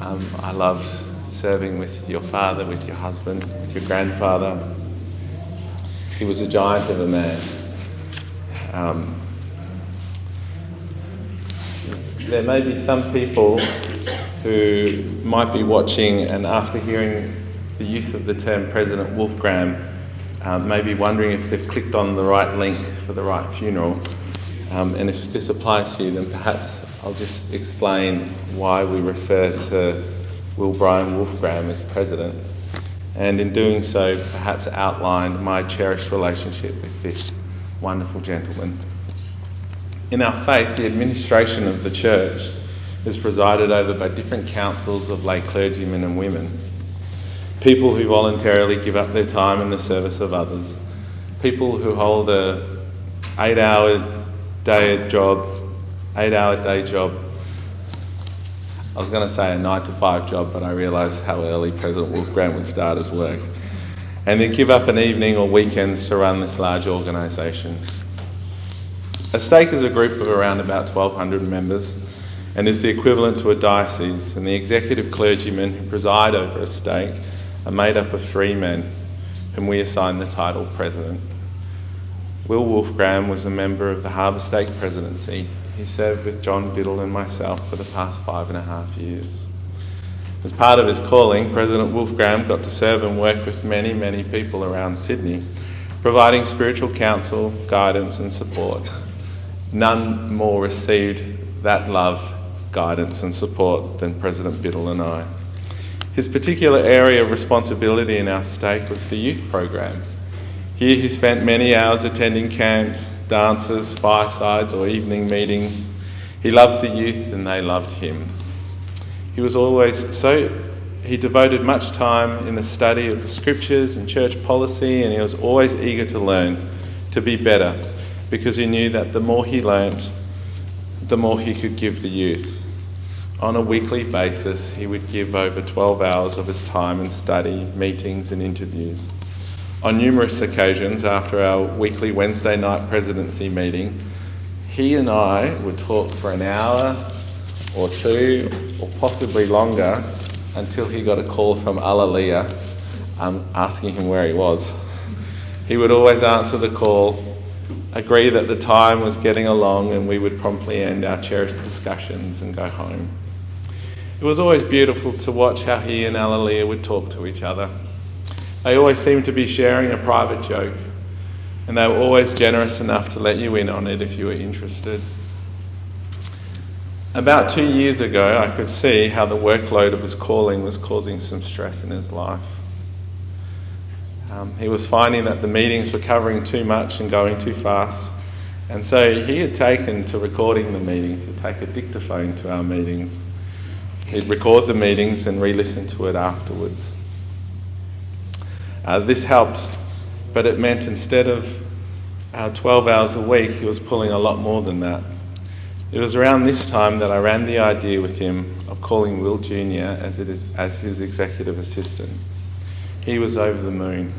I loved serving with your father, with your husband, with your grandfather. He was a giant of a man. There may be some people who might be watching and after hearing the use of the term President Wolfgram, may be wondering if they've clicked on the right link for the right funeral. And if this applies to you, then perhaps I'll just explain why we refer to Will Brian Wolfgram as President. And in doing so, perhaps outline my cherished relationship with this wonderful gentleman. In our faith, the administration of the church is presided over by different councils of lay clergymen and women, people who voluntarily give up their time in the service of others, people who hold a 8-hour day job. I was going to say a 9-to-5 job, but I realised how early President Wolfgram would start his work. And then give up an evening or weekends to run this large organisation. A stake is a group of around about 1,200 members and is the equivalent to a diocese, and the executive clergymen who preside over a stake are made up of 3 men, whom we assign the title President. Will Wolfgram was a member of the Harbour Stake Presidency. He served with John Biddle and myself for the past 5.5 years. As part of his calling, President Wolfgram got to serve and work with many, many people around Sydney, providing spiritual counsel, guidance and support. None more received that love, guidance and support than President Biddle and I. His particular area of responsibility in our stake was the youth program. Here he spent many hours attending camps, dances, firesides or evening meetings. He loved the youth and they loved him. He devoted much time in the study of the scriptures and church policy, and he was always eager to learn, to be better, because he knew that the more he learnt, the more he could give the youth. On a weekly basis, he would give over 12 hours of his time in study, meetings and interviews. On numerous occasions, after our weekly Wednesday night presidency meeting, he and I would talk for an hour or 2, or possibly longer, until he got a call from Alleluia asking him where he was. He would always answer the call, agree that the time was getting along, and we would promptly end our cherished discussions and go home. It was always beautiful to watch how he and Alleluia would talk to each other. They always seemed to be sharing a private joke, and they were always generous enough to let you in on it if you were interested. About 2 years ago, I could see how the workload of his calling was causing some stress in his life. He was finding that the meetings were covering too much and going too fast, and so he had taken to recording the meetings. He'd take a dictaphone to our meetings. He'd record the meetings and re-listen to it afterwards. This helped, but it meant instead of 12 hours a week, he was pulling a lot more than that. It was around this time that I ran the idea with him of calling Will Jr. as his executive assistant. He was over the moon.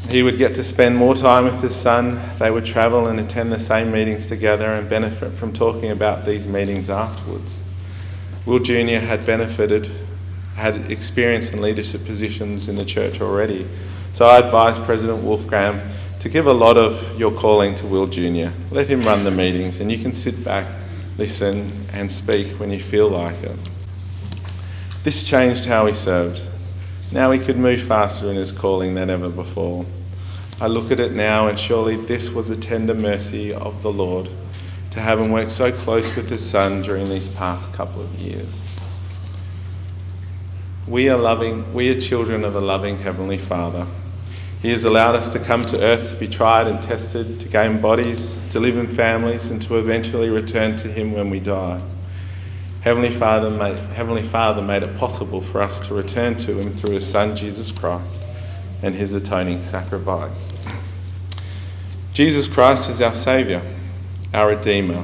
He would get to spend more time with his son. They would travel and attend the same meetings together and benefit from talking about these meetings afterwards. Will Jr. had experience in leadership positions in the church already, so I advised President Wolfgram to give a lot of your calling to Will Jr. Let him run the meetings and you can sit back, listen and speak when you feel like it. This changed how he served. Now he could move faster in his calling than ever before. I look at it now and surely this was a tender mercy of the Lord to have him work so close with his son during these past couple of years. We are children of a loving Heavenly Father. He has allowed us to come to earth to be tried and tested, to gain bodies, to live in families, and to eventually return to Him when we die. Heavenly Father made it possible for us to return to Him through His Son, Jesus Christ, and his atoning sacrifice. Jesus Christ is our Saviour, our Redeemer.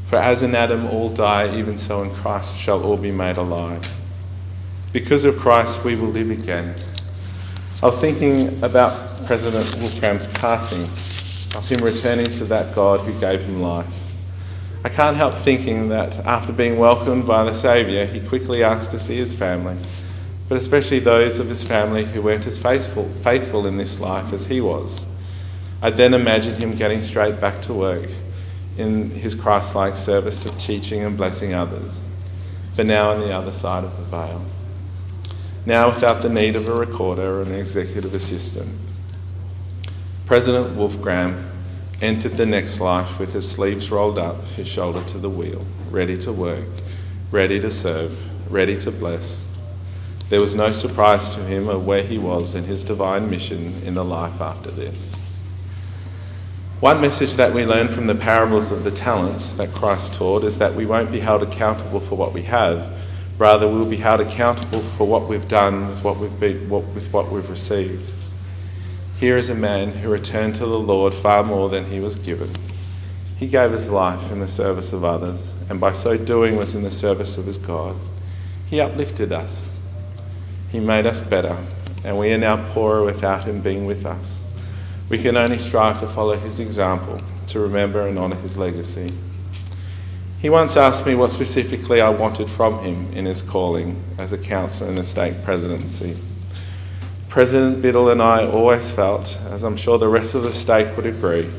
For as in Adam all die, even so in Christ shall all be made alive. Because of Christ we will live again. I was thinking about President Wolfgram's passing, of him returning to that God who gave him life. I can't help thinking that after being welcomed by the Saviour, he quickly asked to see his family, but especially those of his family who weren't as faithful in this life as he was. I then imagined him getting straight back to work in his Christ-like service of teaching and blessing others, but now on the other side of the veil. Now without the need of a recorder or an executive assistant. President Wolfgram entered the next life with his sleeves rolled up, his shoulder to the wheel, ready to work, ready to serve, ready to bless. There was no surprise to him of where he was in his divine mission in the life after this. One message that we learn from the parables of the talents that Christ taught is that we won't be held accountable for what we have, rather we'll be held accountable for what we've done with what we've received. Here is a man who returned to the Lord far more than he was given. He gave his life in the service of others, and by so doing was in the service of his God. He uplifted us. He made us better, and we are now poorer without him being with us. We can only strive to follow his example, to remember and honour his legacy. He once asked me what specifically I wanted from him in his calling as a councillor in the stake presidency. President Biddle and I always felt, as I'm sure the rest of the stake would agree,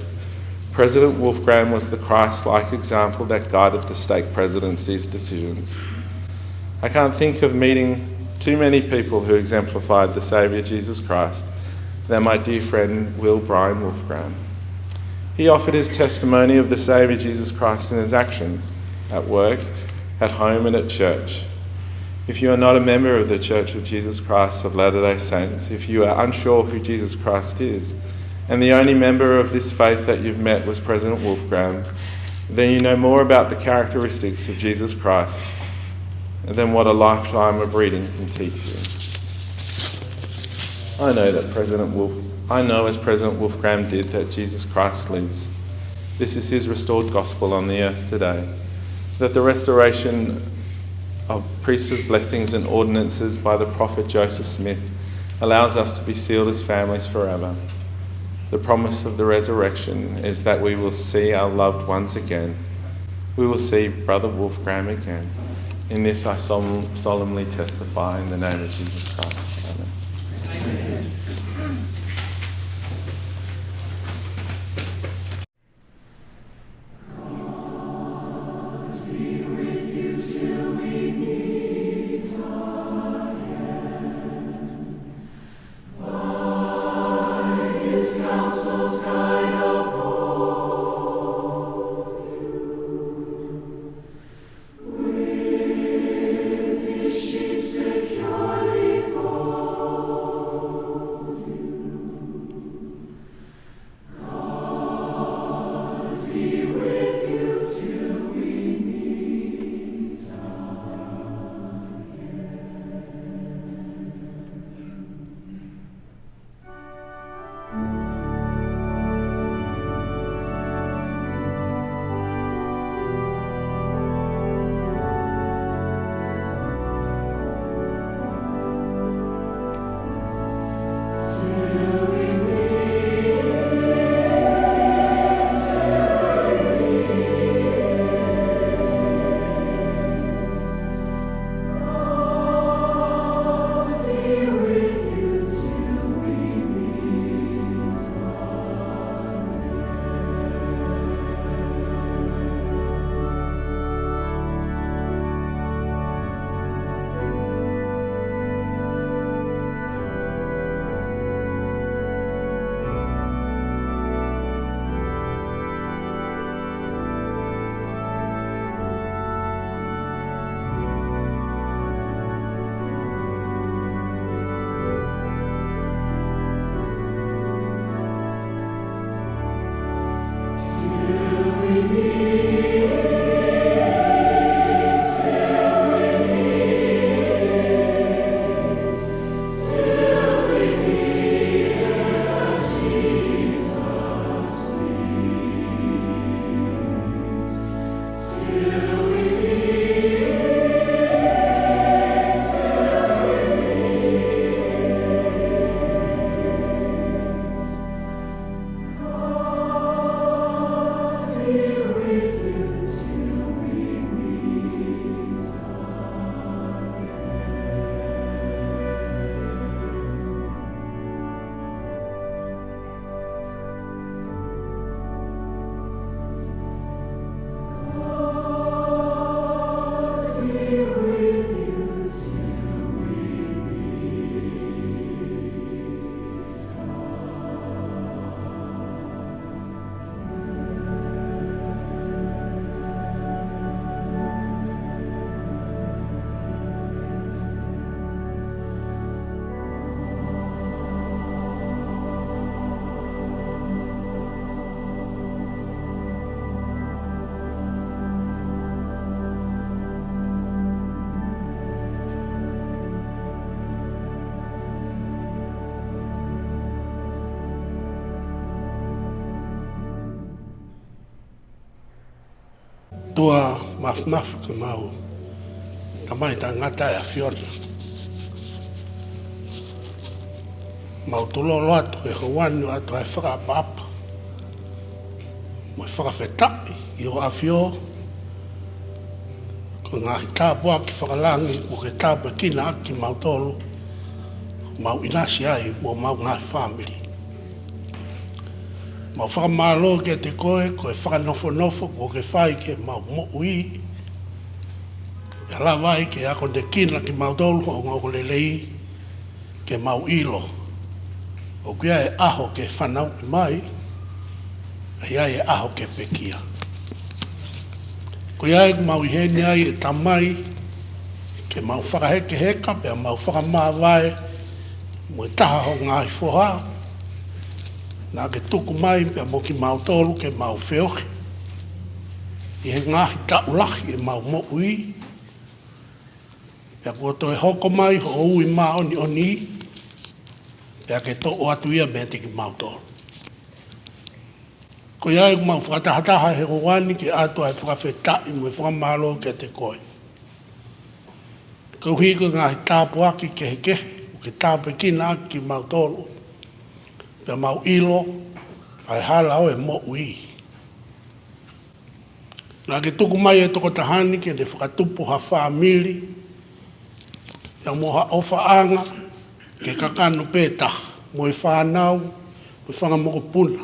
President Wolfgram was the Christ-like example that guided the stake presidency's decisions. I can't think of meeting too many people who exemplified the Saviour Jesus Christ than my dear friend Will Brian Wolfgram. He offered his testimony of the Saviour Jesus Christ in his actions, at work, at home and at church. If you are not a member of the Church of Jesus Christ of Latter-day Saints, if you are unsure who Jesus Christ is, and the only member of this faith that you've met was President Wolfgram, then you know more about the characteristics of Jesus Christ than what a lifetime of reading can teach you. I know as President Wolfgram did that Jesus Christ lives. This is his restored gospel on the earth today, that the restoration of priesthood blessings and ordinances by the prophet Joseph Smith allows us to be sealed as families forever. The promise of the resurrection is that we will see our loved ones again. We will see Brother Wolfgram again. In this I solemnly testify in the name of Jesus Christ. Amen. Amen. Securely for tua maf ke mau. Tamai ta ngata e Fiona. Mau tulolo atu e hawanu atu e whakapapa. Mo e whakawhetai i o awhio. Ko ngahi tāpua ki whakalangi o ke tāpua kina aki mau tolu. Mau inasi ai mo mau ngahi family. Mau whakamalo ke te koe ko e whakanofo ko ke whai ke mau mo ui. E la vai ke ako te kina ki mau tolu o ngoko lelei ke mau ilo. O kia e aho ke whanau i mai, e ia e aho ke pekia. Ko ia e mau i heni ai e tamai, ke mau whakaheke heka, pia mau whakamāwai, mo e taha ho ngāhi whoha, nā ke tuku mai, pia mo ki mau tolu ke mau whiohi, i he ngāhi taulahi e mau mo ui, pia kua to e hoko mai ho ui mā oni oni, pia ke to o atu ia mea te ki mau tolu. Ko ia e mau whakatahataha he roani ke atua e whakawhetai mo e whakamalo ke te koe. Ko hui ko ngahi tāpu aki ke he kehe, ke tāpu kina aki ki mau tolu, pia mau ilo, ai hala o e mo ui. Nā ke tuku mai e toko tahani ke ne whakatupu ha whaamiri, pia mo ha ofa anga, ke kakano pēta, mo e whānau, mo e whangamoko puna.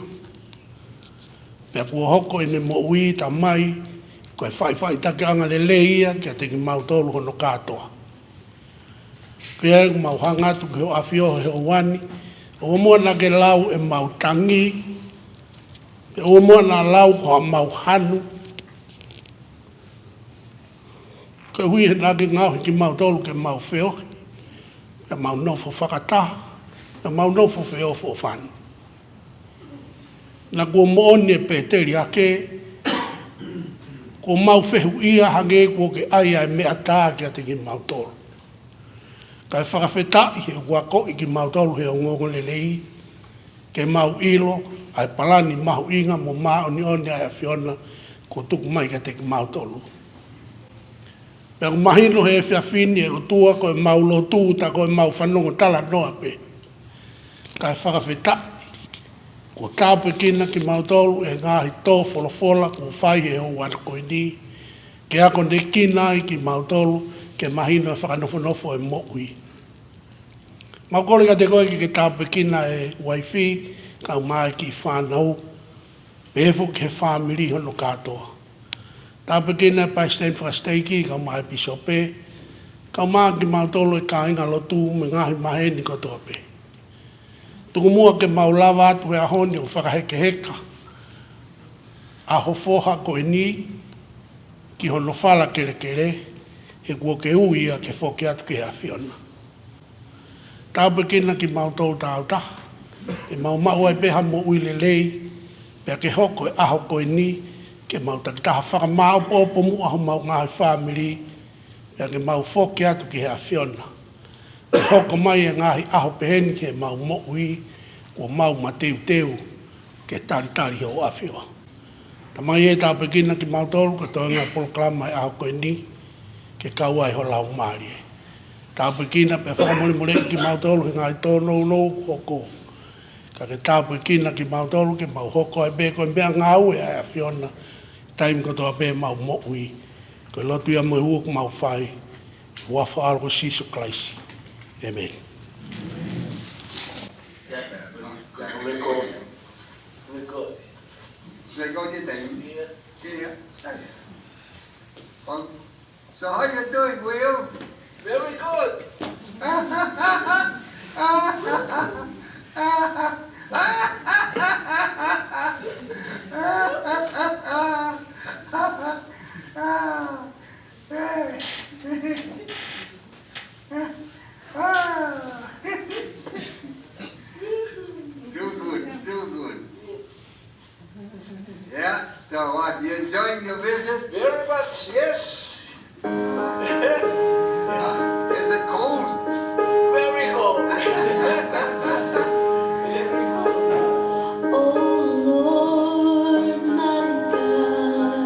Pea kua hoko e ne mo ui ta mai, ko e whai take anga le leia, kia te ki mau tolu hono kātoa. Pea e mau hangatu ke o awhio he o wani, o mua na ke lau e mau tangi, o mua na lau ko a mau hanu, ko hui he na ke ngau ki mau tolu ke mau whiohi, e mau nofo whakataha, e mau nofo whiofo o whanu. Na kua mooni e pēteri ake, ko mau whehu ia hange kua ke aia e mea tā kia te ki mau tolu. Kai whakawhetai he kua ko i ki mau tolu he o ngongo lelei, ke mau ilo, ai palani mahu inga mo maa oni ai a Fiona, ko tuku mai kia te ki mau tolu. Pea ku mahino he whiawhini e o tua ko e mau lo tūta ko e mau whanongo tala noa pe. Kai whakawhetai. Ko tāpu kina ki mau tolu e ngāhi tō wholofola ko whai e o wana koe ni. Ke ako ne kina i ki mau tolu ke mahino e whakanofo e mo ui. Mau kore ka te koe ki ke tāpu kina e waifi ka mai ki whanau. Pefo ke whamiri hono katoa. Tāpu kina e pai stand for steiki ka mai pisope. Ka mai ki mau tolu e ka inga lotu me ngahi maheni kotoa pe. Tuku mua ke mau lawa atu e ahoni o whakaheke heka. Aho foha ko e ni, ki hono whala kere kere, he kua ke ui a ke whoke atu ki hea Fiona. Tāpu kina ki mau tau tāu taha, e mau mau ai peha mo ui le lei, pea ke hoko e aho ko e ni, ke mau takitaha whakamau popo mu aho mau ngahi whamiri, pea ke mau whoke atu ki hea Fiona. E hoko mai e ngahi aho peheni ke mau mo ui, o mau mateu ke tari ho awhio. Ta mai e tāpe kina ki mau tolu, ka toa ngā poloklama e aho koe ni, ke kaua e ho lau maari e. Tāpe kina pe whakamole mole ki mau tolu, he ngai tōno hoko. Ka ke tāpe kina ki mau tolu, ke mau hoko e be koe mea ngau e a Fiona, taim ko toa be mau mo ui. Koe lotu ia mo e huok mau whai, wafa aro siso klaisi. Amen. So how you doing, Will? Very good. Too good. Yeah, so what, you enjoying your visit? Very much, yes. Is it cold? Very cold. Oh Lord, my God,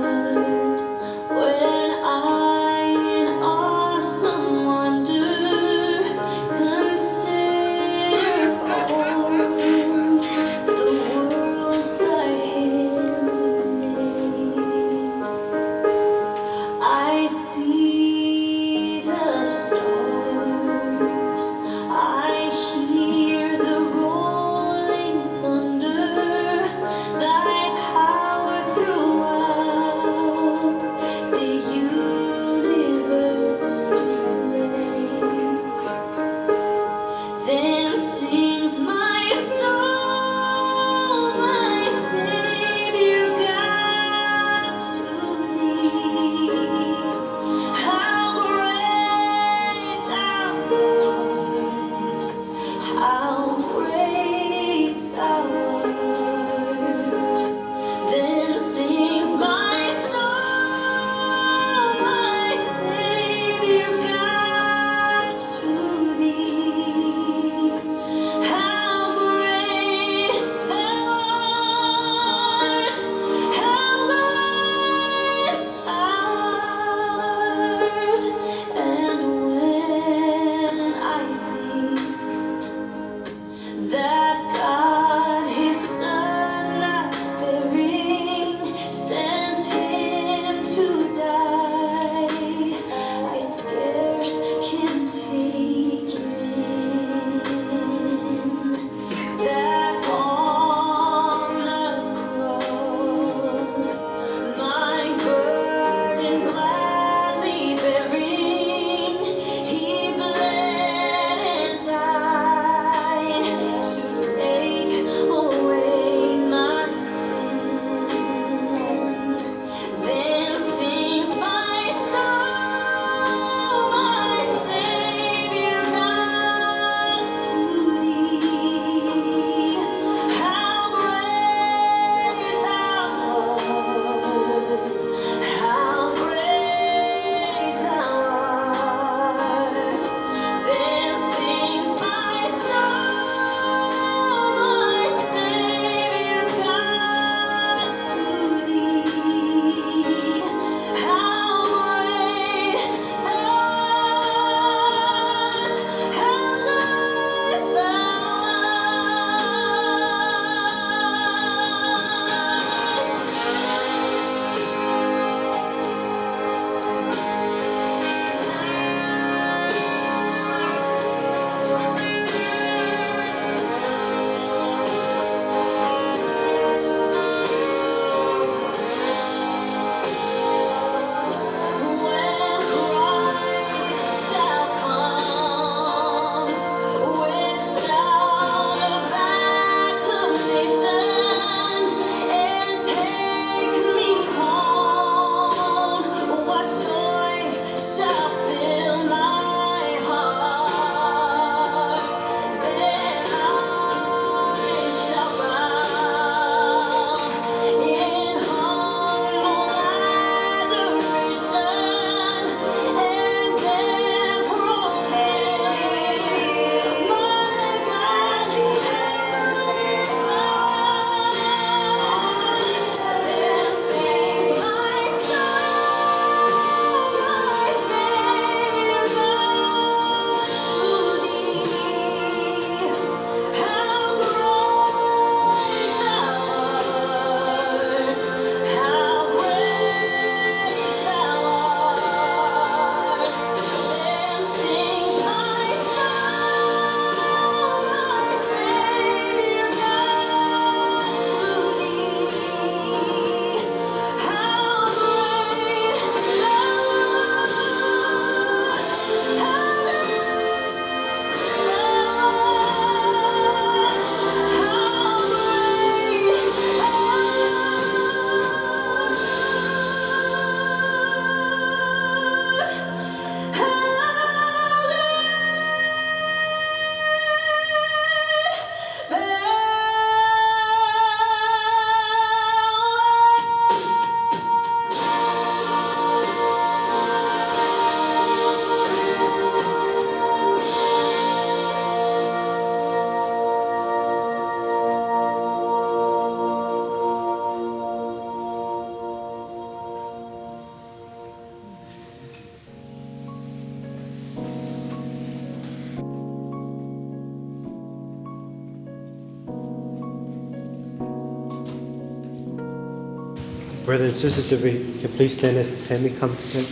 Brothers and sisters, if we can please stand as the family come to take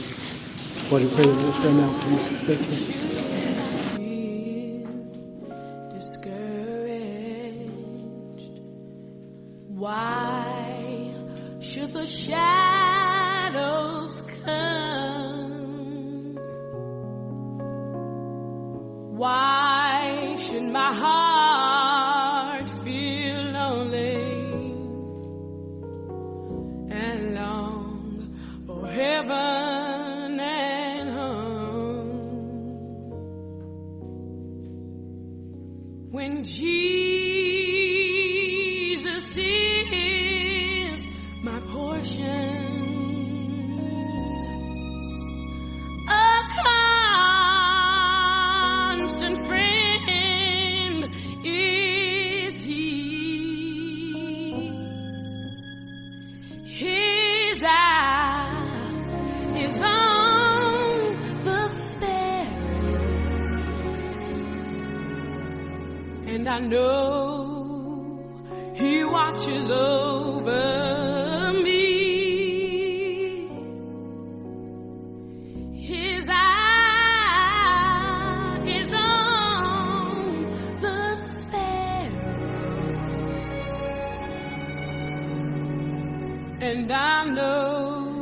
body President Wolfgang now, please. Thank you. Why should the shadows come? Why should my heart feel lonely and long for heaven and home? When Jesus is my portion, a constant friend is He. His eye is on the sparrow, and I know He watches over me. His eye is on the sparrow, and I know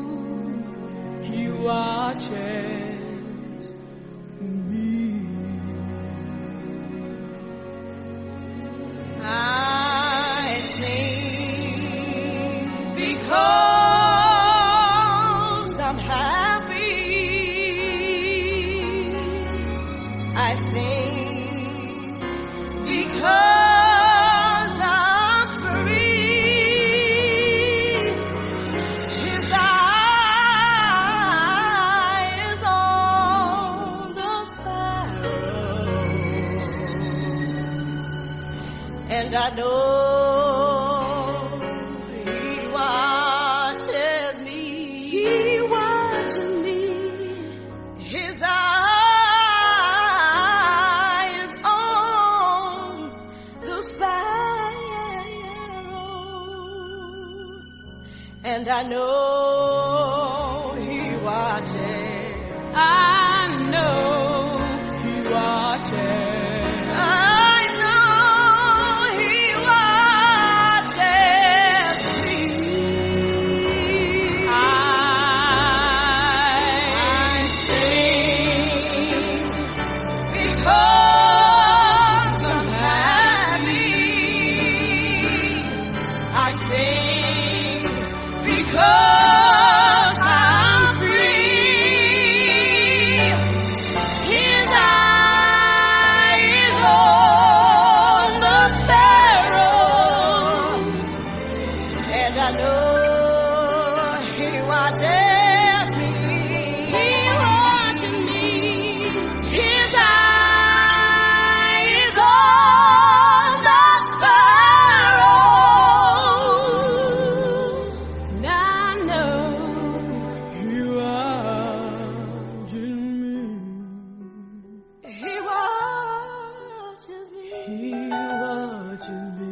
He watches me. I sing because I'm happy. I sing because I'm free. His eye is on the sparrow, and I know He watches me. He watches me. His eye is on the sparrow, and I know He watches. I know He watches. He watches me.